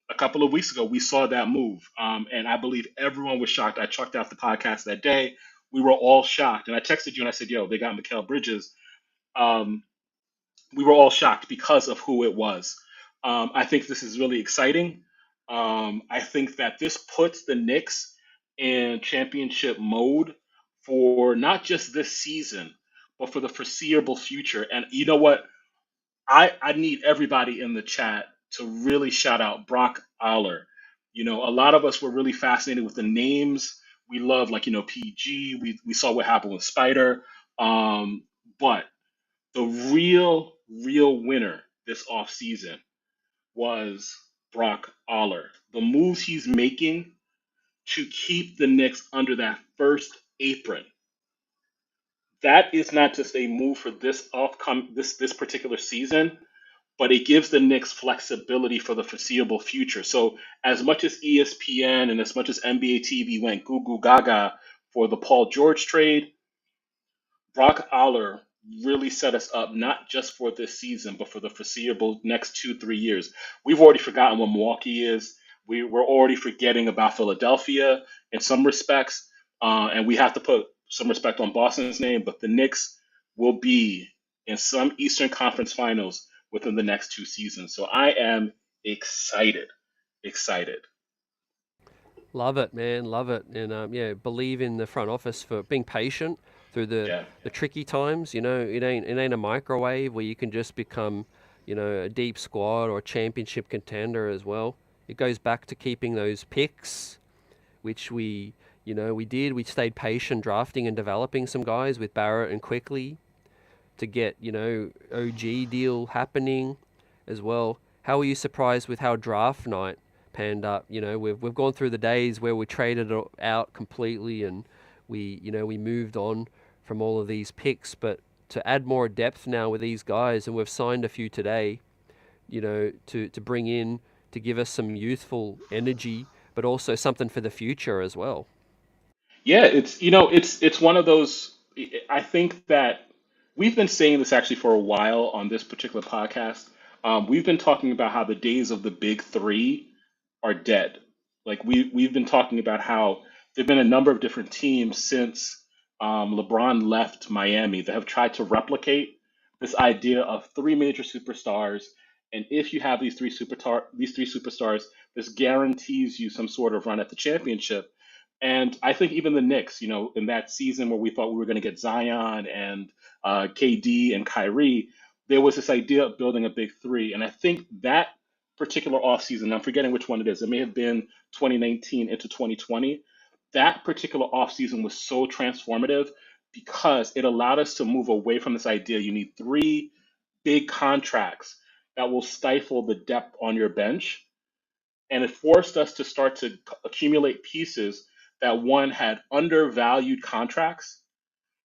a couple of weeks ago, we saw that move. And I believe everyone was shocked. I chucked out the podcast that day. We were all shocked. And I texted you and I said, yo, they got Mikal Bridges. Um, we were all shocked because of who it was. I think this is really exciting. I think that this puts the Knicks in championship mode for not just this season, but for the foreseeable future. And you know what? I need everybody in the chat to really shout out Brock Aller. A lot of us were really fascinated with the names. We love, like, PG. We saw what happened with Spider. But the real winner this offseason was Brock Aller. The moves he's making to keep the Knicks under that first apron. That is not just a move for this particular season, but it gives the Knicks flexibility for the foreseeable future. So as much as ESPN and as much as NBA TV went goo goo gaga for the Paul George trade, Brock Aller really set us up not just for this season, but for the foreseeable next 2, 3 years. We've already forgotten what Milwaukee is. We're already forgetting about Philadelphia in some respects, and we have to put some respect on Boston's name. But the Knicks will be in some Eastern Conference Finals within the next two seasons. So I am excited, excited. Love it, man. Love it. And yeah, believe in the front office for being patient through the Yeah, the tricky times. It ain't a microwave where you can just become, a deep squad or a championship contender as well. It goes back to keeping those picks, which we did. We stayed patient drafting and developing some guys with Barrett and Quickly to get, OG deal happening as well. How were you surprised with how draft night panned up? We've gone through the days where we traded it out completely and we moved on from all of these picks, but to add more depth now with these guys, and we've signed a few today, to bring in to give us some youthful energy, but also something for the future as well. Yeah, it's one of those. I think that we've been saying this actually for a while on this particular podcast. We've been talking about how the days of the big three are dead. Like we've been talking about how there've been a number of different teams since LeBron left Miami that have tried to replicate this idea of three major superstars. And if you have these three superstars, this guarantees you some sort of run at the championship. And I think even the Knicks, in that season where we thought we were going to get Zion and KD and Kyrie, there was this idea of building a big three. And I think that particular offseason, I'm forgetting which one it is, it may have been 2019 into 2020. That particular offseason was so transformative because it allowed us to move away from this idea you need three big contracts that will stifle the depth on your bench, and it forced us to start to accumulate pieces that one had undervalued contracts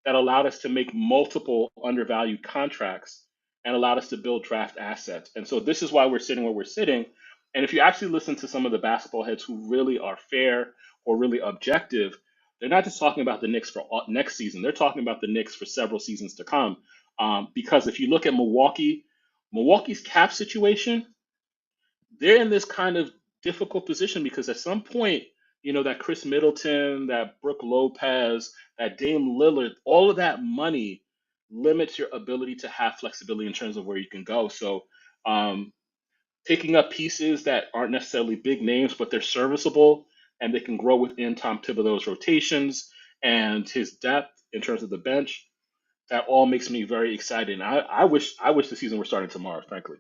that allowed us to make multiple undervalued contracts and allowed us to build draft assets. And so this is why we're sitting where we're sitting. And if you actually listen to some of the basketball heads who really are fair or really objective, they're not just talking about the Knicks for next season. They're talking about the Knicks for several seasons to come. Because if you look at Milwaukee's cap situation, they're in this kind of difficult position because at some point, that Chris Middleton, that Brooke Lopez, that Dame Lillard, all of that money limits your ability to have flexibility in terms of where you can go. So, picking up pieces that aren't necessarily big names, but they're serviceable and they can grow within Tom Thibodeau's rotations and his depth in terms of the bench, that all makes me very excited. And I wish the season were starting tomorrow, frankly.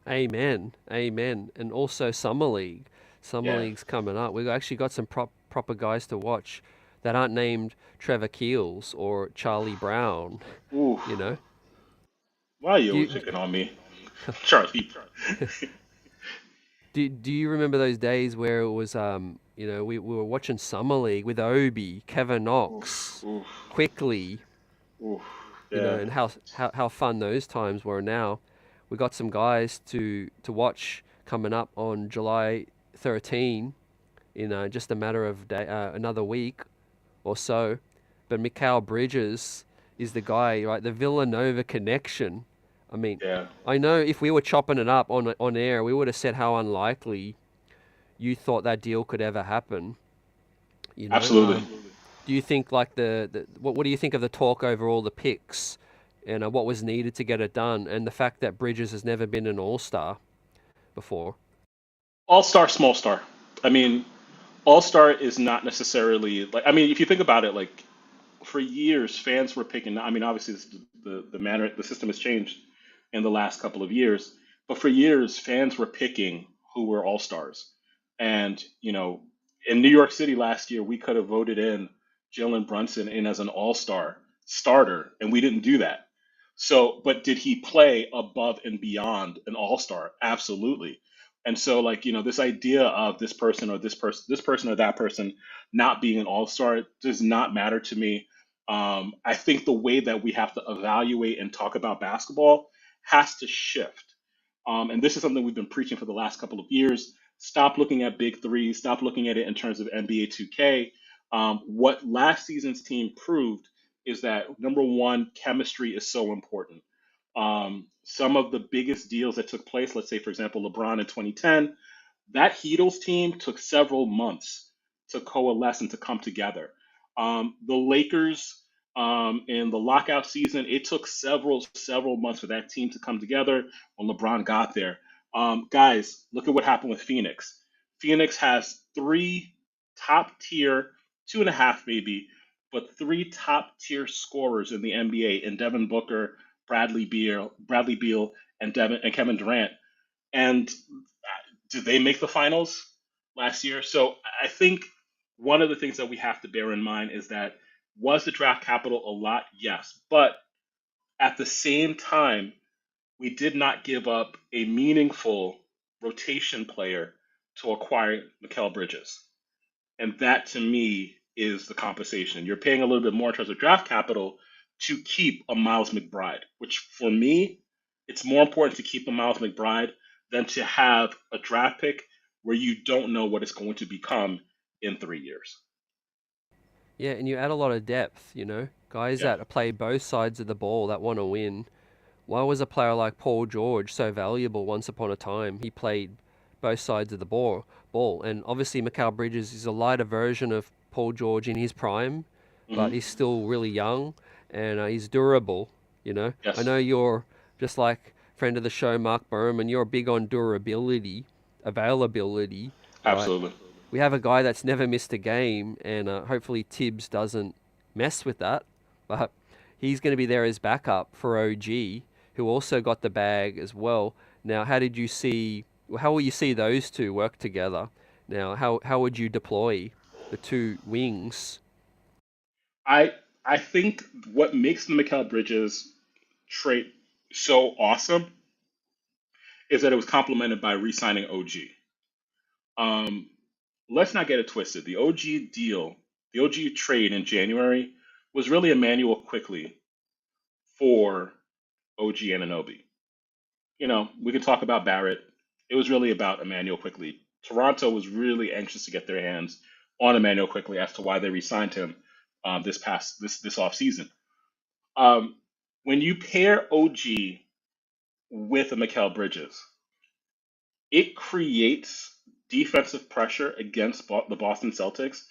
Amen, amen. And also Summer League. Summer Yeah. League's coming up. We've actually got some proper guys to watch that aren't named Trevor Keels or Charlie Brown. Ooh. You know, Why are you do always you, picking on me? Charlie. do you remember those days where it was we were watching Summer League with Obi, Kevin Oof, Knox, oof, Quickly, oof. Yeah. and how fun those times were. Now we got some guys to watch coming up on July 13 in just a matter of another week or so. But Mikal Bridges is the guy, right? The Villanova connection. I mean, Yeah. I know if we were chopping it up on air, we would have said how unlikely you thought that deal could ever happen. You know, Absolutely. do you think like what do you think of the talk over all the picks and what was needed to get it done, and the fact that Bridges has never been an All Star before? All star, small star. I mean, all star is not necessarily like. I mean, if you think about it, like for years, fans were picking. I mean, obviously, the manner the system has changed in the last couple of years, but for years, fans were picking who were all stars. And in New York City last year, we could have voted in Jalen Brunson in as an all star starter, and we didn't do that. So, but did he play above and beyond an all star? Absolutely. And so, like, this idea of this person or that person not being an all star does not matter to me. I think the way that we have to evaluate and talk about basketball has to shift. And this is something we've been preaching for the last couple of years. Stop looking at big threes. Stop looking at it in terms of NBA 2K. What last season's team proved is that number one, chemistry is so important. Some of the biggest deals that took place, let's say, for example, LeBron in 2010, that Heatles team took several months to coalesce and to come together. The Lakers in the lockout season, it took several months for that team to come together when LeBron got there. Guys, look at what happened with Phoenix. Phoenix has three top tier, two and a half maybe, but three top tier scorers in the NBA in Devin Booker, Bradley Beal, and Kevin Durant. And did they make the finals last year? So I think one of the things that we have to bear in mind is that was the draft capital a lot? Yes. But at the same time, we did not give up a meaningful rotation player to acquire Mikal Bridges. And that to me is the compensation. You're paying a little bit more in terms of draft capital to keep a Miles McBride, which for me, it's more important to keep a Miles McBride than to have a draft pick where you don't know what it's going to become in 3 years. Yeah, and you add a lot of depth, guys Yeah. that play both sides of the ball that want to win. Why was a player like Paul George so valuable once upon a time? He played both sides of the ball. And obviously Mikal Bridges is a lighter version of Paul George in his prime, but Hmm. he's still really young and he's durable. I Yes. know you're just like friend of the show, Mark Berman, you're big on durability, availability, right? Absolutely. We have a guy that's never missed a game, and hopefully Tibbs doesn't mess with that. But he's going to be there as backup for OG, who also got the bag as well. Now, how will you see those two work together? Now, how would you deploy the two wings? I I think what makes the Mikal Bridges trade so awesome is that it was complemented by re-signing OG. Um, let's not get it twisted. The OG trade in January was really Emmanuel quickly for OG Ananobi. We could talk about Barrett. It was really about Emmanuel quickly. Toronto was really anxious to get their hands on Emmanuel quickly as to why they re-signed him this off season. Um, when you pair OG with a Mikal Bridges, it creates defensive pressure against the Boston Celtics,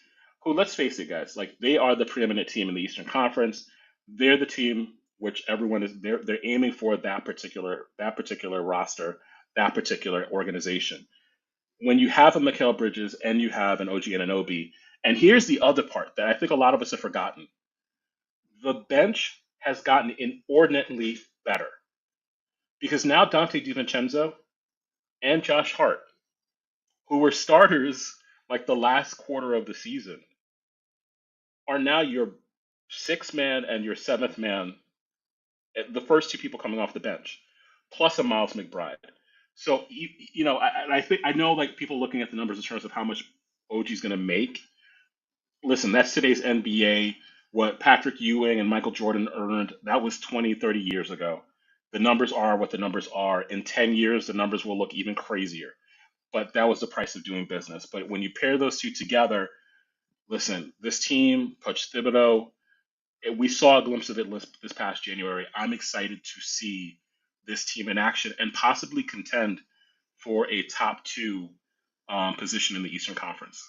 who, let's face it, guys, like they are the preeminent team in the Eastern Conference. They're the team which everyone is they're aiming for that particular roster, that particular organization. When you have a Mikal Bridges and you have an OG Anunoby, and here's the other part that I think a lot of us have forgotten: the bench has gotten inordinately better because now Dante DiVincenzo and Josh Hart, who were starters like the last quarter of the season, are now your sixth man and your seventh man, the first two people coming off the bench, plus a Miles McBride. So I think I know like people looking at the numbers in terms of how much OG's going to make. Listen, that's today's NBA. What Patrick Ewing and Michael Jordan earned, that was 20, 30 years ago. The numbers are what the numbers are. In 10 years, the numbers will look even crazier. But that was the price of doing business. But when you pair those two together, listen, this team, Coach Thibodeau, we saw a glimpse of it this past January. I'm excited to see this team in action and possibly contend for a top two position in the Eastern Conference.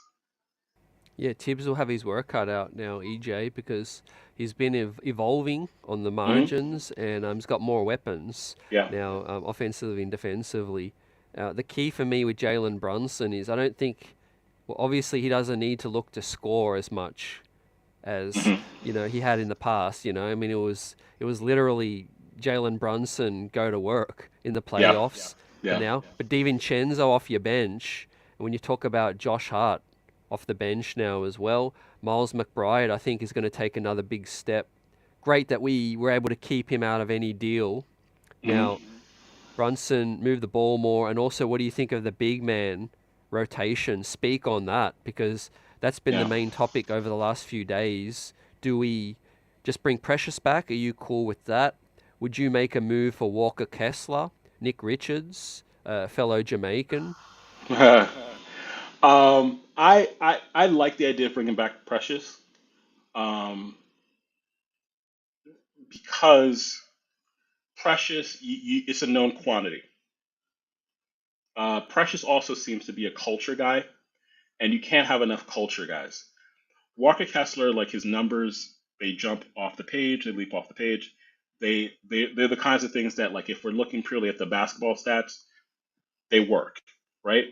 Yeah, Tibbs will have his work cut out now, EJ, because he's been evolving on the Hmm. margins and he's got more weapons Yeah. now, offensively and defensively. The key for me with Jalen Brunson is I don't think, well, obviously he doesn't need to look to score as much as Hmm. he had in the past. I mean it was literally Jalen Brunson go to work in the Yeah. playoffs Yeah. now. But DiVincenzo off your bench, and when you talk about Josh Hart off the bench now as well, Miles McBride I think is going to take another big step. Great that we were able to keep him out of any deal. Hmm. Now Brunson move the ball more, and also what do you think of the big man rotation? Speak on that because that's been the Yeah. main topic over the last few days. Do we just bring Precious back? Are you cool with that? Would you make a move for Walker Kessler, Nick Richards, fellow Jamaican? I like the idea of bringing back Precious, um, because Precious, it's a known quantity. Precious also seems to be a culture guy, and you can't have enough culture guys. Walker Kessler, like his numbers, they jump off the page, they leap off the page. They're the kinds of things that, like, if we're looking purely at the basketball stats, they work, right?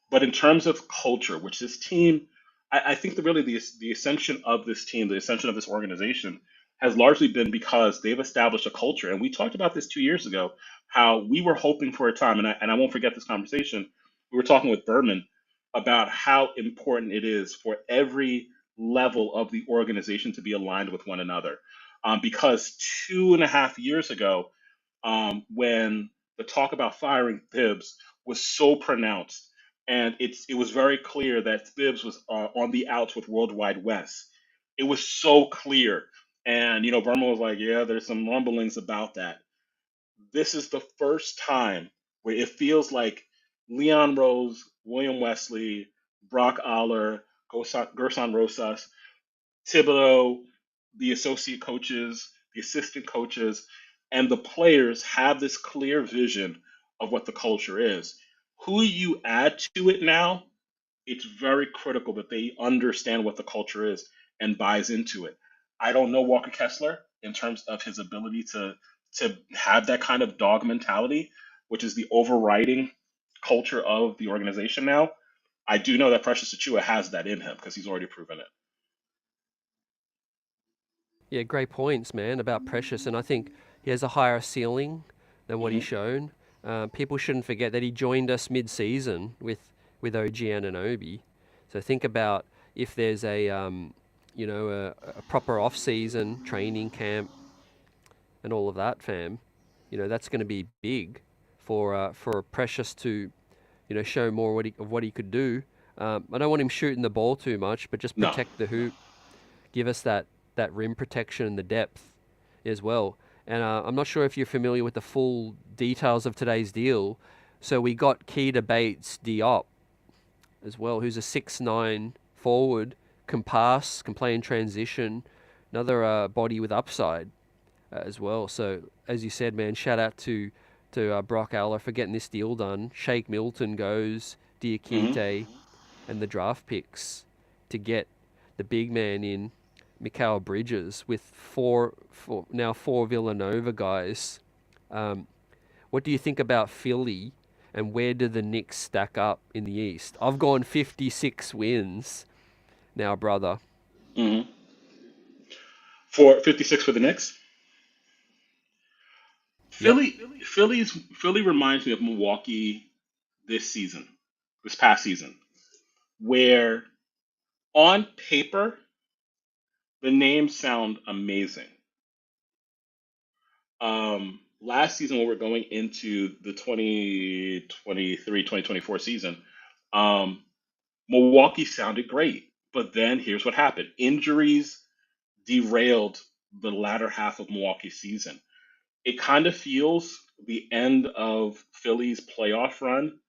But in terms of culture, which this team, I think the ascension of this team, the ascension of this organization, has largely been because they've established a culture. And we talked about this 2 years ago, how we were hoping for a time, and I won't forget this conversation. We were talking with Berman about how important it is for every level of the organization to be aligned with one another. Because 2.5 years ago, when the talk about firing Thibs was so pronounced, and it was very clear that Thibs was on the outs with Worldwide West. It was so clear, and Burma was like, "Yeah, there's some rumblings about that." This is the first time where it feels like Leon Rose, William Wesley, Brock Aller, Gerson Rosas, Thibodeau, the associate coaches, the assistant coaches, and the players have this clear vision of what the culture is. Who you add to it now, it's very critical that they understand what the culture is and buys into it. I don't know Walker Kessler in terms of his ability to have that kind of dog mentality, which is the overriding culture of the organization now. I do know that Precious Achua has that in him because he's already proven it. Yeah, great points, man, about Precious, and I think he has a higher ceiling than what he's Hmm. shown. People shouldn't forget that he joined us mid-season with OG Ananobi. So think about if there's a proper off-season training camp and all of that, fam. That's going to be big for Precious to show more of what he could do. I don't want him shooting the ball too much, but just No. protect the hoop, give us that rim protection and the depth as well. And I'm not sure if you're familiar with the full details of today's deal. So we got Keita Bates-Diop as well, who's a 6'9" forward, can pass, can play in transition, another body with upside as well. So as you said, man, shout out to Brock Aller for getting this deal done. Shake Milton goes, Hmm. Diakite, and the draft picks to get the big man in, Mikal Bridges, with four Villanova guys. Um, what do you think about Philly, and where do the Knicks stack up in the East? I've gone 56 wins now, brother. Hmm. For 56 for the Knicks. Yep. Philly reminds me of Milwaukee this season, this past season, where on paper the names sound amazing. Last season, when we're going into the 2023-2024 season, um, Milwaukee sounded great. But then here's what happened: injuries derailed the latter half of Milwaukee's season. It kind of feels the end of Philly's playoff run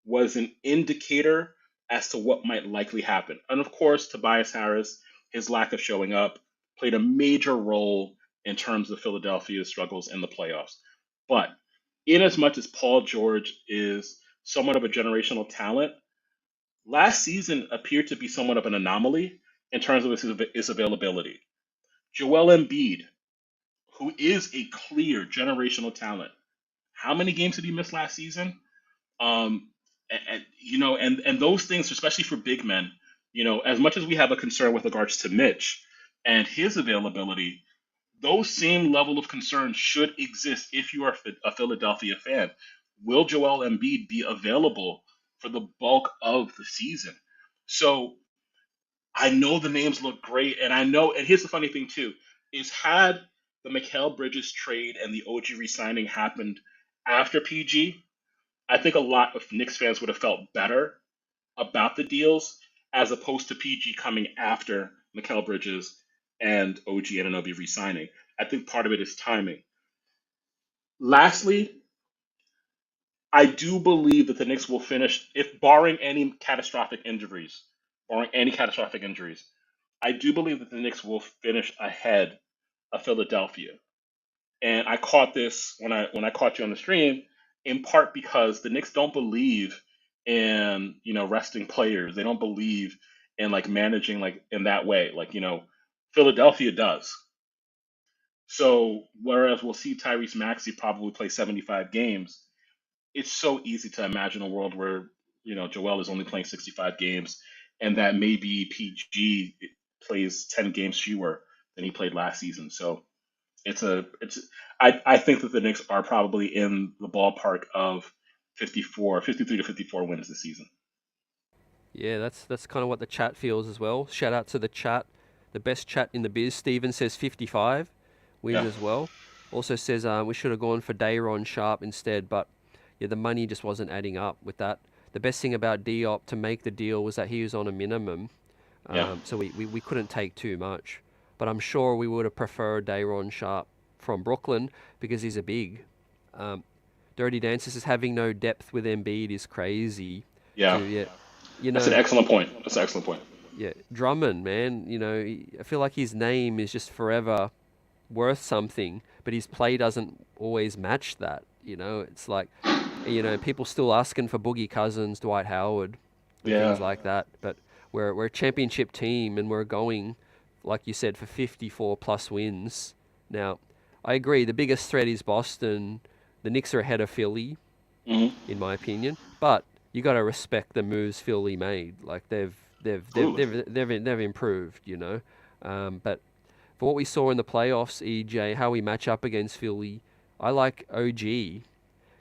was an indicator as to what might likely happen. And of course, Tobias Harris, his lack of showing up, played a major role in terms of Philadelphia's struggles in the playoffs. But in as much as Paul George is somewhat of a generational talent, last season appeared to be somewhat of an anomaly in terms of his availability. Joel Embiid, who is a clear generational talent, how many games did he miss last season? And those things, especially for big men, as much as we have a concern with regards to Mitch and his availability, those same level of concerns should exist if you are a Philadelphia fan. Will Joel Embiid be available for the bulk of the season? So I know the names look great, and I know, and here's the funny thing too, is had the Mikal Bridges trade and the OG re-signing happened after PG, I think a lot of Knicks fans would have felt better about the deals as opposed to PG coming after Mikal Bridges and OG Anunoby re-signing. I think part of it is timing. Lastly, I do believe that the Knicks will finish, if barring any catastrophic injuries, I do believe that the Knicks will finish ahead of Philadelphia. And I caught this when I caught you on the stream, in part because the Knicks don't believe in resting players. They don't believe in like managing like in that way. Like Philadelphia does. So whereas we'll see Tyrese Maxey probably play 75 games, it's so easy to imagine a world where Joel is only playing 65 games, and that maybe PG plays 10 games fewer than he played last season. So I think that the Knicks are probably in the ballpark of 53 to 54 wins this season. Yeah, that's kind of what the chat feels as well. Shout out to the chat, the best chat in the biz. Steven says 55 wins Yeah. as well. Also says we should have gone for Dayron Sharp instead, but yeah, the money just wasn't adding up with that. The best thing about Diop to make the deal was that he was on a minimum, Yeah. so we couldn't take too much. But I'm sure we would have preferred Dayron Sharp from Brooklyn because he's a big. Um, Dirty Dancer says having no depth with Embiid is crazy. Yeah. To yeah, you That's an know, excellent point. That's an excellent point. yeah, Drummond, man. I feel like his name is just forever worth something, but his play doesn't always match that. It's like, people still asking for Boogie Cousins, Dwight Howard, and Yeah. things like that. But we're a championship team, and we're going, like you said, for 54 plus wins. Now, I agree. The biggest threat is Boston. The Knicks are ahead of Philly, Hmm. in my opinion. But you got to respect the moves Philly made. Like Absolutely. they've improved. But for what we saw in the playoffs, EJ, how we match up against Philly, I like OG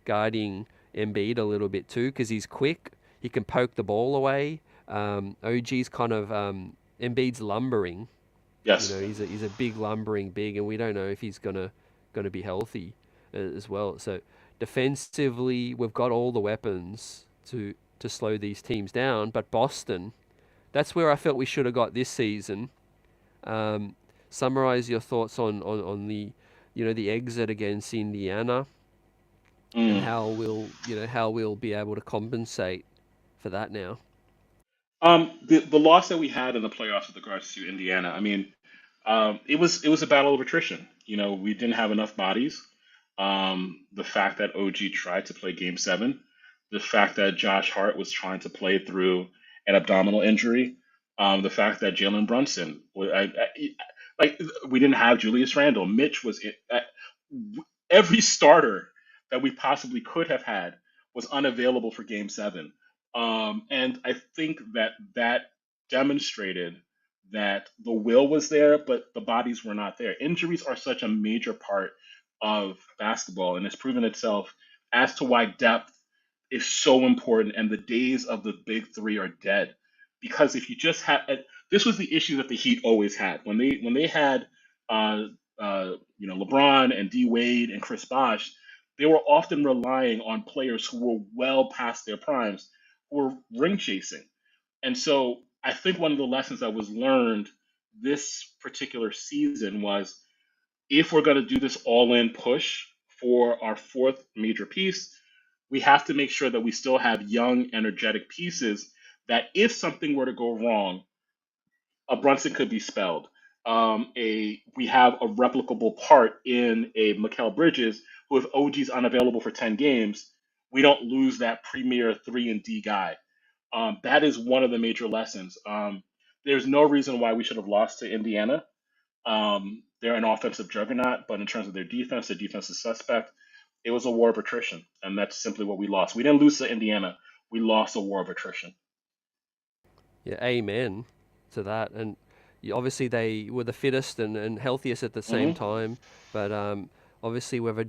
guarding Embiid a little bit too because he's quick. He can poke the ball away. OG's kind of Embiid's lumbering. Yes. He's a big lumbering big, and we don't know if he's gonna be healthy as well. So defensively, we've got all the weapons to slow these teams down. But Boston, that's where I felt we should have got this season. Um, Summarize your thoughts on the the exit against Indiana and Mm. how we'll be able to compensate for that now. The loss that we had in the playoffs with regards to Indiana, I mean, it was a battle of attrition. We didn't have enough bodies. The fact that OG tried to play Game Seven, the fact that Josh Hart was trying to play through an abdominal injury, the fact that Jalen Brunson, like we didn't have Julius Randle, Mitch was every starter that we possibly could have had was unavailable for Game Seven, and I think that demonstrated that the will was there, but the bodies were not there. Injuries are such a major part of basketball, and it's proven itself as to why depth is so important, and the days of the big three are dead. Because if you just had, this was the issue that the Heat always had when they had, uh, LeBron and D Wade and Chris Bosh, they were often relying on players who were well past their primes, who were ring chasing. And so I think one of the lessons that was learned this particular season was if we're going to do this all in push for our fourth major piece, we have to make sure that we still have young, energetic pieces that if something were to go wrong, a Brunson could be spelled. We have a replicable part in a Mikal Bridges, who if OG's unavailable for 10 games, we don't lose that premier 3 and D guy. That is one of the major lessons. There's no reason why we should have lost to Indiana. They're an offensive juggernaut, but in terms of their defense is suspect. It was a war of attrition, and that's simply what we lost. We didn't lose to Indiana. We lost a war of attrition. Yeah, amen to that. And obviously they were the fittest and healthiest at the same Hmm. time. But obviously we've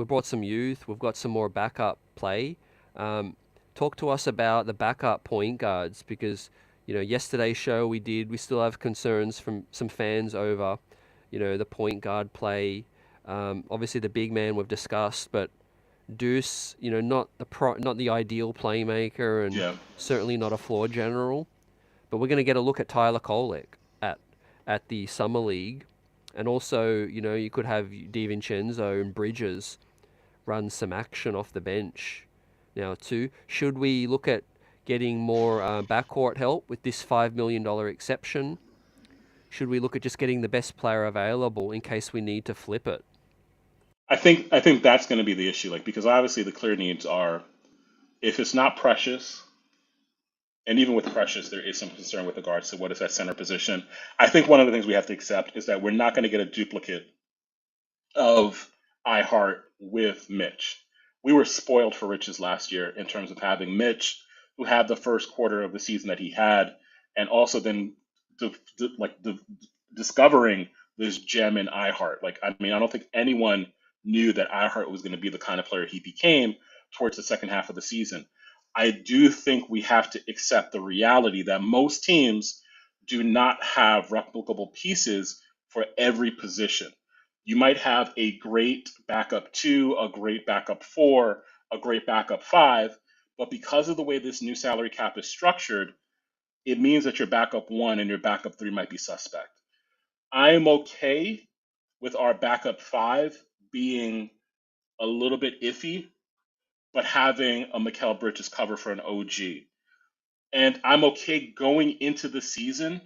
brought some youth, we've got some more backup play. Um, Talk to us about the backup point guards because yesterday's show we still have concerns from some fans over the point guard play. Obviously the big man we've discussed, but Deuce, not the ideal playmaker and Yeah. certainly not a floor general. But we're going to get a look at Tyler Kolek at the summer league, and also you could have DiVincenzo and Bridges run some action off the bench. Now too, should we look at getting more backcourt help with this $5 million exception? Should we look at just getting the best player available in case we need to flip it? I think that's going to be the issue, like because obviously the clear needs are if it's not Precious, and even with Precious, there is some concern with regards to what is that center position. I think one of the things we have to accept is that we're not going to get a duplicate of iHeart with Mitch. We were spoiled for riches last year in terms of having Mitch, who had the first quarter of the season that he had, and also then discovering this gem in iHeart. Like, I mean, I don't think anyone knew that iHeart was going to be the kind of player he became towards the second half of the season. I do think we have to accept the reality that most teams do not have replicable pieces for every position. You might have a great backup two, a great backup four, a great backup five, but because of the way this new salary cap is structured, it means that your backup one and your backup three might be suspect. I am okay with our backup five being a little bit iffy, but having a Mikal Bridges cover for an OG. And I'm okay going into the season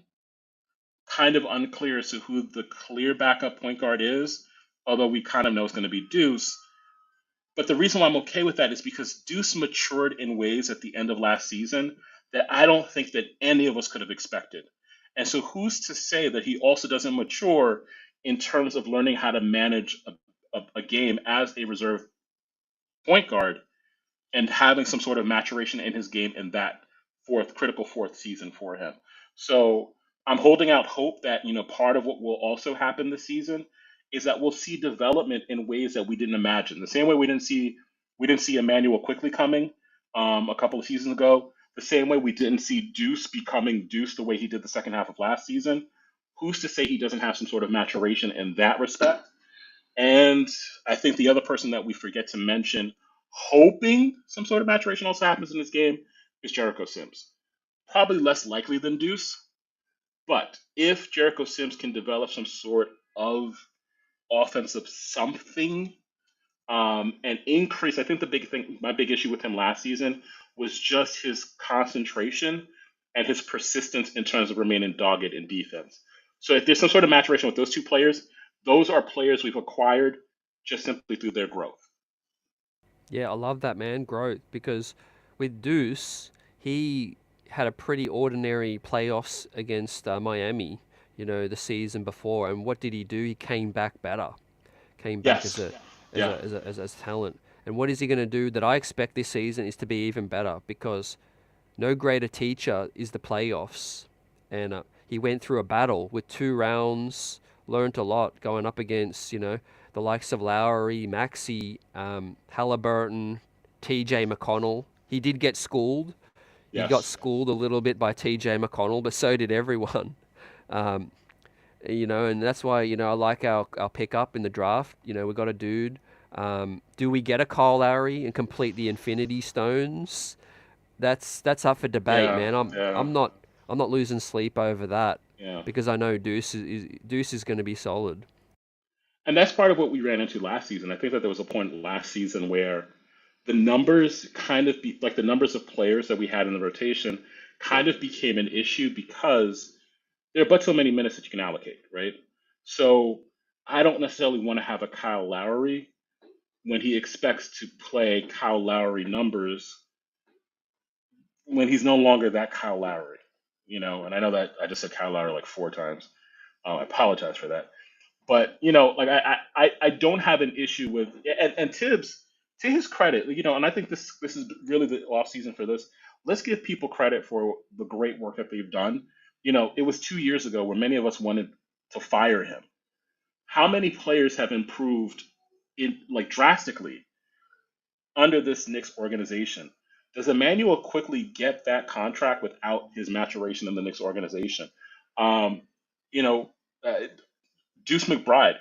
kind of unclear as to who the clear backup point guard is, although we kind of know it's going to be Deuce. But the reason why I'm okay with that is because Deuce matured in ways at the end of last season that I don't think that any of us could have expected. And so who's to say that he also doesn't mature in terms of learning how to manage a game as a reserve point guard and having some sort of maturation in his game in that critical fourth season for him. So I'm holding out hope that, part of what will also happen this season is that we'll see development in ways that we didn't imagine. The same way we didn't see Emmanuel quickly coming a couple of seasons ago. The same way we didn't see Deuce becoming Deuce the way he did the second half of last season. Who's to say he doesn't have some sort of maturation in that respect? And I think the other person that we forget to mention, hoping some sort of maturation also happens in this game, is Jericho Sims. Probably less likely than Deuce, but if Jericho Sims can develop some sort of offensive something and increase, I think the big thing, my big issue with him last season was just his concentration and his persistence in terms of remaining dogged in defense. So if there's some sort of maturation with those two players, those are players we've acquired just simply through their growth. Yeah, I love that, man, growth, because with Deuce, he had a pretty ordinary playoffs against Miami, the season before. And what did he do? He came back better, came back as Yes. a as Yeah. a as a as, as talent. And what is he going to do that I expect this season is to be even better, because no greater teacher is the playoffs. And he went through a battle with 2 rounds, learned a lot going up against, the likes of Lowry, Maxey, Halliburton, TJ McConnell. He did get schooled. He got Yes. schooled a little bit by TJ McConnell, but so did everyone. Um, and that's why, I like our pickup in the draft. We got a dude. Do we get a Kyle Lowry and complete the Infinity Stones? That's up for debate, Yeah. man. I'm Yeah. I'm not I'm not losing sleep over that, Yeah. because I know Deuce is going to be solid. And that's part of what we ran into last season. I think that there was a point last season where the numbers kind of like the numbers of players that we had in the rotation kind of became an issue because there are but so many minutes that you can allocate, right? So I don't necessarily want to have a Kyle Lowry when he expects to play Kyle Lowry numbers when he's no longer that Kyle Lowry, And I know that I just said Kyle Lowry like 4 times. I apologize for that. But like I don't have an issue with and Tibbs, to his credit, and I think this is really the off season for this. Let's give people credit for the great work that they've done. It was 2 years ago where many of us wanted to fire him. How many players have improved in like drastically under this Knicks organization? Does Emmanuel quickly get that contract without his maturation in the Knicks organization? Um, you know, uh, Deuce McBride,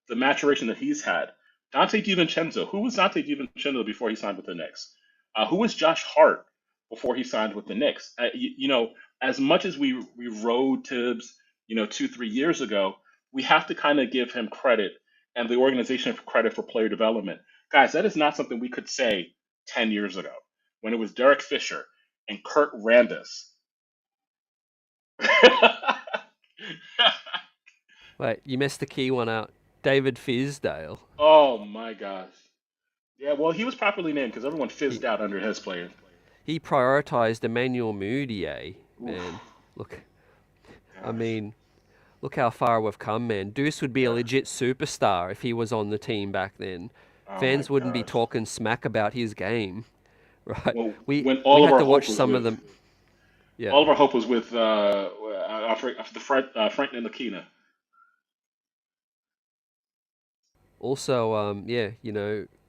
the maturation that he's had. Dante DiVincenzo. Who was Dante DiVincenzo before he signed with the Knicks? Who was Josh Hart before he signed with the Knicks? As much as we rode Tibbs, 2 3 years ago, we have to kind of give him credit and the organization credit for player development. Guys, that is not something we could say 10 years ago when it was Derek Fisher and Kurt Rambis. Wait, you missed the key one out. David Fizdale. Oh my gosh. Yeah, well, he was properly named because everyone He fizzed out under his player. he prioritized Emmanuel Mudiay, man. Oof, Look, I gosh. mean, look how far we've come, man. Deuce would be a Yeah. legit superstar if he was on the team back then. Oh my Fans wouldn't be gosh. talking smack about his game, right? Well, We when we all of had our to hope watch was some of with them. Yeah. all of our hope was with Frank Ntilikina. Also, yeah,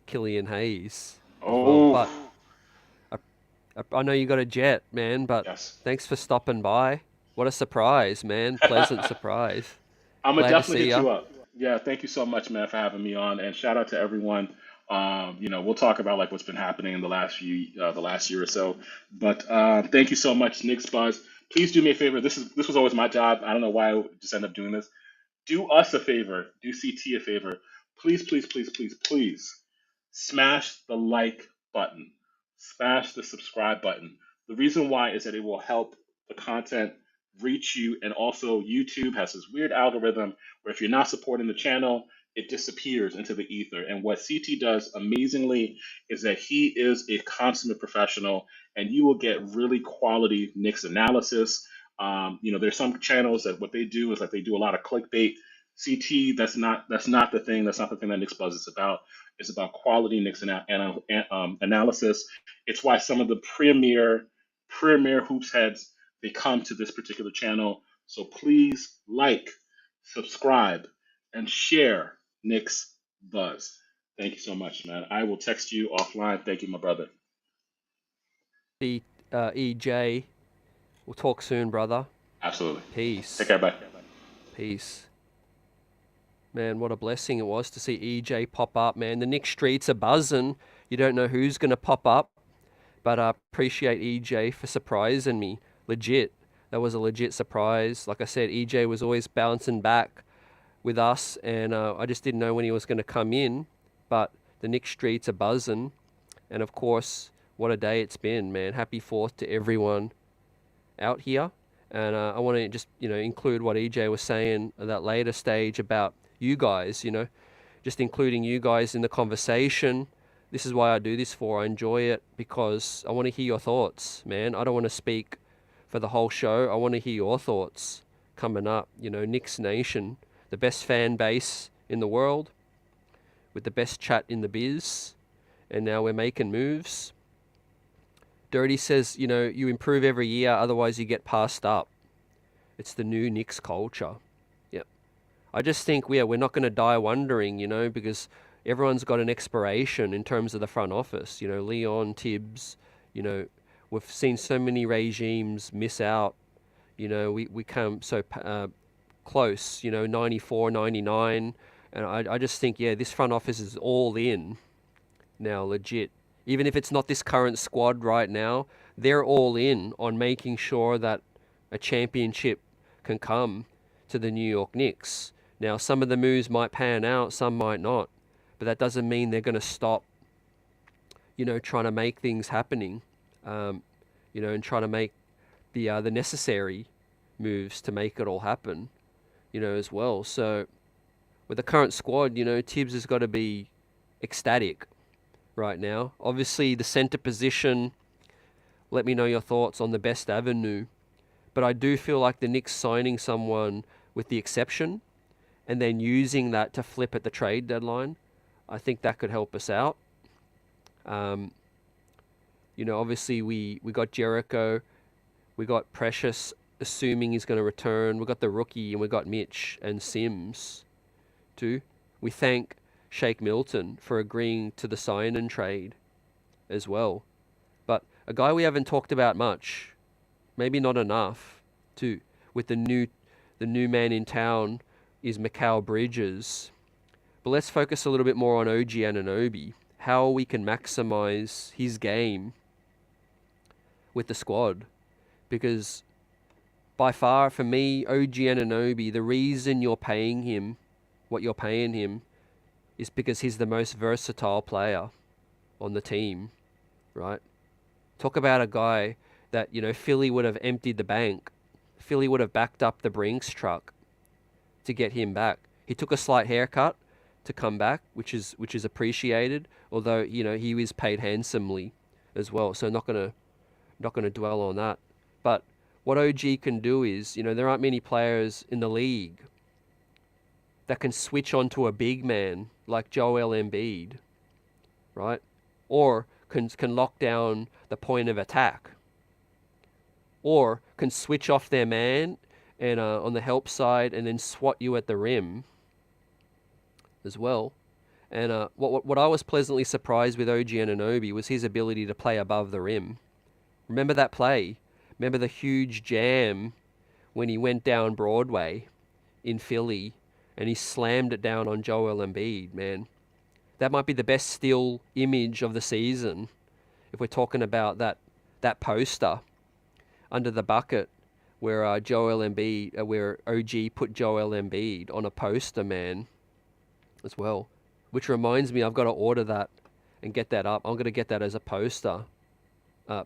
Killian Hayes as well. Oh, But I know you got a jet, man. But yes. thanks for stopping by. What a surprise, man! Pleasant surprise. I'm gonna Glad to definitely see hit ya. you up. Yeah, thank you so much, man, for having me on, and shout out to everyone. We'll talk about like what's been happening in the last year or so. But thank you so much, Nick's Buzz. Please do me a favor. This was always my job. I don't know why I just end up doing this. Do us a favor. Do CT a favor. Please, please, please, please, please smash the like button. Smash the subscribe button. The reason why is that it will help the content reach you, and also YouTube has this weird algorithm where if you're not supporting the channel, it disappears into the ether. And what CT does amazingly is that he is a consummate professional, and you will get really quality Knicks analysis. There's some channels that what they do is like they do a lot of clickbait. CT, that's not the thing. That's not the thing that Knicks Buzz is about. It's about quality Knicks analysis. It's why some of the premier hoops heads, they come to this particular channel. So please like, subscribe, and share Knicks Buzz. Thank you so much, man. I will text you offline. Thank you, my brother. The EJ. We'll talk soon, brother. Absolutely. Take Peace. care. Bye. Peace. Man, what a blessing it was to see EJ pop up, man. The Nick streets are buzzing. You don't know who's going to pop up, but I appreciate EJ for surprising me. Legit. That was a legit surprise. Like I said, EJ was always bouncing back with us, and I just didn't know when he was going to come in. But the Nick streets are buzzing. And of course, what a day it's been, man. Happy 4th to everyone out here. And I want to just, include what EJ was saying at that later stage about you guys, just including you guys in the conversation. This is why I do this for. I enjoy it because I want to hear your thoughts, man. I don't want to speak for the whole show. I want to hear your thoughts coming up. Knicks Nation, the best fan base in the world with the best chat in the biz. And now we're making moves. Dirty says, you improve every year, otherwise you get passed up. It's the new Knicks culture. Yep. I just think we're not going to die wondering, because everyone's got an expiration in terms of the front office. Leon, Tibbs, we've seen so many regimes miss out. We come so close, 94, 99. And I just think, this front office is all in now, legit. Even if it's not this current squad right now, they're all in on making sure that a championship can come to the New York Knicks. Now, some of the moves might pan out, some might not, but that doesn't mean they're going to stop, trying to make things happening, and trying to make the necessary moves to make it all happen, as well. So, with the current squad, Tibbs has got to be ecstatic right now. Obviously, the center position, let me know your thoughts on the best avenue. But I do feel like the Knicks signing someone with the exception and then using that to flip at the trade deadline, I think that could help us out. Obviously we got Jericho, we got Precious, assuming he's going to return. We got the rookie, and we got Mitch and Sims too. We thank Shake Milton for agreeing to the sign and trade as well. But a guy we haven't talked about much, maybe not enough, too, with the new man in town is Mikal Bridges. But let's focus a little bit more on OG Anunoby, how we can maximize his game with the squad. Because by far, for me, OG Anunoby, the reason you're paying him what you're paying him is because he's the most versatile player on the team, right? Talk about a guy that, Philly would have emptied the bank. Philly would have backed up the Brinks truck to get him back. He took a slight haircut to come back, which is appreciated, although, he was paid handsomely as well. So not gonna dwell on that. But what OG can do is, there aren't many players in the league that can switch onto a big man like Joel Embiid, right? Or can lock down the point of attack. Or can switch off their man and on the help side and then swat you at the rim as well. And what I was pleasantly surprised with OG Anunoby was his ability to play above the rim. Remember that play? Remember the huge jam when he went down Broadway in Philly and he slammed it down on Joel Embiid, man. That might be the best still image of the season if we're talking about that poster under the bucket where Joel Embiid, where OG put Joel Embiid on a poster, man, as well. Which reminds me, I've got to order that and get that up. I'm going to get that as a poster,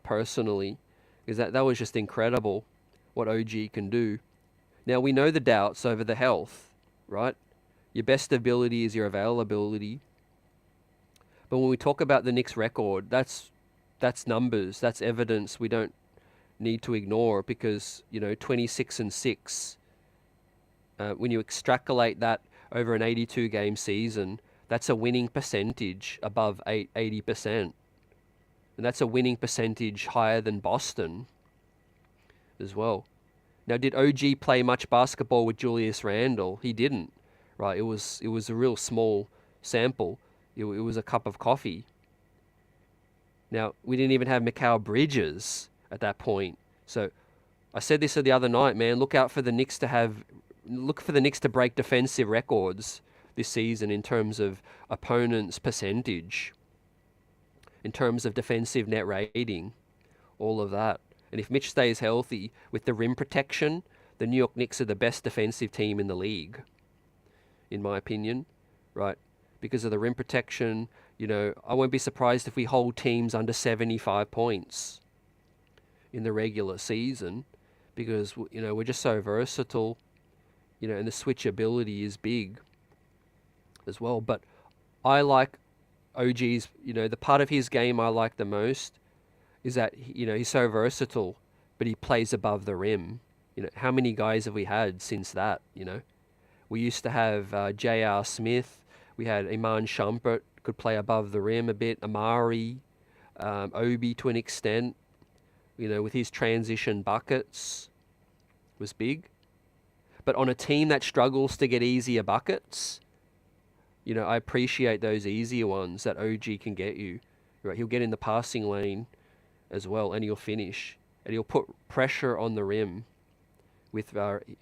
personally, because that was just incredible what OG can do. Now, we know the doubts over the health, right? Your best ability is your availability. But when we talk about the Knicks record, that's numbers, that's evidence we don't need to ignore because, 26-6, when you extrapolate that over an 82-game season, that's a winning percentage above 80%. And that's a winning percentage higher than Boston as well. Now, did OG play much basketball with Julius Randle? He didn't, right? It was a real small sample. It was a cup of coffee. Now, we didn't even have Mikal Bridges at that point. So I said this the other night, man, look for the Knicks to break defensive records this season in terms of opponents' percentage, in terms of defensive net rating, all of that. And if Mitch stays healthy with the rim protection, the New York Knicks are the best defensive team in the league, in my opinion, right? Because of the rim protection, I won't be surprised if we hold teams under 75 points in the regular season because, we're just so versatile, and the switchability is big as well. But I like OG's, the part of his game I like the most is that, he's so versatile, but he plays above the rim. How many guys have we had since that, We used to have J.R. Smith. We had Iman Shumpert, could play above the rim a bit. Amari, Obi to an extent, with his transition buckets was big. But on a team that struggles to get easier buckets, I appreciate those easier ones that OG can get you. Right? He'll get in the passing lane as well, and he'll finish. And he'll put pressure on the rim with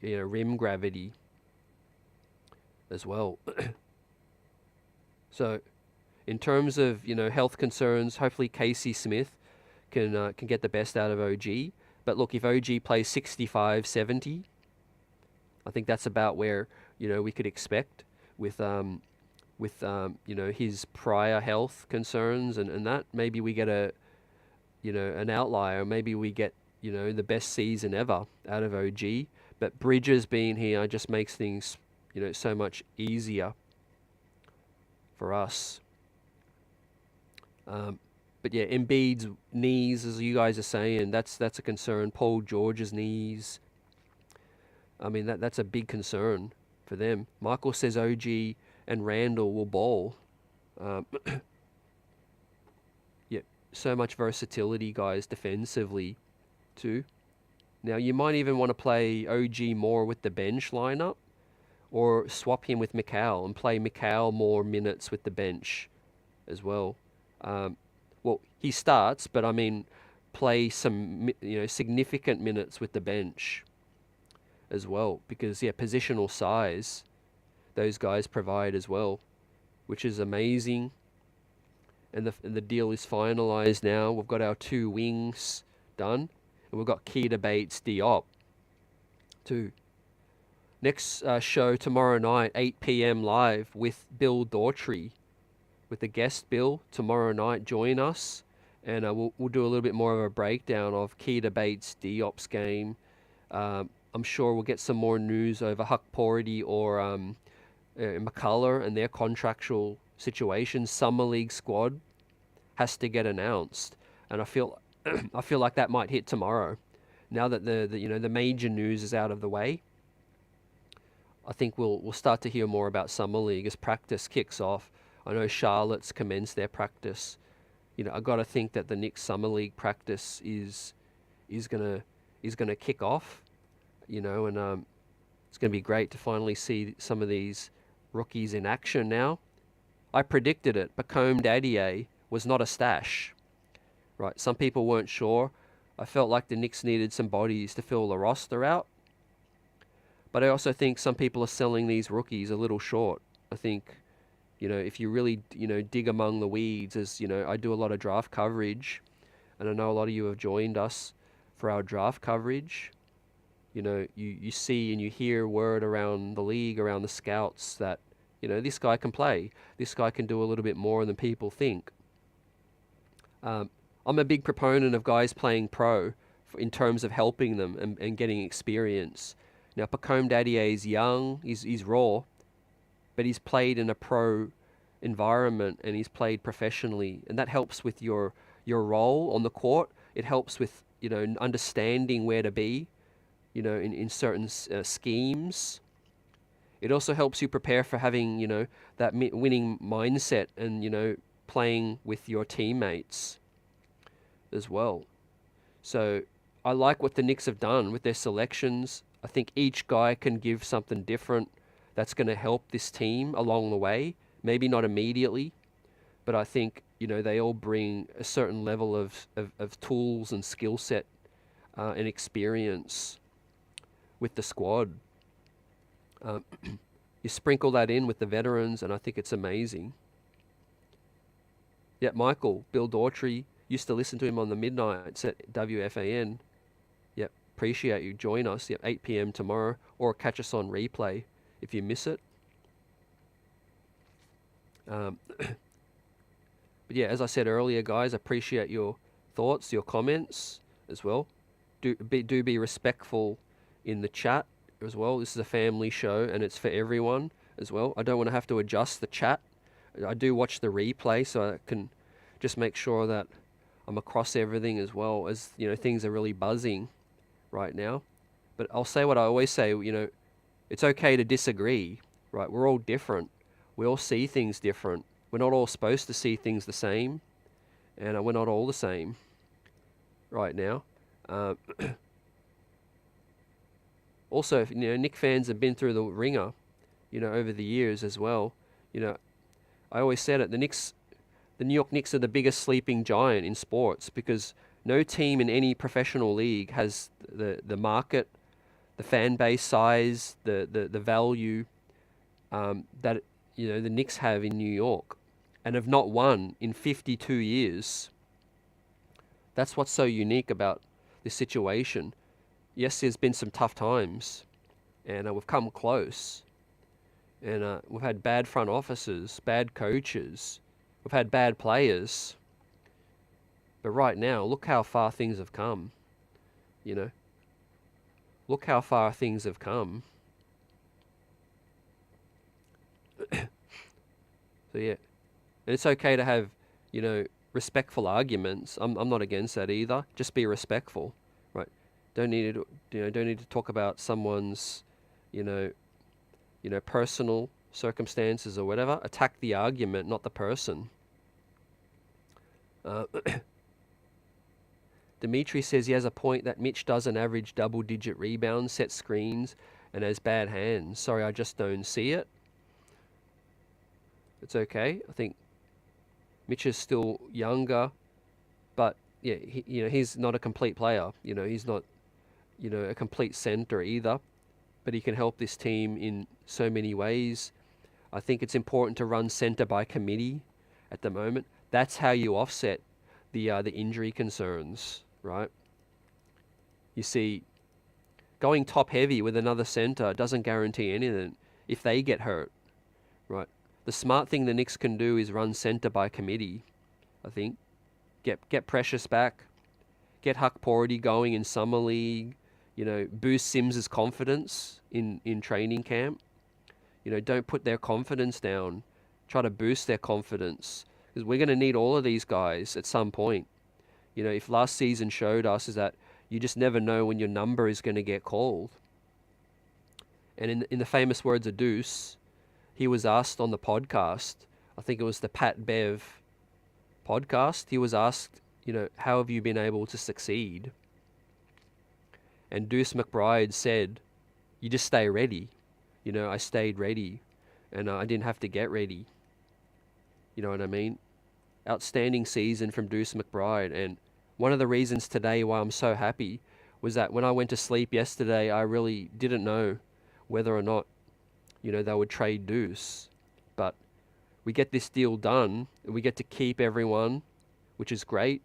rim gravity as well. So, in terms of health concerns, hopefully Casey Smith can get the best out of OG. But look, if OG plays 65-70, I think that's about where we could expect with his prior health concerns and that. Maybe we get an outlier. Maybe we get the best season ever out of OG. But Bridges being here just makes things so much easier for us. But yeah, Embiid's knees, as you guys are saying, that's a concern. Paul George's knees. I mean, that's a big concern for them. Michael says OG and Randall will bowl. Yeah, so much versatility, guys, defensively too. Now, you might even want to play OG more with the bench lineup or swap him with Mikal and play Mikal more minutes with the bench as well. Well, he starts, but I mean, play some significant minutes with the bench as well, because positional size those guys provide as well, which is amazing. And the deal is finalized now. We've got our 2 wings done, and we've got Bates-Diop too. Next show tomorrow night, 8 p.m. live with Bill Daughtry, with the guest Bill tomorrow night. Join us, and we'll do a little bit more of a breakdown of Bates-Diop's game. I'm sure we'll get some more news over Huck Porty or McCullough and their contractual situations. Summer League squad has to get announced, and I feel like that might hit tomorrow. Now that the major news is out of the way, I think we'll start to hear more about Summer League as practice kicks off. I know Charlotte's commenced their practice. I got to think that the Knicks Summer League practice is gonna kick off. And it's gonna be great to finally see some of these rookies in action now. I predicted it. Bacombe Dadiet was not a stash, right? Some people weren't sure. I felt like the Knicks needed some bodies to fill the roster out. But I also think some people are selling these rookies a little short. I think, if you really, dig among the weeds, as, I do a lot of draft coverage, and I know a lot of you have joined us for our draft coverage. You see and you hear word around the league, around the scouts, that, this guy can play. This guy can do a little bit more than people think. I'm a big proponent of guys playing pro in terms of helping them and getting experience. Now, Pacome Dadiet is young, he's raw, but he's played in a pro environment and he's played professionally, and that helps with your role on the court. It helps with, understanding where to be, in certain schemes. It also helps you prepare for having, that winning mindset and, playing with your teammates as well. So I like what the Knicks have done with their selections. I think each guy can give something different that's going to help this team along the way. Maybe not immediately, but I think, they all bring a certain level of tools and skill set and experience with the squad. You sprinkle that in with the veterans, and I think it's amazing. Yeah, Michael, Bill Daughtry, used to listen to him on the midnights at WFAN. Yep, appreciate you. Join us, 8 p.m. tomorrow, or catch us on replay if you miss it. But yeah, as I said earlier, guys, appreciate your thoughts, your comments as well. Do be respectful in the chat as well. This is a family show and it's for everyone as well. I don't want to have to adjust the chat. I do watch the replay, so I can just make sure that I'm across everything as well, as things are really buzzing right now. But I'll say what I always say, it's okay to disagree, right? We're all different. We all see things different. We're not all supposed to see things the same, and we're not all the same right now. Also, Knick fans have been through the ringer, over the years as well. I always said it, the New York Knicks are the biggest sleeping giant in sports, because no team in any professional league has the market, the fan base size, the value that the Knicks have in New York, and have not won in 52 years. That's what's so unique about this situation. Yes, there's been some tough times, and we've come close. And we've had bad front offices, bad coaches. We've had bad players. But right now, look how far things have come. Look how far things have come. So yeah, and it's okay to have, respectful arguments. I'm not against that either. Just be respectful, right? Don't need to talk about someone's, personal circumstances or whatever. Attack the argument, not the person. Dimitri says he has a point that Mitch doesn't average double-digit rebounds, set screens, and has bad hands. Sorry, I just don't see it. It's okay. I think Mitch is still younger, but yeah, he's not a complete player. He's not, a complete center either, but he can help this team in so many ways. I think it's important to run center by committee at the moment. That's how you offset the injury concerns, right? You see, going top heavy with another center doesn't guarantee anything if they get hurt, right? The smart thing the Knicks can do is run center by committee, I think. Get Precious back, get Huck Porty going in summer league, boost Sims's confidence in training camp. Don't put their confidence down. Try to boost their confidence, because we're going to need all of these guys at some point. If last season showed us is that you just never know when your number is going to get called. And in the famous words of Deuce, he was asked on the podcast, I think it was the Pat Bev podcast, he was asked, how have you been able to succeed? And Deuce McBride said, you just stay ready. I stayed ready, and I didn't have to get ready. You know what I mean? Outstanding season from Deuce McBride. And one of the reasons today why I'm so happy was that when I went to sleep yesterday, I really didn't know whether or not, they would trade Deuce. But we get this deal done, and we get to keep everyone, which is great.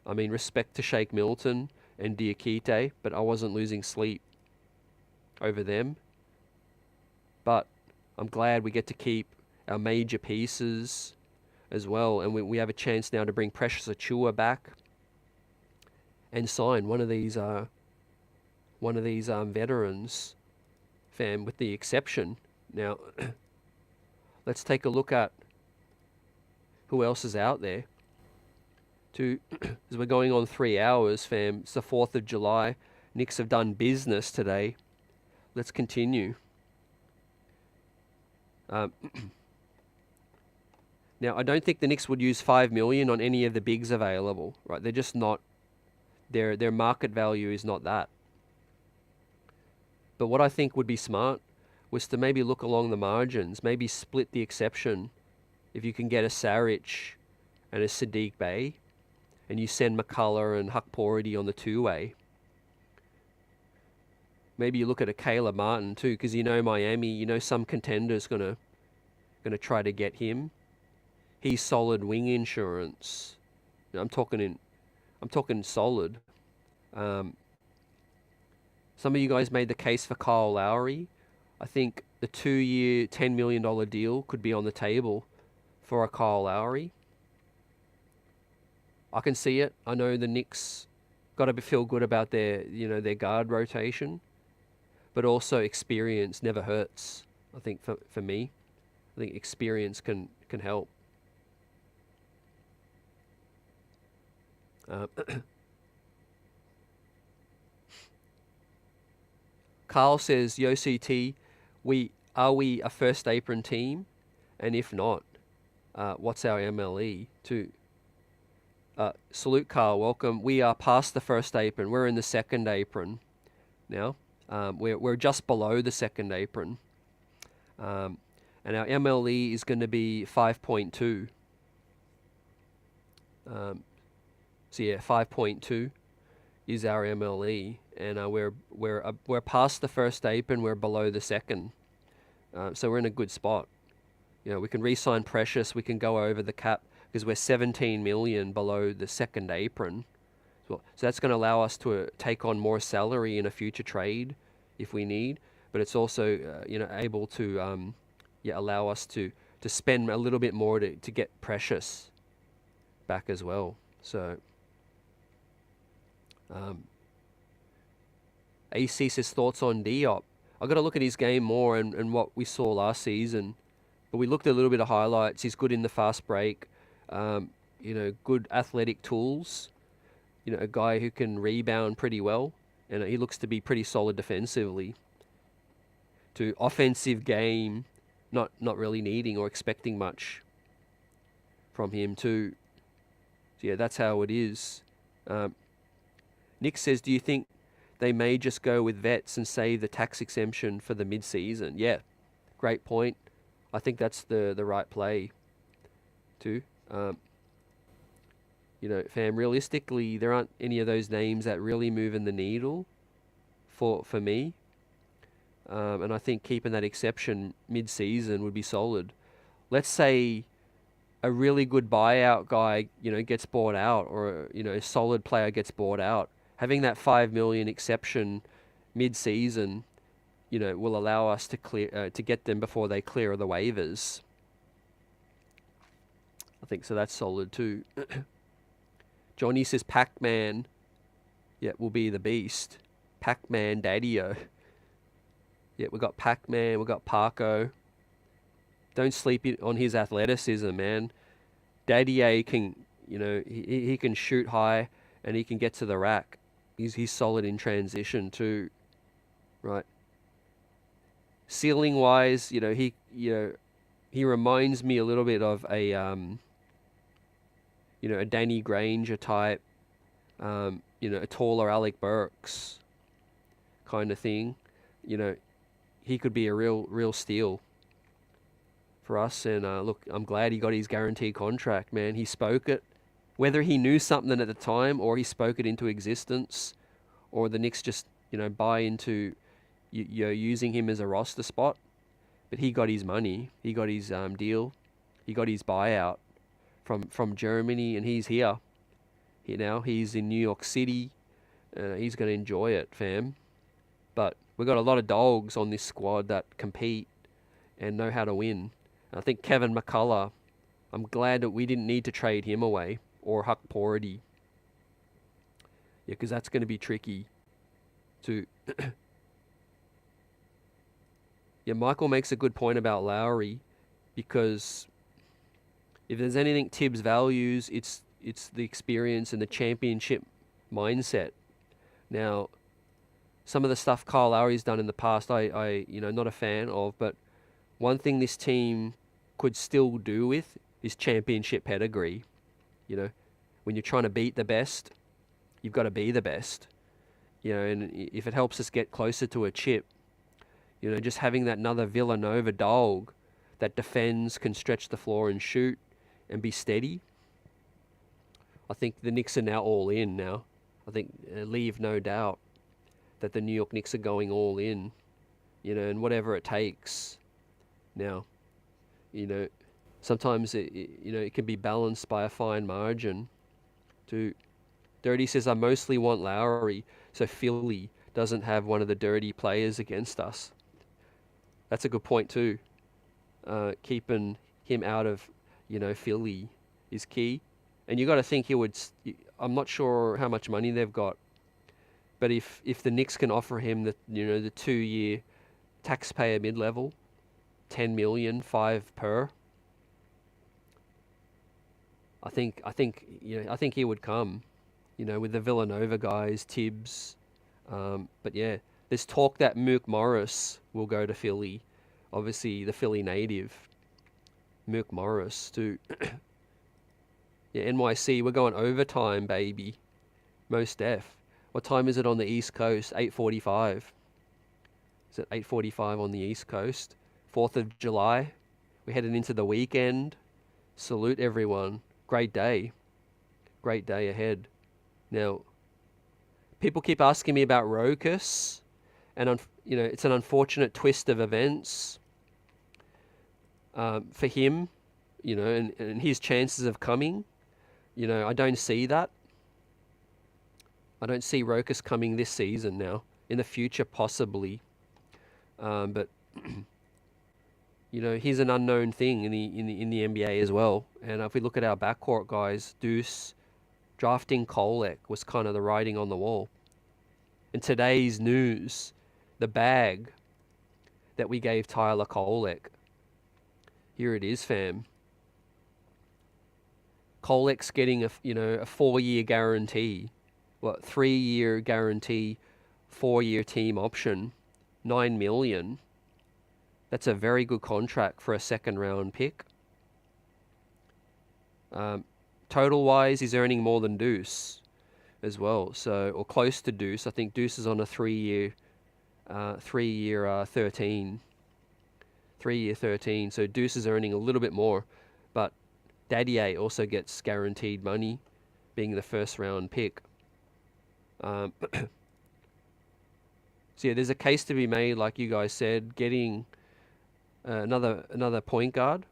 I mean, respect to Shake Milton and Diakite, but I wasn't losing sleep over them. But I'm glad we get to keep our major pieces as well, and we have a chance now to bring Precious Achua back and sign one of these veterans, fam, with the exception. Now, let's take a look at who else is out there. As we're going on 3 hours, fam. It's the 4th of July. Knicks have done business today. Let's continue. Now, I don't think the Knicks would use $5 million on any of the bigs available, right? They're just not. Their market value is not that. But what I think would be smart was to maybe look along the margins, maybe split the exception. If you can get a Saric and a Sadiq Bey, and you send McCullough and Huck Pority on the two-way. Maybe you look at a Caleb Martin too, because Miami, some contender's gonna try to get him. He's solid wing insurance. I'm talking solid. Some of you guys made the case for Kyle Lowry. I think the 2-year, $10 million deal could be on the table for a Kyle Lowry. I can see it. I know the Knicks got to feel good about their guard rotation, but also experience never hurts. I think for me, I think experience can help. Carl says, Yo CT, are we a first apron team? And if not, what's our MLE? Salute, Carl. Welcome. We are past the first apron. We're in the second apron now. We're just below the second apron. And our MLE is going to be 5.2. 5.2 is our MLE, and we're past the first apron. We're below the second, so we're in a good spot. We can re-sign Precious. We can go over the cap because we're 17 million below the second apron. So that's going to allow us to take on more salary in a future trade if we need. But it's also able to allow us to spend a little bit more to get Precious back as well. So AC says thoughts on Diop. I got to look at his game more and what we saw last season. But we looked at a little bit of highlights. He's good in the fast break. Good athletic tools. A guy who can rebound pretty well, and he looks to be pretty solid defensively. To offensive game, not really needing or expecting much from him too. So yeah, that's how it is. Nick says, do you think they may just go with vets and save the tax exemption for the mid-season? Yeah, great point. I think that's the right play too. Fam, realistically, there aren't any of those names that really moving the needle for me. And I think keeping that exception mid-season would be solid. Let's say a really good buyout guy, gets bought out, or a solid player gets bought out. Having that $5 million exception mid-season, will allow us to clear to get them before they clear the waivers. I think so. That's solid too. Johnny says Pac-Man, will be the beast. Pac-Man Dadiet. Yeah, we got Pac-Man, we got Parko. Don't sleep on his athleticism, man. Dadiet can, he can shoot high and he can get to the rack. He's solid in transition too, right? Ceiling wise, he reminds me a little bit of a a Danny Granger type, a taller Alec Burks kind of thing. He could be a real steal for us. And look, I'm glad he got his guaranteed contract, man. He spoke it. Whether he knew something at the time or he spoke it into existence, or the Knicks just, buy into using him as a roster spot. But he got his money. He got his deal. He got his buyout from Germany, and he's here. He's in New York City. He's going to enjoy it, fam. But we've got a lot of dogs on this squad that compete and know how to win. I think Kevin McCullough, I'm glad that we didn't need to trade him away, or Huck Pority. Yeah, because that's going to be tricky to... Yeah, Michael makes a good point about Lowry, because if there's anything Tibbs values, it's the experience and the championship mindset. Now, some of the stuff Kyle Lowry's done in the past, I not a fan of, but one thing this team could still do with is championship pedigree. When you're trying to beat the best, you've got to be the best. And if it helps us get closer to a chip, just having that another Villanova dog that defends, can stretch the floor and shoot and be steady. I think the Knicks are now all in now. I think, leave no doubt that the New York Knicks are going all in, and whatever it takes. Now, sometimes it can be balanced by a fine margin. Dirty says, I mostly want Lowry, so Philly doesn't have one of the dirty players against us. That's a good point too. Keeping him out of, Philly is key. And you got to think I'm not sure how much money they've got, but if the Knicks can offer him the 2-year taxpayer mid-level, 10 million, 5 per, I think he would come, with the Villanova guys, Tibbs. But yeah, there's talk that Mook Morris will go to Philly. Obviously, the Philly native, Mook Morris, to yeah, NYC. We're going overtime, baby. Most def. What time is it on the East Coast? 8:45. Is it 8:45 on the East Coast? 4th of July. We're heading into the weekend. Salute everyone. Great day. Great day ahead. Now, people keep asking me about Rokas, and it's an unfortunate twist of events for him, and his chances of coming. I don't see that. I don't see Rokas coming this season now. In the future, possibly, but he's an unknown thing in the NBA as well. And if we look at our backcourt guys, Deuce, drafting Kolek was kind of the writing on the wall. In today's news, the bag that we gave Tyler Kolek, here it is, fam. Kolek's getting a 4-year guarantee, 3-year guarantee, 4-year team option, $9 million. That's a very good contract for a 2nd-round pick. Total wise, he's earning more than Deuce as well, or close to Deuce. I think Deuce is on a 3-year 13. 3-year 13. So Deuce is earning a little bit more, but Dadiet also gets guaranteed money, being the 1st-round pick. So yeah, there's a case to be made, like you guys said, getting another point guard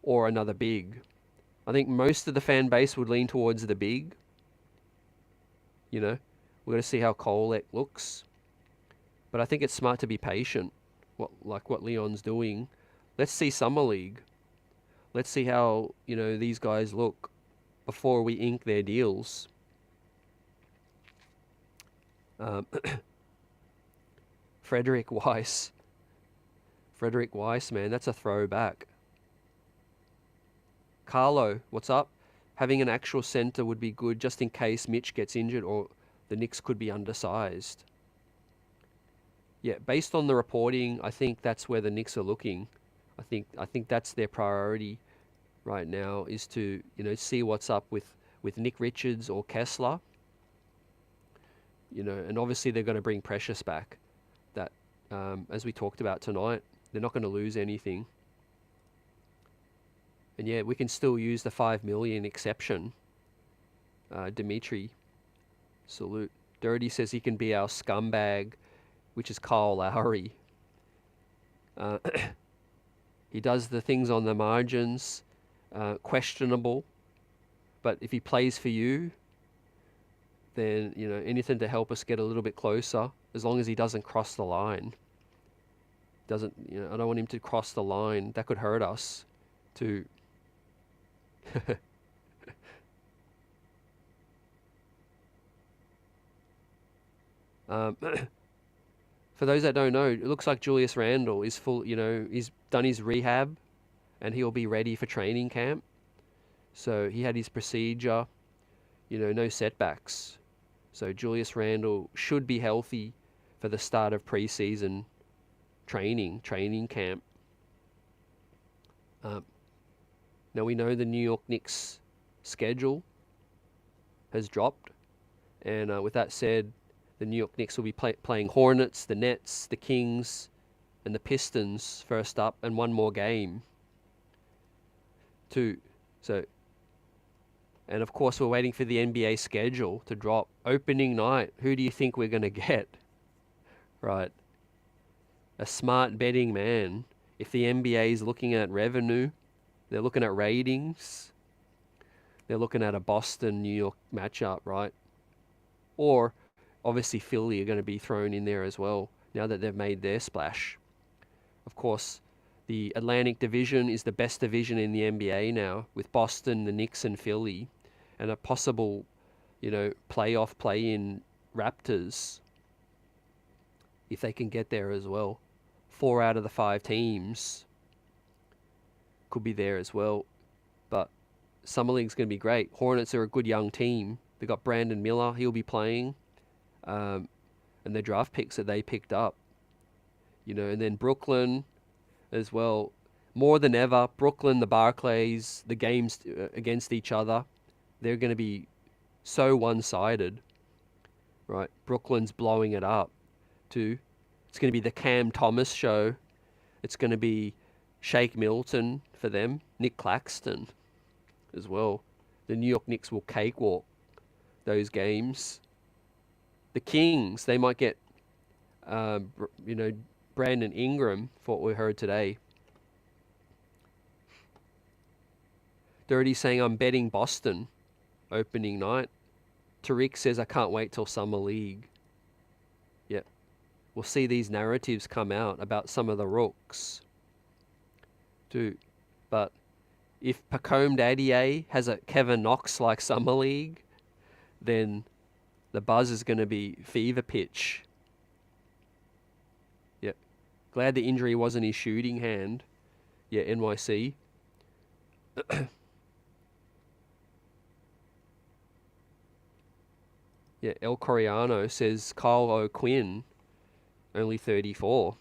or another big. I think most of the fan base would lean towards the big. We're going to see how Kolek looks, but I think it's smart to be patient. What Leon's doing. Let's see Summer League. Let's see how these guys look before we ink their deals. Frederick Weiss, man, that's a throwback. Carlo, what's up? Having an actual center would be good just in case Mitch gets injured or the Knicks could be undersized. Yeah, based on the reporting, I think that's where the Knicks are looking. I think that's their priority right now, is to see what's up with Nick Richards or Kessler. And obviously they're going to bring Precious back. That as we talked about tonight, they're not going to lose anything. And yeah, we can still use the 5 million exception. Dimitri, salute. Dirty says he can be our scumbag, which is Kyle Lowry. He does the things on the margins, questionable. But if he plays for you, then, you know, anything to help us get a little bit closer, as long as he doesn't cross the line. I don't want him to cross the line. That could hurt us too. For those that don't know, it looks like Julius Randle is full, you know, he's done his rehab and he'll be ready for training camp. So he had his procedure, you know, no setbacks. So Julius Randle should be healthy for the start of preseason training camp. Now we know the New York Knicks schedule has dropped. And with that said, the New York Knicks will be playing Hornets, the Nets, the Kings, and the Pistons first up, and one more game. And of course, we're waiting for the NBA schedule to drop. Opening night, who do you think we're going to get? Right. A smart betting man. If the NBA is looking at revenue, they're looking at ratings, they're looking at a Boston-New York matchup, right? Or obviously Philly are going to be thrown in there as well now that they've made their splash. Of course, the Atlantic Division is the best division in the NBA now, with Boston, the Knicks, and Philly, and a possible, you know, playoff play-in Raptors, if they can get there as well. 4 out of the 5 teams could be there as well. But Summer League's going to be great. Hornets are a good young team. They've got Brandon Miller, he'll be playing, and the draft picks that they picked up. You know, and then Brooklyn as well. More than ever, Brooklyn, the Barclays, the games against each other, they're going to be so one-sided, right? Brooklyn's blowing it up too. It's going to be the Cam Thomas show. It's going to be Shake Milton for them, Nick Claxton as well. The New York Knicks will cakewalk those games. The Kings, they might get, you know, Brandon Ingram, for what we heard today. Dirty saying, I'm betting Boston opening night. Tariq says, I can't wait till Summer League. Yeah. We'll see these narratives come out about some of the rooks too. But if Pacome Dadiet has a Kevin Knox-like Summer League, then the buzz is going to be fever pitch. Yeah. Glad the injury wasn't his shooting hand. Yeah, NYC. Yeah, El Coriano says Kyle O'Quinn, only 34.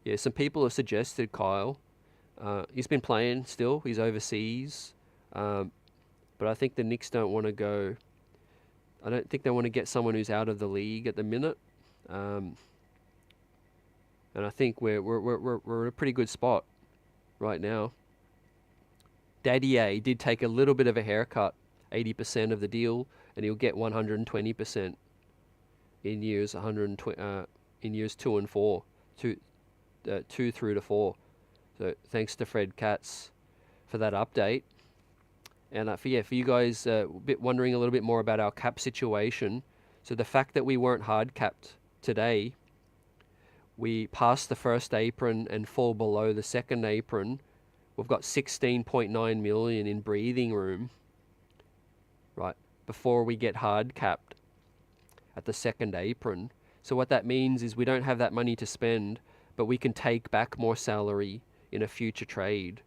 Yeah, some people have suggested Kyle. He's been playing still. He's overseas. But I think the Knicks don't want to go. I don't think they want to get someone who's out of the league at the minute. And I think we're in a pretty good spot right now. Dadiet did take a little bit of a haircut, 80% of the deal, and he'll get 120% in years 120 in years 2 and 4, 2 through to 4. So thanks to Fred Katz for that update. And for you guys wondering a little bit more about our cap situation. So the fact that we weren't hard capped today, we passed the first apron and fall below the second apron. We've got 16.9 million in breathing room, right, before we get hard capped at the second apron. So what that means is we don't have that money to spend, but we can take back more salary in a future trade.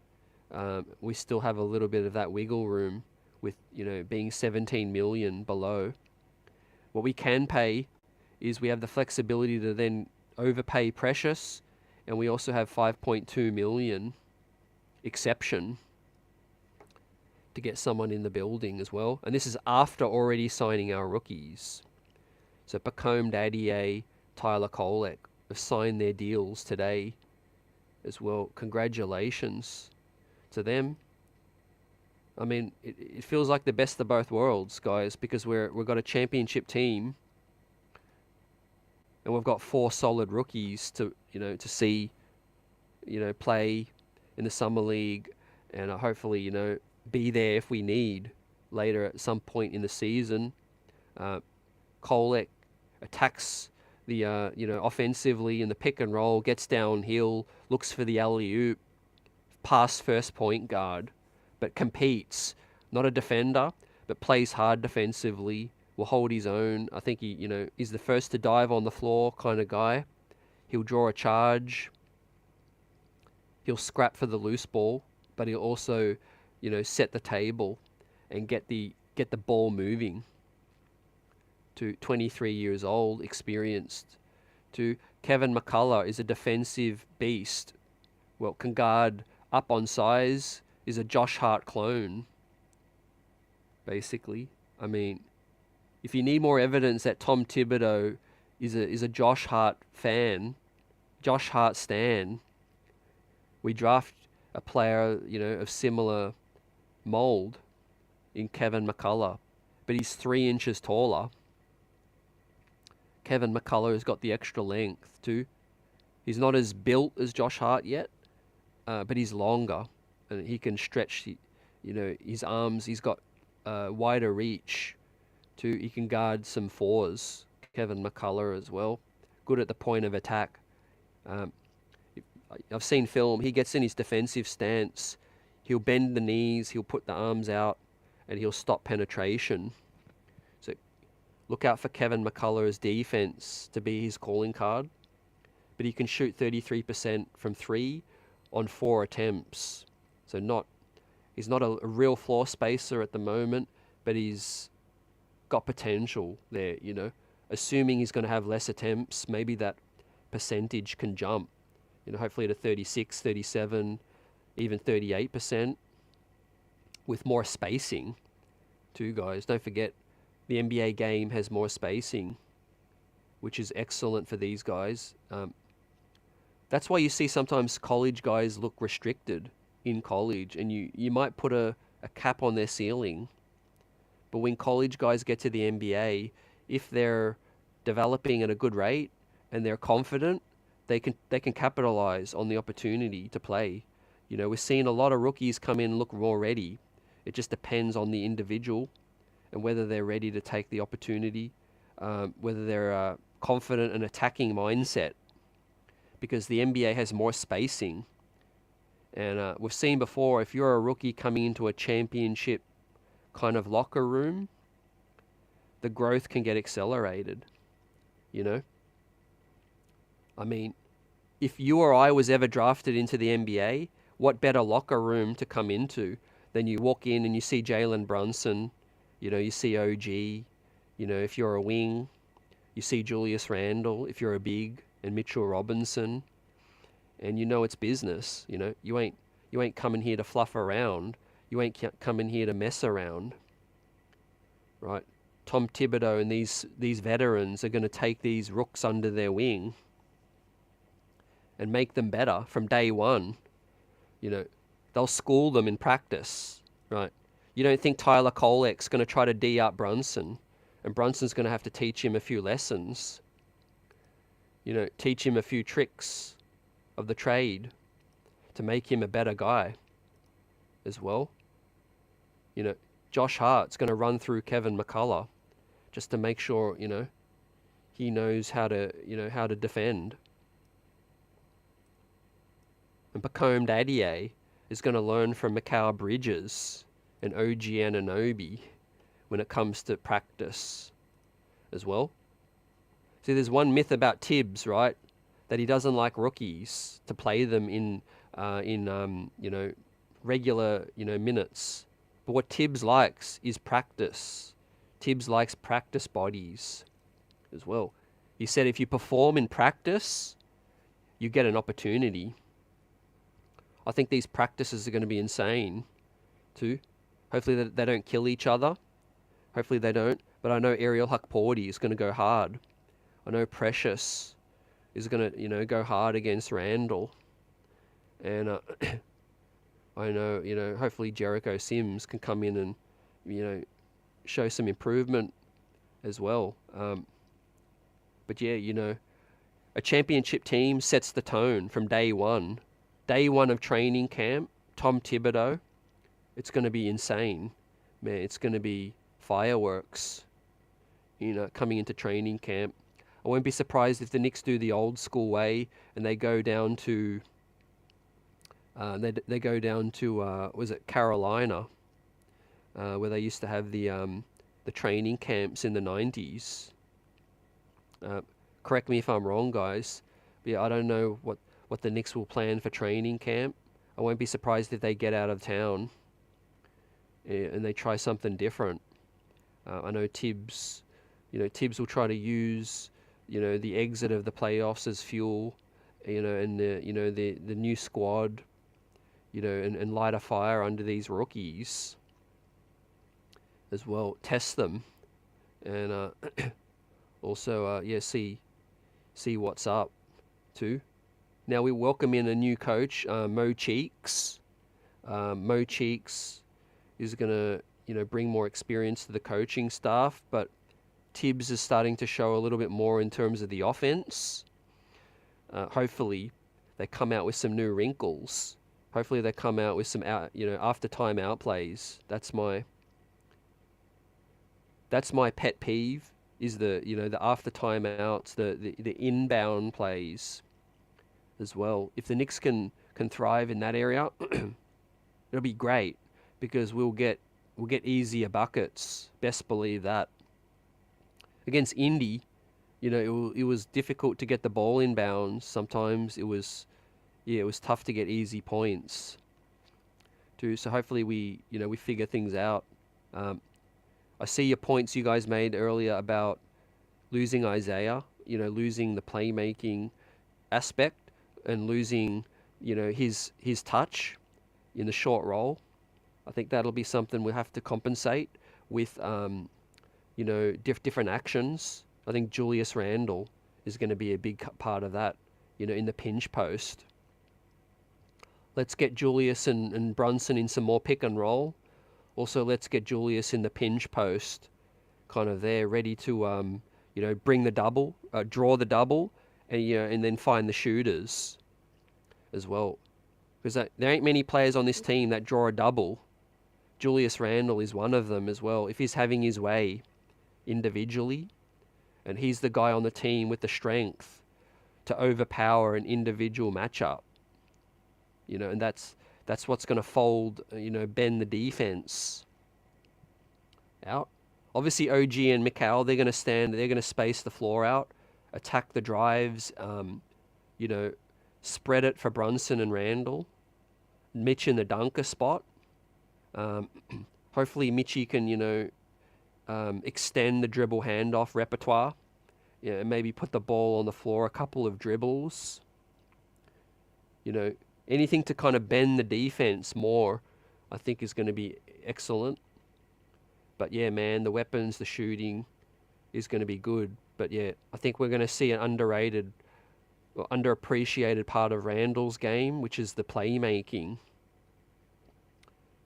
We still have a little bit of that wiggle room with, you know, being 17 million below. What we can pay is we have the flexibility to then overpay Precious, and we also have 5.2 million exception to get someone in the building as well. And this is after already signing our rookies. So Pacome Dadiet, Tyler Kolek have signed their deals today as well. Congratulations to them. I mean, it feels like the best of both worlds, guys, because we've got a championship team, and we've got 4 solid rookies to see, play in the summer league, and hopefully, be there if we need later at some point in the season. Kolek attacks the offensively in the pick and roll, gets downhill, looks for the alley oop, past first point guard, but competes. Not a defender, but plays hard defensively. Will hold his own. I think he's the first to dive on the floor kind of guy. He'll draw a charge. He'll scrap for the loose ball, but he'll also, set the table and get the ball moving. To 23 years old, experienced. To Kevin McCullough is a defensive beast. Well, can guard up on size, is a Josh Hart clone, basically. I mean, if you need more evidence that Tom Thibodeau is a Josh Hart fan, Josh Hart stan, we draft a player, of similar mold in Kevin McCullough, but he's 3 inches taller. Kevin McCullough has got the extra length too. He's not as built as Josh Hart yet, but he's longer, and he can stretch, his arms. He's got wider reach too. He can guard some 4s. Kevin McCullough as well, good at the point of attack. I've seen film. He gets in his defensive stance. He'll bend the knees. He'll put the arms out, and he'll stop penetration. So look out for Kevin McCullough's defense to be his calling card. But he can shoot 33% from 3 on 4 attempts. So he's not a real floor spacer at the moment, but he's got potential there, Assuming he's going to have less attempts, maybe that percentage can jump, hopefully to 36, 37, even 38% with more spacing too, guys. Don't forget, the NBA game has more spacing, which is excellent for these guys. That's why you see sometimes college guys look restricted in college, and you might put a cap on their ceiling. But when college guys get to the NBA, if they're developing at a good rate and they're confident, they can capitalize on the opportunity to play. We're seeing a lot of rookies come in and look more ready. It just depends on the individual and whether they're ready to take the opportunity, whether they're confident and attacking mindset. Because the NBA has more spacing. And we've seen before, if you're a rookie coming into a championship kind of locker room, the growth can get accelerated, I mean, if you or I was ever drafted into the NBA, what better locker room to come into than you walk in and you see Jalen Brunson, you see OG, if you're a wing, you see Julius Randle, if you're a big, and Mitchell Robinson, and it's business. You ain't coming here to fluff around. You ain't coming here to mess around, right? Tom Thibodeau and these veterans are going to take these rooks under their wing and make them better from day one. They'll school them in practice, right? You don't think Tyler Kolek's going to try to D up Brunson, and Brunson's going to have to teach him a few lessons. Teach him a few tricks of the trade to make him a better guy as well. Josh Hart's going to run through Kevin McCullough just to make sure, he knows how to defend. And Dadiet is going to learn from Mikal Bridges and OG Anunoby when it comes to practice as well. See, there's one myth about Tibbs, right? That he doesn't like rookies to play them in regular, minutes. But what Tibbs likes is practice. Tibbs likes practice bodies as well. He said if you perform in practice, you get an opportunity. I think these practices are going to be insane too. Hopefully they don't kill each other. Hopefully they don't. But I know Ariel Hukporti is going to go hard. I know Precious is going to, go hard against Randall. And I know, hopefully Jericho Sims can come in and, show some improvement as well. But yeah, a championship team sets the tone from day one. Day one of training camp, Tom Thibodeau, it's going to be insane. Man, it's going to be fireworks, coming into training camp. I won't be surprised if the Knicks do the old school way and they go down to, was it Carolina, where they used to have the training camps in the 90s. Correct me if I'm wrong, guys. But yeah, I don't know what the Knicks will plan for training camp. I won't be surprised if they get out of town and they try something different. I know Tibbs will try to use, the exit of the playoffs as fuel, and the new squad, and light a fire under these rookies as well. Test them, and also, see what's up too. Now we welcome in a new coach, Mo Cheeks. Mo Cheeks is gonna, bring more experience to the coaching staff, but Tibbs is starting to show a little bit more in terms of the offense. Hopefully, they come out with some new wrinkles. Hopefully, they come out with some after timeout plays. That's my pet peeve. Is the after timeouts, the inbound plays as well. If the Knicks can thrive in that area, it'll be great because we'll get easier buckets. Best believe that. Against Indy, it was difficult to get the ball inbounds. Sometimes it was tough to get easy points too. So hopefully we figure things out. I see your points you guys made earlier about losing Isaiah, losing the playmaking aspect and losing, his touch in the short roll. I think that'll be something we'll have to compensate with, different actions. I think Julius Randle is going to be a big part of that, in the pinch post. Let's get Julius and Brunson in some more pick and roll. Also, let's get Julius in the pinch post, kind of there, ready to, bring the double, draw the double, and then find the shooters as well. Because there ain't many players on this team that draw a double. Julius Randle is one of them as well. If he's having his way individually, and he's the guy on the team with the strength to overpower an individual matchup, and that's what's going to fold, bend the defense out. Obviously, OG and Mikal, they're going to space the floor out, attack the drives, spread it for Brunson and Randle. Mitch in the dunker spot. Hopefully, Mitchie can, extend the dribble handoff repertoire. Maybe put the ball on the floor, a couple of dribbles. Anything to kind of bend the defense more, I think is going to be excellent. But yeah, man, the weapons, the shooting is going to be good. But yeah, I think we're going to see an underrated or underappreciated part of Randall's game, which is the playmaking.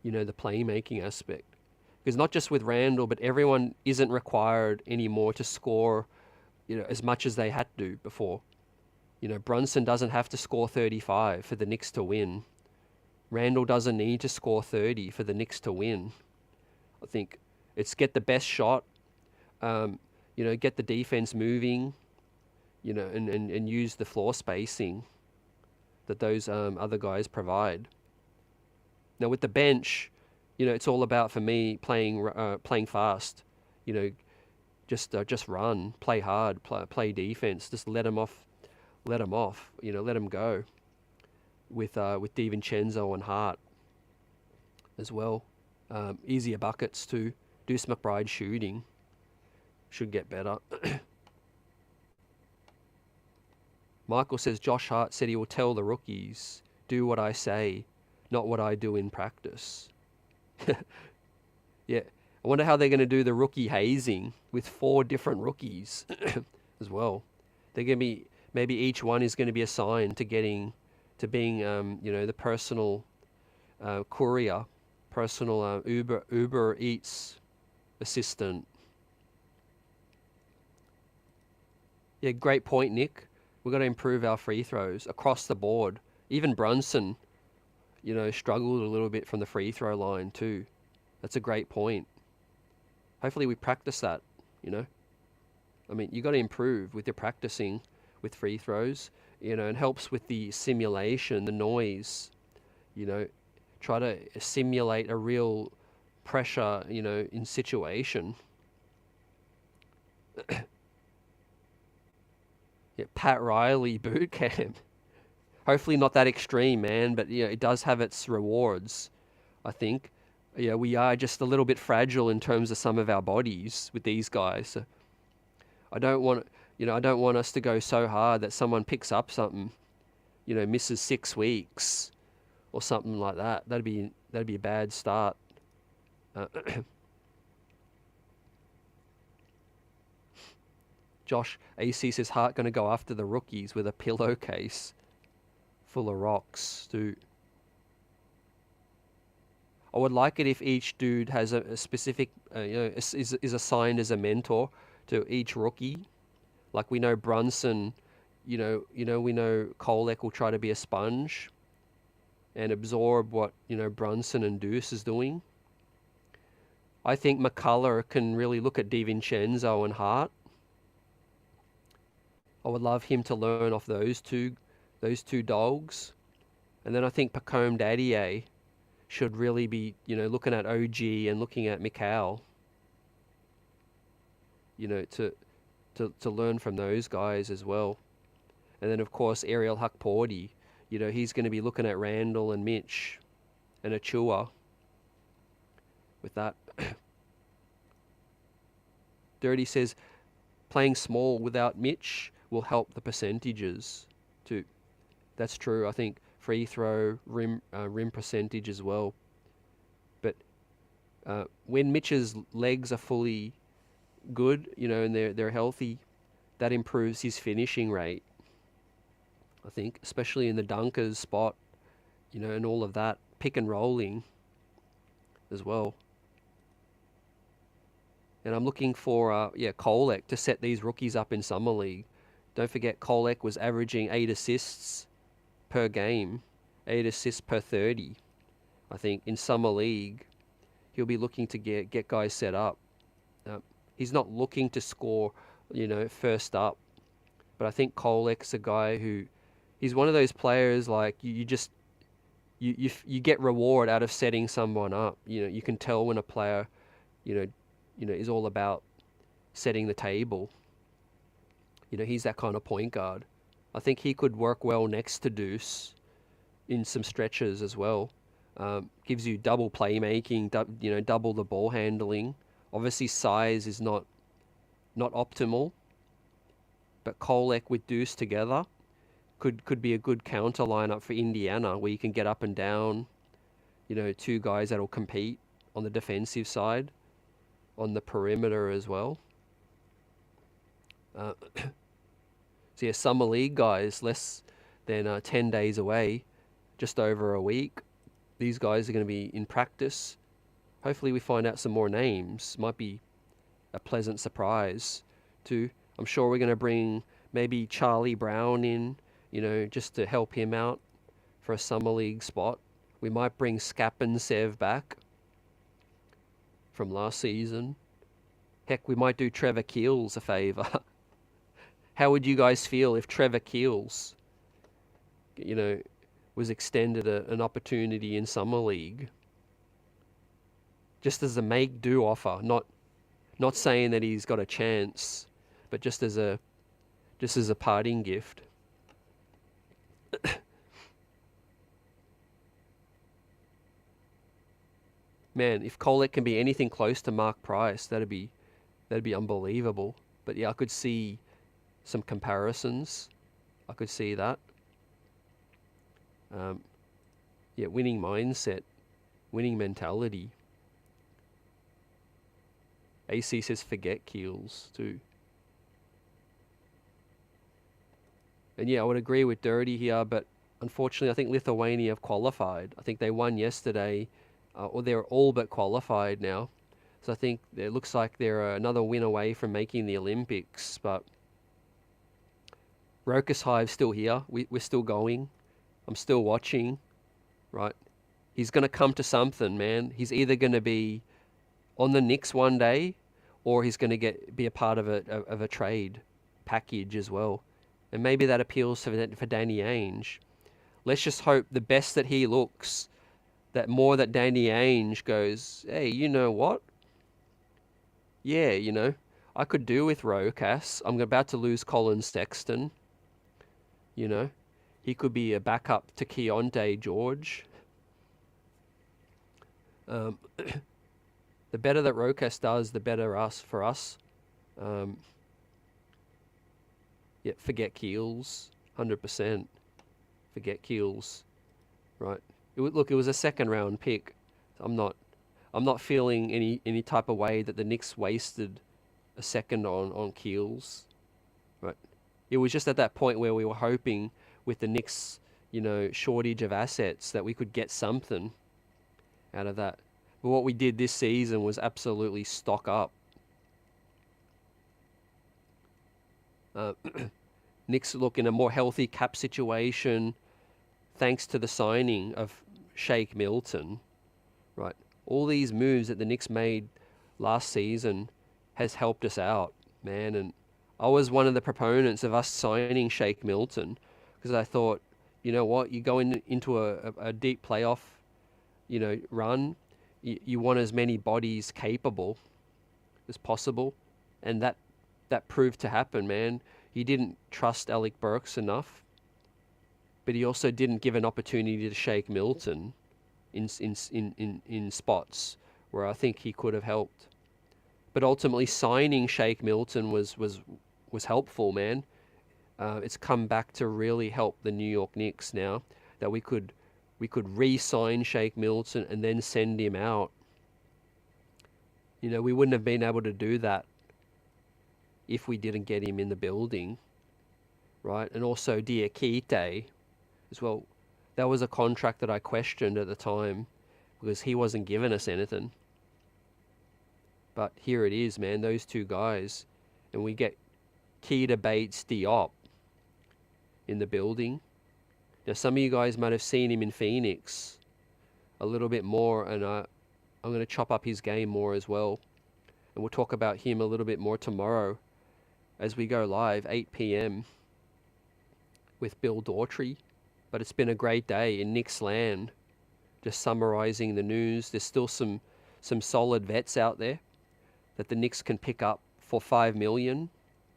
The playmaking aspect. Because not just with Randall, but everyone isn't required anymore to score, as much as they had to before. Brunson doesn't have to score 35 for the Knicks to win. Randall doesn't need to score 30 for the Knicks to win. I think it's get the best shot, get the defense moving, and use the floor spacing that those other guys provide. Now with the bench, it's all about, for me, playing fast. Just run, play hard, play defense. Just let them off. Let them go with DiVincenzo and Hart as well. Easier buckets too. Deuce McBride shooting should get better. Michael says Josh Hart said he will tell the rookies, do what I say, not what I do in practice. Yeah, I wonder how they're going to do the rookie hazing with 4 different rookies as well. They're going to be, maybe each one is going to be assigned to being, the personal courier, personal Uber Eats assistant. Yeah, great point, Nick. We've got to improve our free throws across the board. Even Brunson, struggled a little bit from the free throw line too. That's a great point. Hopefully we practice that, I mean, you got to improve with your practicing with free throws, and helps with the simulation, the noise, try to simulate a real pressure, in situation. Yeah, Pat Riley boot camp. Hopefully not that extreme, man, but it does have its rewards, I think. Yeah, we are just a little bit fragile in terms of some of our bodies with these guys. So I don't want, I don't want us to go so hard that someone picks up something, misses 6 weeks or something like that. That'd be a bad start. Josh AC says Hart going to go after the rookies with a pillowcase full of rocks, dude. I would like it if each dude has a specific, is assigned as a mentor to each rookie. Like we know Brunson, we know Kolek will try to be a sponge and absorb what, Brunson and Deuce is doing. I think McCullough can really look at DiVincenzo and Hart. I would love him to learn off those two dogs. And then I think Pacome Dadiet should really be, looking at OG and looking at Mikal, to learn from those guys as well. And then, of course, Ariel Huckporty, he's going to be looking at Randall and Mitch and Achua with that. Dirty says, playing small without Mitch will help the percentages too. That's true. I think free throw, rim percentage as well. But when Mitch's legs are fully good, and they're healthy, that improves his finishing rate. I think, especially in the dunkers spot, and all of that pick and rolling as well. And I'm looking for Kolek to set these rookies up in summer league. Don't forget Kolek was averaging 8 assists per game, 8 assists per 30. I think in summer league, he'll be looking to get guys set up. He's not looking to score, first up. But I think Kolek's a guy who, he's one of those players like you get reward out of setting someone up. You can tell when a player, is all about setting the table. He's that kind of point guard. I think he could work well next to Deuce in some stretches as well. Gives you double playmaking, double the ball handling. Obviously, size is not optimal, but Kolek with Deuce together could be a good counter lineup for Indiana, where you can get up and down. Two guys that'll compete on the defensive side, on the perimeter as well. So yeah, summer league guys, less than 10 days away, just over a week. These guys are going to be in practice. Hopefully we find out some more names. Might be a pleasant surprise too. I'm sure we're going to bring maybe Charlie Brown in, just to help him out for a summer league spot. We might bring Sev back from last season. Heck, we might do Trevor Keels a favor. How would you guys feel if Trevor Keels, was extended an opportunity in summer league? Just as a make-do offer, not saying that he's got a chance, but just as a parting gift. Man, if Kolek can be anything close to Mark Price, that'd be unbelievable. But yeah, I could see some comparisons. I could see that. Winning mindset, winning mentality. AC says forget Keels too. And yeah, I would agree with Dirty here, but unfortunately, I think Lithuania have qualified. I think they won yesterday, or they're all but qualified now. So I think it looks like they're another win away from making the Olympics. But Rokas Hive's still here. We're still going. I'm still watching, right? He's going to come to something, man. He's either going to be on the Knicks one day, or he's going to be a part of a trade package as well. And maybe that appeals for Danny Ainge. Let's just hope the best that he looks, that more that Danny Ainge goes, hey, you know what? Yeah, I could do with Rokas. I'm about to lose Colin Sexton. He could be a backup to Keontae George. The better that Rokas does, the better for us. Yeah, forget Keels, 100%. Forget Keels, right? Look, it was a second round pick. I'm not feeling any type of way that the Knicks wasted a second on Keels, right? It was just at that point where we were hoping with the Knicks, shortage of assets that we could get something out of that. But what we did this season was absolutely stock up. Knicks look in a more healthy cap situation thanks to the signing of Shake Milton, right? All these moves that the Knicks made last season has helped us out, man. And I was one of the proponents of us signing Shake Milton because I thought, you know what, you go into a deep playoff, run, you want as many bodies capable as possible, and that proved to happen, man. He didn't trust Alec Burks enough, but he also didn't give an opportunity to Shake Milton in spots where I think he could have helped. But ultimately, signing Shake Milton was helpful, man. It's come back to really help the New York Knicks now that we could re-sign Shake Milton and then send him out. We wouldn't have been able to do that if we didn't get him in the building, right? And also Dadiet as well. That was a contract that I questioned at the time because he wasn't giving us anything. But here it is, man, those two guys. And we get Bates-Diop in the building. Now, some of you guys might have seen him in Phoenix a little bit more, and I'm going to chop up his game more as well. And we'll talk about him a little bit more tomorrow as we go live, 8 p.m. with Bill Daughtry. But it's been a great day in Knicks land, just summarizing the news. There's still some solid vets out there that the Knicks can pick up for $5 million,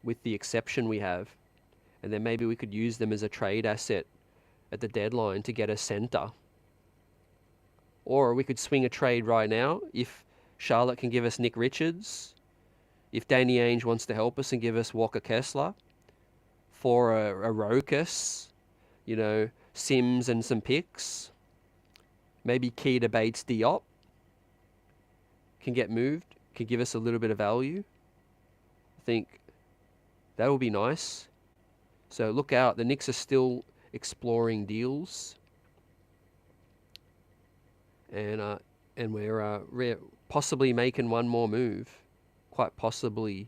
with the exception we have. And then maybe we could use them as a trade asset at the deadline to get a center. Or we could swing a trade right now if Charlotte can give us Nick Richards, if Danny Ainge wants to help us and give us Walker Kessler for a Rokas, Sims and some picks. Maybe Bates-Diop can get moved, can give us a little bit of value. I think that would be nice. So look out, the Knicks are still exploring deals. And we're possibly making one more move. Quite possibly.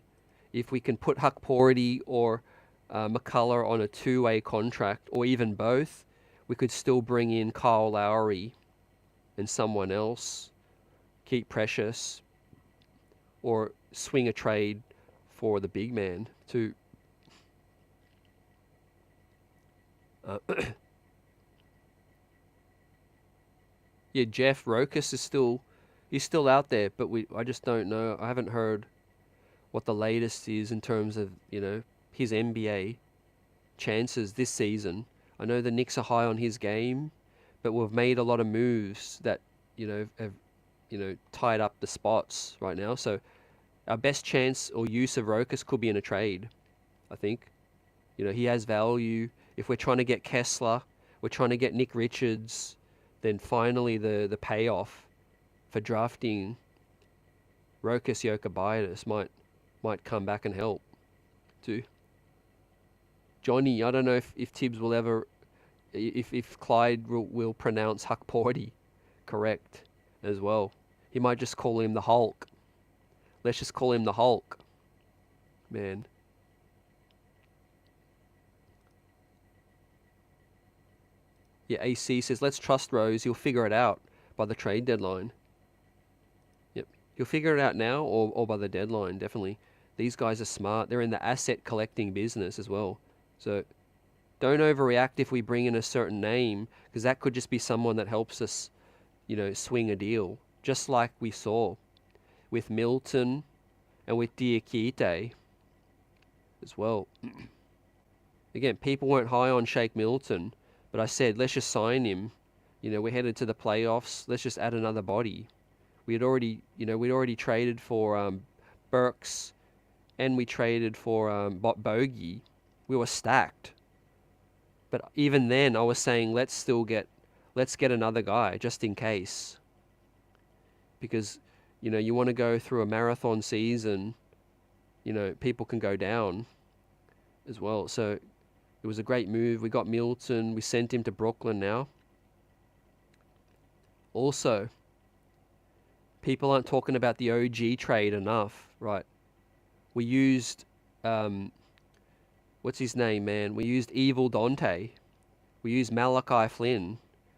If we can put Huck Porty or McCullough on a two-way contract, or even both, we could still bring in Kyle Lowry and someone else, keep Precious, or swing a trade for the big man too. Yeah, Jeff Rokas he's still out there, but I just don't know. I haven't heard what the latest is in terms of, his NBA chances this season. I know the Knicks are high on his game, but we've made a lot of moves that, have, tied up the spots right now. So our best chance or use of Rokas could be in a trade, I think. He has value. If we're trying to get Kessler, we're trying to get Nick Richards, then finally the payoff for drafting Rokas Jokubaitis might come back and help too. Johnny, I don't know if Tibbs will ever if Clyde will pronounce Huckporty correct as well. He might just call him the Hulk. Let's just call him the Hulk, man. Yeah, AC says, let's trust Rose. He'll figure it out by the trade deadline. Yep. He'll figure it out now or by the deadline, definitely. These guys are smart. They're in the asset collecting business as well. So don't overreact if we bring in a certain name, because that could just be someone that helps us, swing a deal. Just like we saw with Milton and with Dadiet as well. Again, people weren't high on Shake Milton, but I said, let's just sign him. We're headed to the playoffs. Let's just add another body. We'd already traded for Burks, and we traded for Bogey. We were stacked. But even then, I was saying, let's get another guy just in case. Because, you want to go through a marathon season, people can go down as well. So it was a great move. We got Milton. We sent him to Brooklyn now. Also, people aren't talking about the OG trade enough, right? We used, what's his name, man? We used Evil Dante. We used Malachi Flynn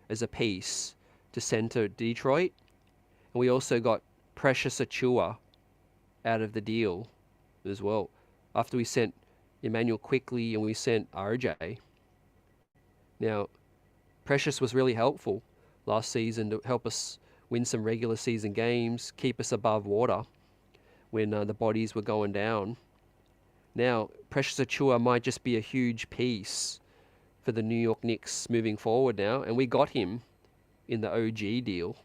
as a piece to send to Detroit. And we also got Precious Achua out of the deal as well. After we sent Emmanuel Quickly and we sent RJ. Now, Precious was really helpful last season to help us win some regular season games, keep us above water when the bodies were going down. Now, Precious Achua might just be a huge piece for the New York Knicks moving forward now, and we got him in the OG deal.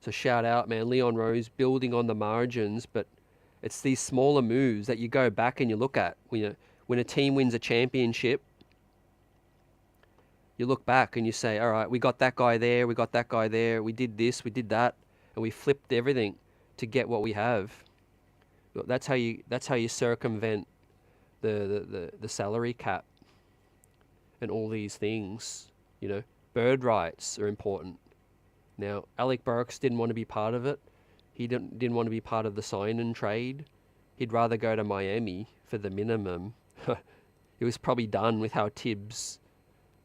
So shout out, man, Leon Rose building on the margins, but it's these smaller moves that you go back and you look at. When a team wins a championship, you look back and you say, all right, we got that guy there, we got that guy there, we did this, we did that, and we flipped everything to get what we have. That's how you circumvent the salary cap and all these things. Bird rights are important. Now, Alec Burks didn't want to be part of it. He didn't want to be part of the sign-and trade. He'd rather go to Miami for the minimum. He was probably done with how Tibbs,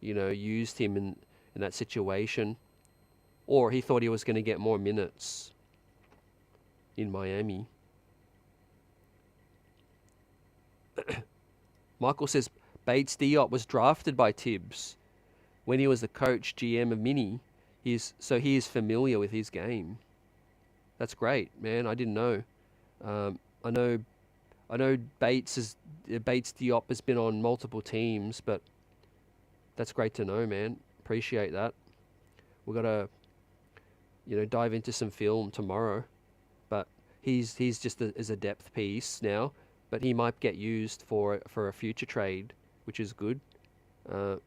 used him in that situation. Or he thought he was going to get more minutes in Miami. Michael says Bates-Diop was drafted by Tibbs when he was the coach GM of Mini. He is familiar with his game. That's great, man. I didn't know. I know Bates-Diop has been on multiple teams, but that's great to know, man. Appreciate that. We've got to, dive into some film tomorrow. But he's just as a depth piece now. But he might get used for a future trade, which is good. To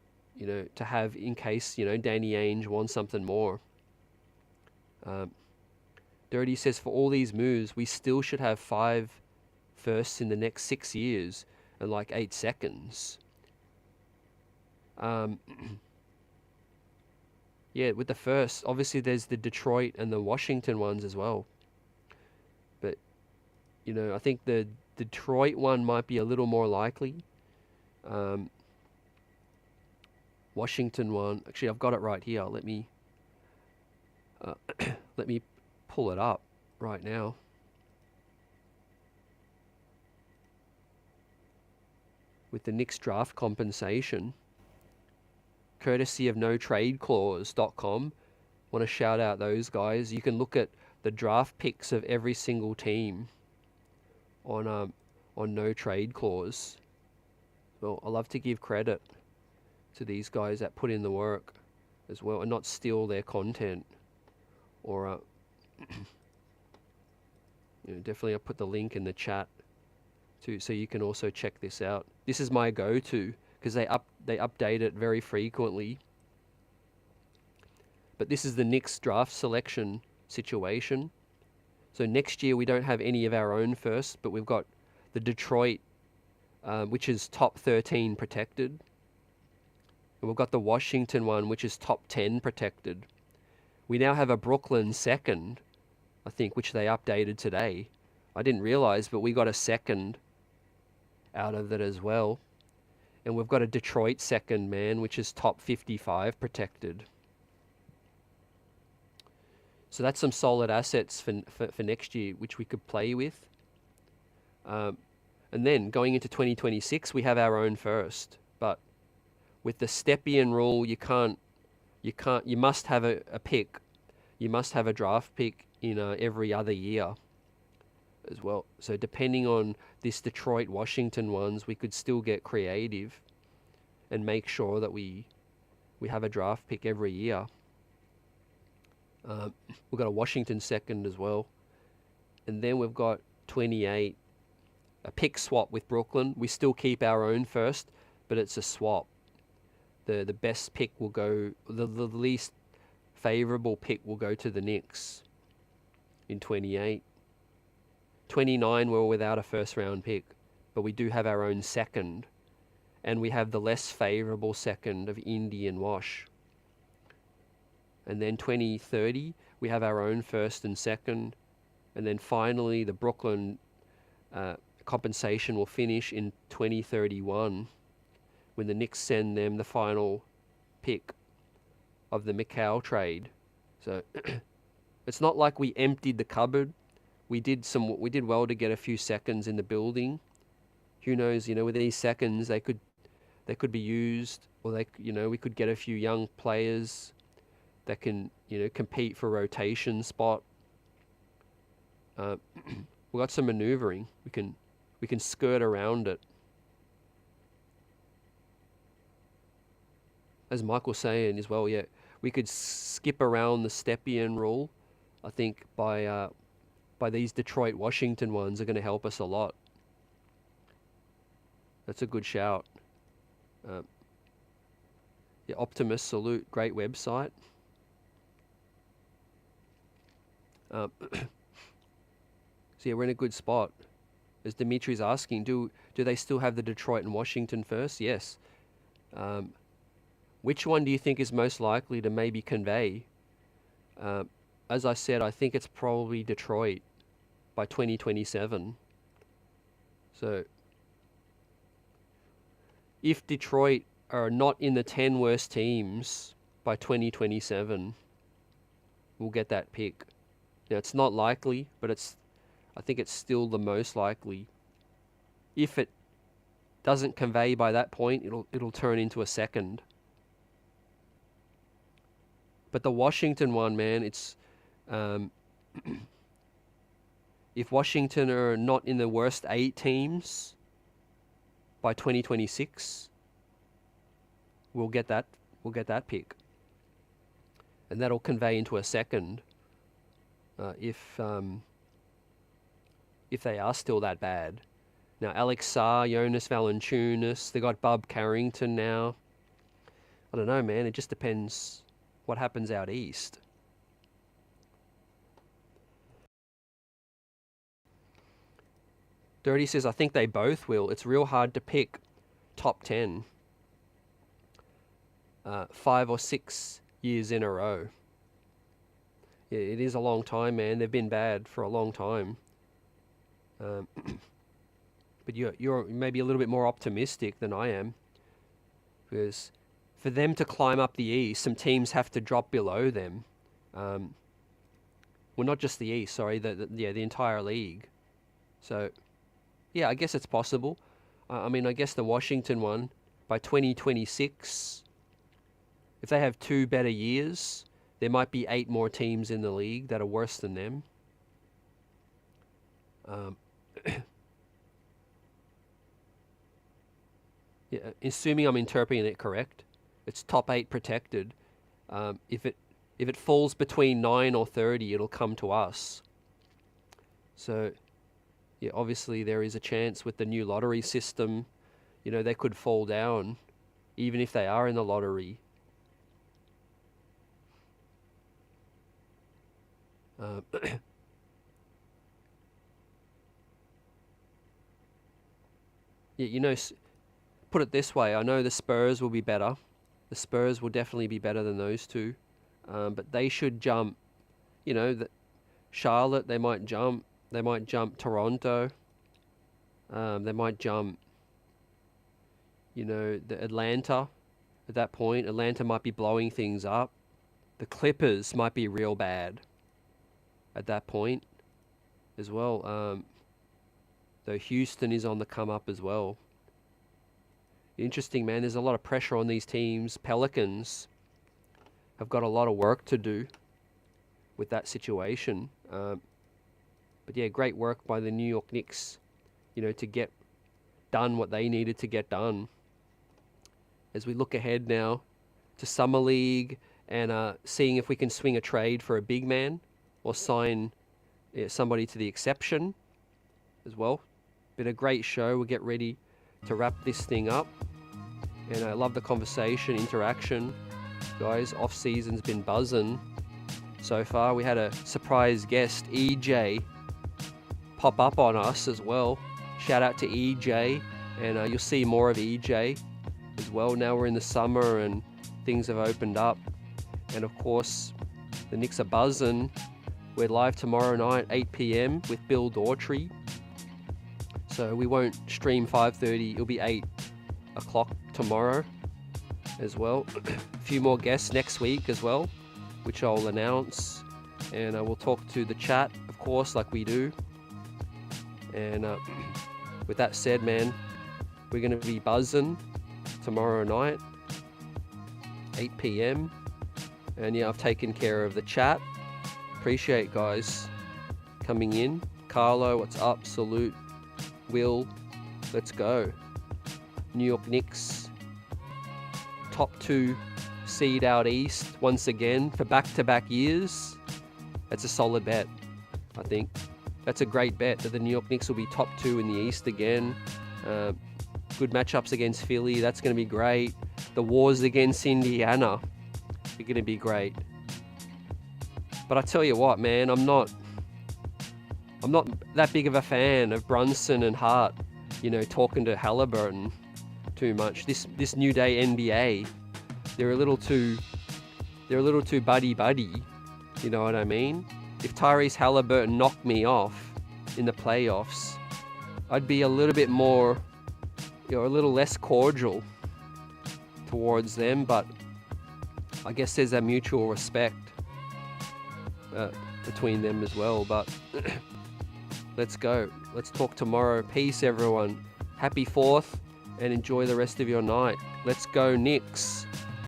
have in case, Danny Ainge wants something more. Dirty says, for all these moves, we still should have 5 firsts in the next 6 years and like 8 seconds. Yeah, with the first, obviously there's the Detroit and the Washington ones as well. But, I think the Detroit one might be a little more likely. Washington one, actually I've got it right here. Let me pull it up right now. With the Knicks draft compensation, courtesy of notradeclause.com. Want to shout out those guys. You can look at the draft picks of every single team on No Trade Clause. Well, I love to give credit to these guys that put in the work as well and not steal their content. Or definitely I'll put the link in the chat too, so you can also check this out. This is my go-to because they update it very frequently. But this is the Knicks draft selection situation. So next year we don't have any of our own first, but we've got the Detroit, which is top 13 protected. And we've got the Washington one, which is top 10 protected. We now have a Brooklyn second, I think, which they updated today. I didn't realize, but we got a second out of it as well. And we've got a Detroit second, man, which is top 55 protected. So that's some solid assets for next year, which we could play with. And then going into 2026, we have our own first. But with the Stepien rule, you must have a pick. You must have a draft pick in every other year as well. So depending on this Detroit Washington ones, we could still get creative and make sure that we have a draft pick every year. We've got a Washington second as well. And then we've got 28, a pick swap with Brooklyn. We still keep our own first, but it's a swap. The best pick will go, the least favorable pick will go to the Knicks in 28. 29, we're without a first round pick, but we do have our own second. And we have the less favorable second of Indy and Wash. And then 2030, we have our own first and second. And then finally, the Brooklyn compensation will finish in 2031 when the Knicks send them the final pick of the Mikal trade. So it's not like we emptied the cupboard. We did well to get a few seconds in the building. Who knows, with these seconds they could be used, or we could get a few young players that can, compete for rotation spot. We got some maneuvering. We can skirt around it. As Michael's saying as well, yeah, we could skip around the Stepien rule. I think by these Detroit Washington ones are going to help us a lot. That's a good shout. Yeah, Optimus salute, great website. So yeah, we're in a good spot. As Dimitri's asking, do they still have the Detroit and Washington first? Yes. Which one do you think is most likely to maybe convey? As I said, I think it's probably Detroit by 2027. So if Detroit are not in the 10 worst teams by 2027, we'll get that pick. Now, it's not likely, but I think it's still the most likely. If it doesn't convey by that point, it'll turn into a second. But the Washington one, man, it's if Washington are not in the worst 8 teams by 2026, we'll get that pick, and that'll convey into a second. If they are still that bad. Now, Alex Sarr, Jonas Valanciunas, they got Bub Carrington now. I don't know, man. It just depends what happens out east. Dirty says, I think they both will. It's real hard to pick top 10. 5 or 6 years in a row. Yeah, it is a long time, man. They've been bad for a long time. But you're maybe a little bit more optimistic than I am, because for them to climb up the East, some teams have to drop below them. Well, not just the East, sorry, the entire league. So, yeah, I guess it's possible. I mean, I guess the Washington one, by 2026, if they have 2 better years, there might be 8 more teams in the league that are worse than them. Yeah, assuming I'm interpreting it correct, it's top 8 protected. If it falls between 9 or 30, it'll come to us. So, yeah, obviously there is a chance with the new lottery system, they could fall down, even if they are in the lottery. Yeah, put it this way, I know the Spurs will be better. The Spurs will definitely be better than those two. But they should jump, Charlotte, they might jump. They might jump Toronto. They might jump, the Atlanta. At that point, Atlanta might be blowing things up. The Clippers might be real bad at that point as well. Though Houston is on the come up as well. Interesting, man. There's a lot of pressure on these teams. Pelicans have got a lot of work to do with that situation. But yeah, great work by the New York Knicks, to get done what they needed to get done. As we look ahead now to Summer League and seeing if we can swing a trade for a big man or sign somebody to the exception as well. Been a great show. We'll get ready to wrap this thing up. And I love the conversation, interaction. Guys, off-season's been buzzing so far. We had a surprise guest, EJ, pop up on us as well. Shout out to EJ, and you'll see more of EJ as well. Now we're in the summer and things have opened up. And of course, the Knicks are buzzing. We're live tomorrow night, 8 p.m. with Bill Daughtry. So we won't stream 5:30. It'll be 8 o'clock tomorrow as well. A few more guests next week as well, which I'll announce. And we'll talk to the chat, of course, like we do. And with that said, man, we're going to be buzzing tomorrow night, 8 p.m. And yeah, I've taken care of the chat. Appreciate guys coming in. Carlo, what's up? Salute. Will, let's go. New York Knicks, top 2 seed out east once again for back-to-back years. That's a solid bet, I think. That's a great bet that the New York Knicks will be top 2 in the East again. Good matchups against Philly. That's going to be great. The wars against Indiana are going to be great. But I tell you what, man, I'm not that big of a fan of Brunson and Hart, talking to Halliburton too much. This New Day NBA, they're a little too buddy. You know what I mean? If Tyrese Halliburton knocked me off in the playoffs, I'd be a little bit more, a little less cordial towards them. But I guess there's a mutual respect between them as well. But let's go. Let's talk tomorrow. Peace, everyone. Happy 4th, and enjoy the rest of your night. Let's go, Knicks.